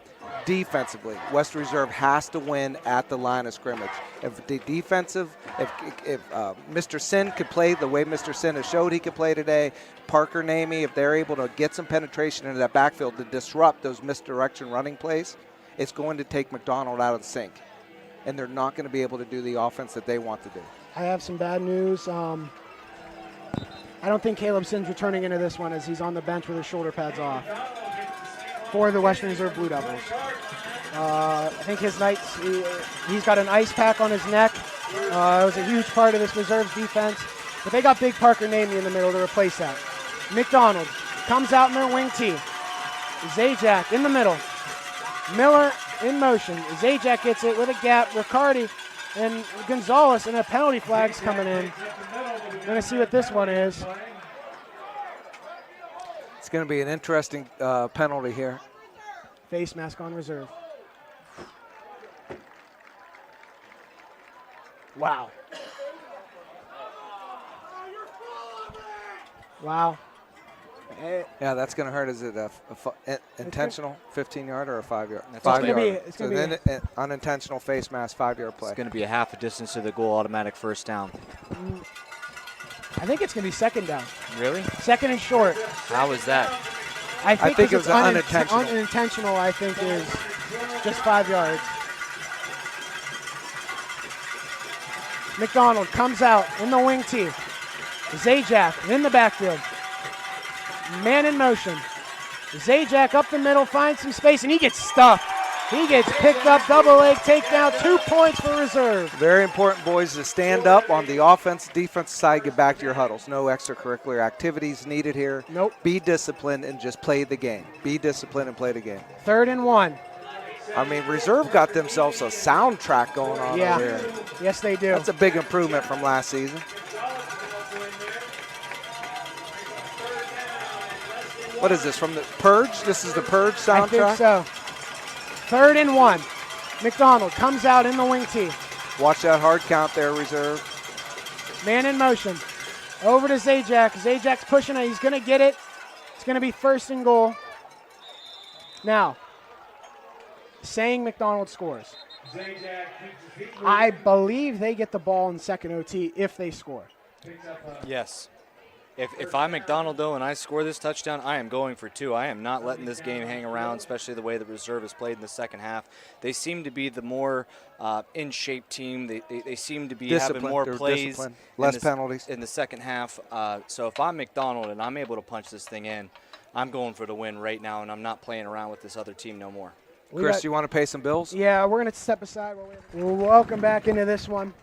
S2: Defensively, West Reserve has to win at the line of scrimmage. If the defensive, if Mr. Sin could play the way Mr. Sin has showed he could play today, Parker, Namey, if they're able to get some penetration into that backfield to disrupt those misdirection running plays, it's going to take McDonald out of the sync. And they're not going to be able to do the offense that they want to do.
S1: I have some bad news. I don't think Caleb Sin's returning into this one as he's on the bench with his shoulder pads off for the Western Reserve Blue Devils. I think his nights, he's got an ice pack on his neck. It was a huge part of this reserve's defense. But they got big Parker Namey in the middle to replace that. McDonald comes out in their wing tee. Zajac in the middle. Miller in motion. Zajac gets it with a gap. Riccardi and Gonzalez, and a penalty flag's coming in. We're going to see what this one is.
S2: It's going to be an interesting penalty here.
S1: Face mask on reserve. Wow. Wow.
S2: Yeah, that's going to hurt. Is it intentional 15-yard or a 5-yard?
S1: It's gonna be-
S2: 5-yard. So then unintentional face mask 5-yard play.
S4: It's going to be a half a distance to the goal, automatic first down.
S1: I think it's going to be second down.
S4: Really?
S1: Second and short.
S4: How is that?
S1: I think
S2: it was
S1: it's
S2: unintentional.
S1: unintentional, I think, is just 5 yards. McDonald comes out in the wing tee. Zajac in the backfield. Man in motion. Zajac up the middle, finds some space, and he gets stuffed. He gets picked up, double leg takedown, 2 points for reserve.
S2: Very important, boys, to stand up on the offense, defense side, get back to your huddles. No extracurricular activities needed here.
S1: Nope.
S2: Be disciplined and just play the game. Be disciplined and play the game.
S1: 3rd and 1.
S2: I mean, reserve got themselves a soundtrack going on over here.
S1: Yes, they do.
S2: That's a big improvement from last season. What is this, from the Purge? This is the Purge soundtrack?
S1: I think so. 3rd and 1. McDonald comes out in the wing tee.
S2: Watch that hard count there, reserve.
S1: Man in motion. Over to Zajac. Zajac's pushing it. He's going to get it. It's going to be 1st and goal. Now, saying McDonald scores. I believe they get the ball in second OT if they score.
S5: Yes. If I'm McDonald, though, and I score this touchdown, I am going for 2. I am not letting this game hang around, especially the way the reserve has played in the second half. They seem to be the more in-shape team. They seem to be having more plays.
S2: Less penalties.
S5: In the second half. So if I'm McDonald and I'm able to punch this thing in, I'm going for the win right now, and I'm not playing around with this other team no more.
S2: Chris, you want to pay some bills?
S1: Yeah, we're going to step aside. We'll welcome back into this one.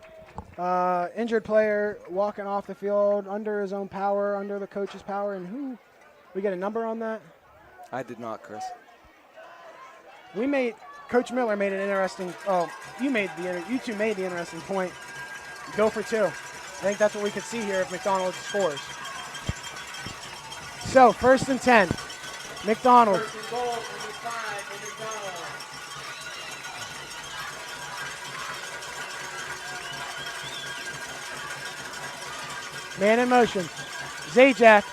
S1: Injured player walking off the field under his own power, under the coach's power, and who? We get a number on that?
S2: I did not, Chris.
S1: Coach Miller made an interesting. Oh, you two made the interesting point. Go for 2. I think that's what we could see here if McDonald scores. So 1st and 10. McDonald.
S3: 1st and goal from the 5 for McDonald.
S1: Man in motion. Zajac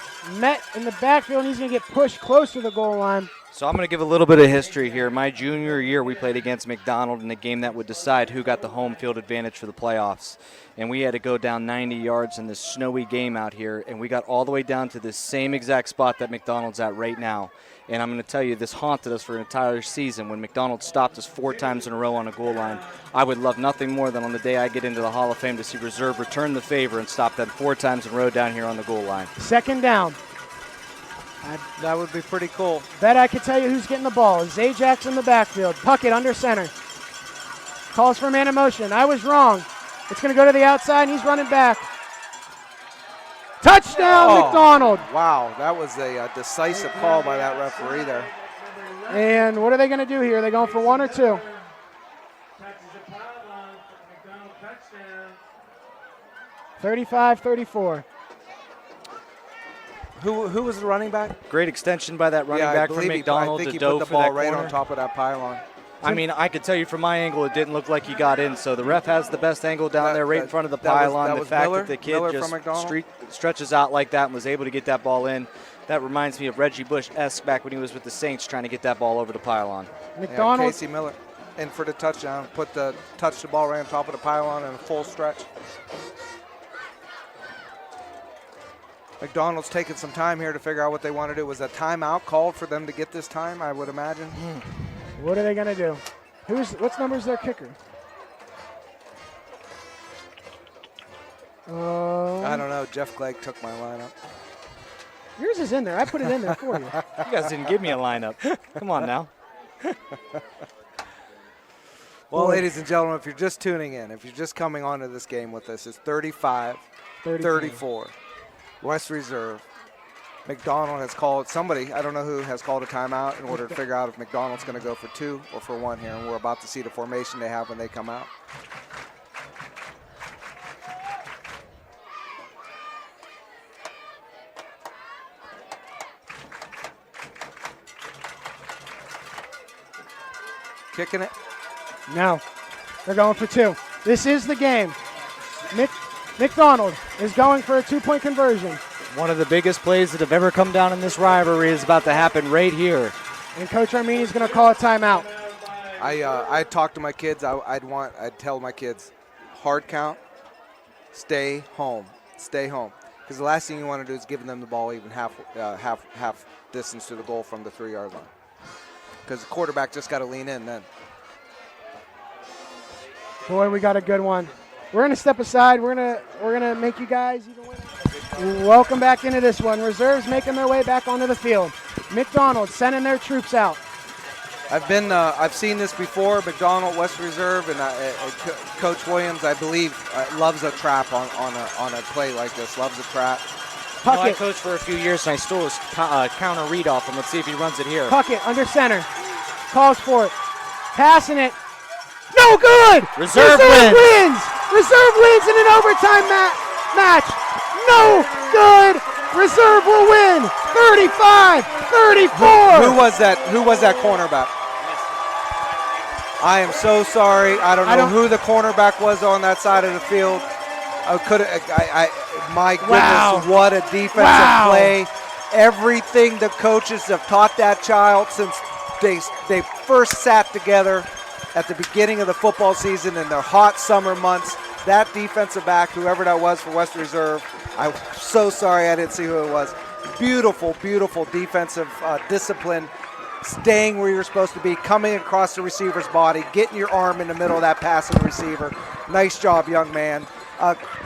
S1: met in the backfield, and he's going to get pushed close to the goal line.
S5: So I'm going to give a little bit of history here. My junior year, we played against McDonald in a game that would decide who got the home field advantage for the playoffs. And we had to go down 90 yards in this snowy game out here, and we got all the way down to this same exact spot that McDonald's at right now. And I'm going to tell you, this haunted us for an entire season. When McDonald stopped us 4 times in a row on a goal line, I would love nothing more than on the day I get into the Hall of Fame to see reserve return the favor and stop them 4 times in a row down here on the goal line.
S1: 2nd down.
S2: That would be pretty cool.
S1: Bet I could tell you who's getting the ball. Zajac's in the backfield. Puckett under center. Calls for man in motion. I was wrong. It's going to go to the outside, and he's running back. Touchdown, McDonald.
S2: Wow, that was a decisive call by that referee there.
S1: And what are they going to do here? Are they going for 1 or 2?
S3: Touches the pylon. McDonald touchdown.
S1: 35-34.
S2: Who was the running back?
S5: Great extension by that running back from McDonald
S2: I think
S5: to
S2: he
S5: Doe
S2: put the
S5: for
S2: ball
S5: that
S2: right
S5: corner.
S2: on top of that pylon.
S5: I mean, I could tell you from my angle, it didn't look like he got in. So the ref has the best angle down there right in front of the pylon. The fact that the kid just stretches out like that and was able to get that ball in, that reminds me of Reggie Bush-esque back when he was with the Saints trying to get that ball over the pylon.
S1: McDonald.
S2: Casey Miller in for the touchdown. Touched the ball right on top of the pylon in a full stretch. McDonald's taking some time here to figure out what they want to do. Was a timeout called for them to get this time, I would imagine?
S1: What are they going to do? What's number's their kicker?
S2: I don't know. Jeff Clegg took my lineup.
S1: Yours is in there. I put it in there for you.
S5: You guys didn't give me a lineup. Come on now.
S2: Well, ladies and gentlemen, if you're just tuning in, if you're just coming onto this game with us, it's 35-34. West Reserve. McDonald has called, somebody, I don't know who, has called a timeout in order to figure out if McDonald's going to go for 2 or for 1 here, and we're about to see the formation they have when they come out. Kicking it.
S1: No, they're going for 2. This is the game. McDonald is going for a 2-point conversion.
S5: One of the biggest plays that have ever come down in this rivalry is about to happen right here.
S1: And Coach Armini is going to call a timeout.
S2: I talked to my kids. I'd tell my kids, hard count, stay home, because the last thing you want to do is giving them the ball even half distance to the goal from the 3-yard line, because the quarterback just got to lean in then.
S1: Boy, we got a good one. We're gonna step aside. We're gonna make you guys even win. Welcome back into this one. Reserves making their way back onto the field. McDonald sending their troops out.
S2: I've seen this before. McDonald, West Reserve, and Coach Williams, I believe, loves a trap on a play like this. Loves a trap.
S5: I coached for a few years, and I stole his counter read off him. Let's see if he runs it here.
S1: Puckett under center. Calls for it. Passing it. No good!
S5: Reserve
S1: wins! Reserve wins in an overtime match. No good! Reserve will win 35-34.
S2: Who was that cornerback? I am so sorry. I don't know who the cornerback was on that side of the field. My goodness,
S1: Wow.
S2: what a defensive play. Everything the coaches have taught that child since they first sat together at the beginning of the football season in their hot summer months. That defensive back, whoever that was for West Reserve, I'm so sorry I didn't see who it was. Beautiful, beautiful defensive discipline, staying where you're supposed to be, coming across the receiver's body, getting your arm in the middle of that passing receiver. Nice job, young man.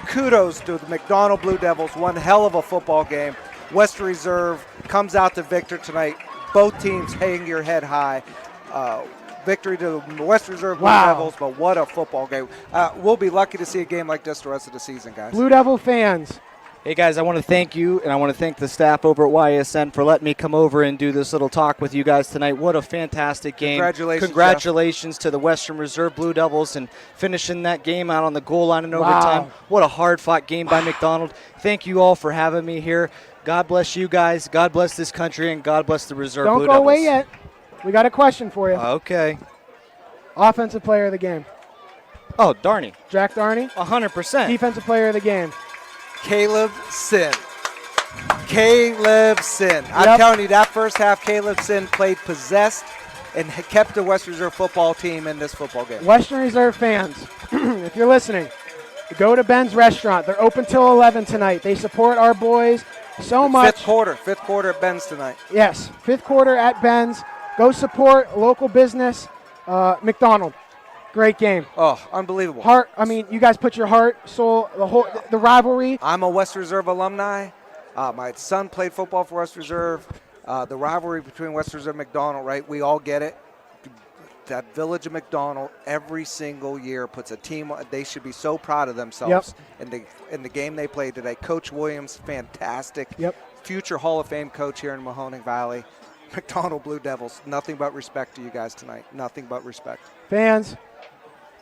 S2: Kudos to the McDonald Blue Devils. One hell of a football game. West Reserve comes out the victor tonight. Both teams hang your head high. Victory to the West Reserve Blue Devils, but what a football game. We'll be lucky to see a game like this the rest of the season, guys.
S1: Blue Devil fans.
S5: Hey, guys, I want to thank you, and I want to thank the staff over at YSN for letting me come over and do this little talk with you guys tonight. What a fantastic game. Congratulations to the Western Reserve Blue Devils and finishing that game out on the goal line in overtime. What a hard-fought game by McDonald. Thank you all for having me here. God bless you guys. God bless this country, and God bless the Reserve Blue Devils.
S1: Don't go away yet. We got a question for you.
S5: Okay.
S1: Offensive player of the game.
S5: Oh, Darney.
S1: Jack Darney.
S5: 100%.
S1: Defensive player of the game.
S2: Caleb Sin. Caleb Sin. I'm telling you, that first half, Caleb Sin played possessed and kept the West Reserve football team in this football game.
S1: Western Reserve fans, if you're listening, go to Ben's Restaurant. They're open till 11 tonight. They support our boys so much.
S2: Fifth quarter at Ben's tonight.
S1: Yes, fifth quarter at Ben's. Go support local business. McDonald, great game.
S2: Oh, unbelievable.
S1: Heart. I mean, you guys put your heart, soul, the rivalry.
S2: I'm a West Reserve alumni. My son played football for West Reserve. The rivalry between West Reserve and McDonald, right? We all get it. That village of McDonald every single year puts a team. They should be so proud of themselves. In the game they played today. Coach Williams, fantastic. Future Hall of Fame coach here in Mahoning Valley. McDonald Blue Devils, nothing but respect to you guys tonight. Nothing but respect.
S1: Fans,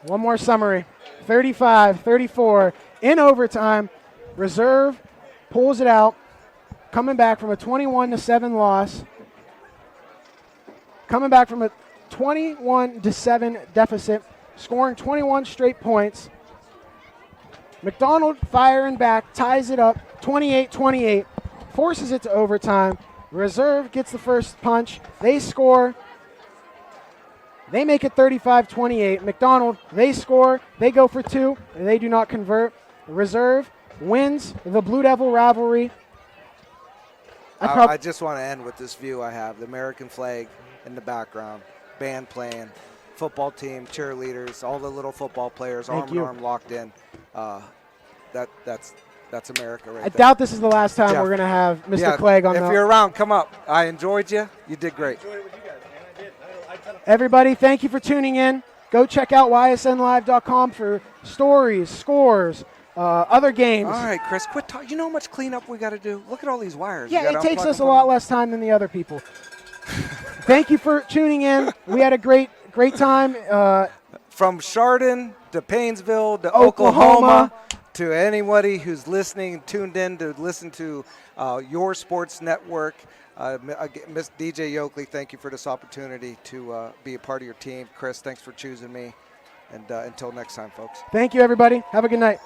S1: one more summary. 35-34 in overtime. Reserve pulls it out, coming back from a 21-7 loss. Coming back from a 21-7 deficit, scoring 21 straight points. McDonald firing back, ties it up 28-28, forces it to overtime. Reserve gets the first punch. They score. They make it 35-28. McDonald, they score. They go for two, and they do not convert. Reserve wins the Blue Devil rivalry.
S2: I just want to end with this view I have. The American flag in the background, band playing, football team, cheerleaders, all the little football players, arm in arm locked in. That's America right there.
S1: I doubt this is the last time we're going to have Mr. Clegg on.
S2: If you're around, come up. I enjoyed you. You did great.
S1: Everybody, thank you for tuning in. Go check out ysnlive.com for stories, scores, other games.
S2: All right, Chris, quit talking. You know how much cleanup we got to do? Look at all these wires.
S1: Yeah, it takes us a lot less time than the other people. Thank you for tuning in. We had a great time.
S2: From Chardon to Paynesville to Oklahoma. To anybody who's listening, tuned in to listen to your sports network, Miss DJ Yoakley, thank you for this opportunity to be a part of your team. Chris, thanks for choosing me. And until next time, folks.
S1: Thank you, everybody. Have a good night.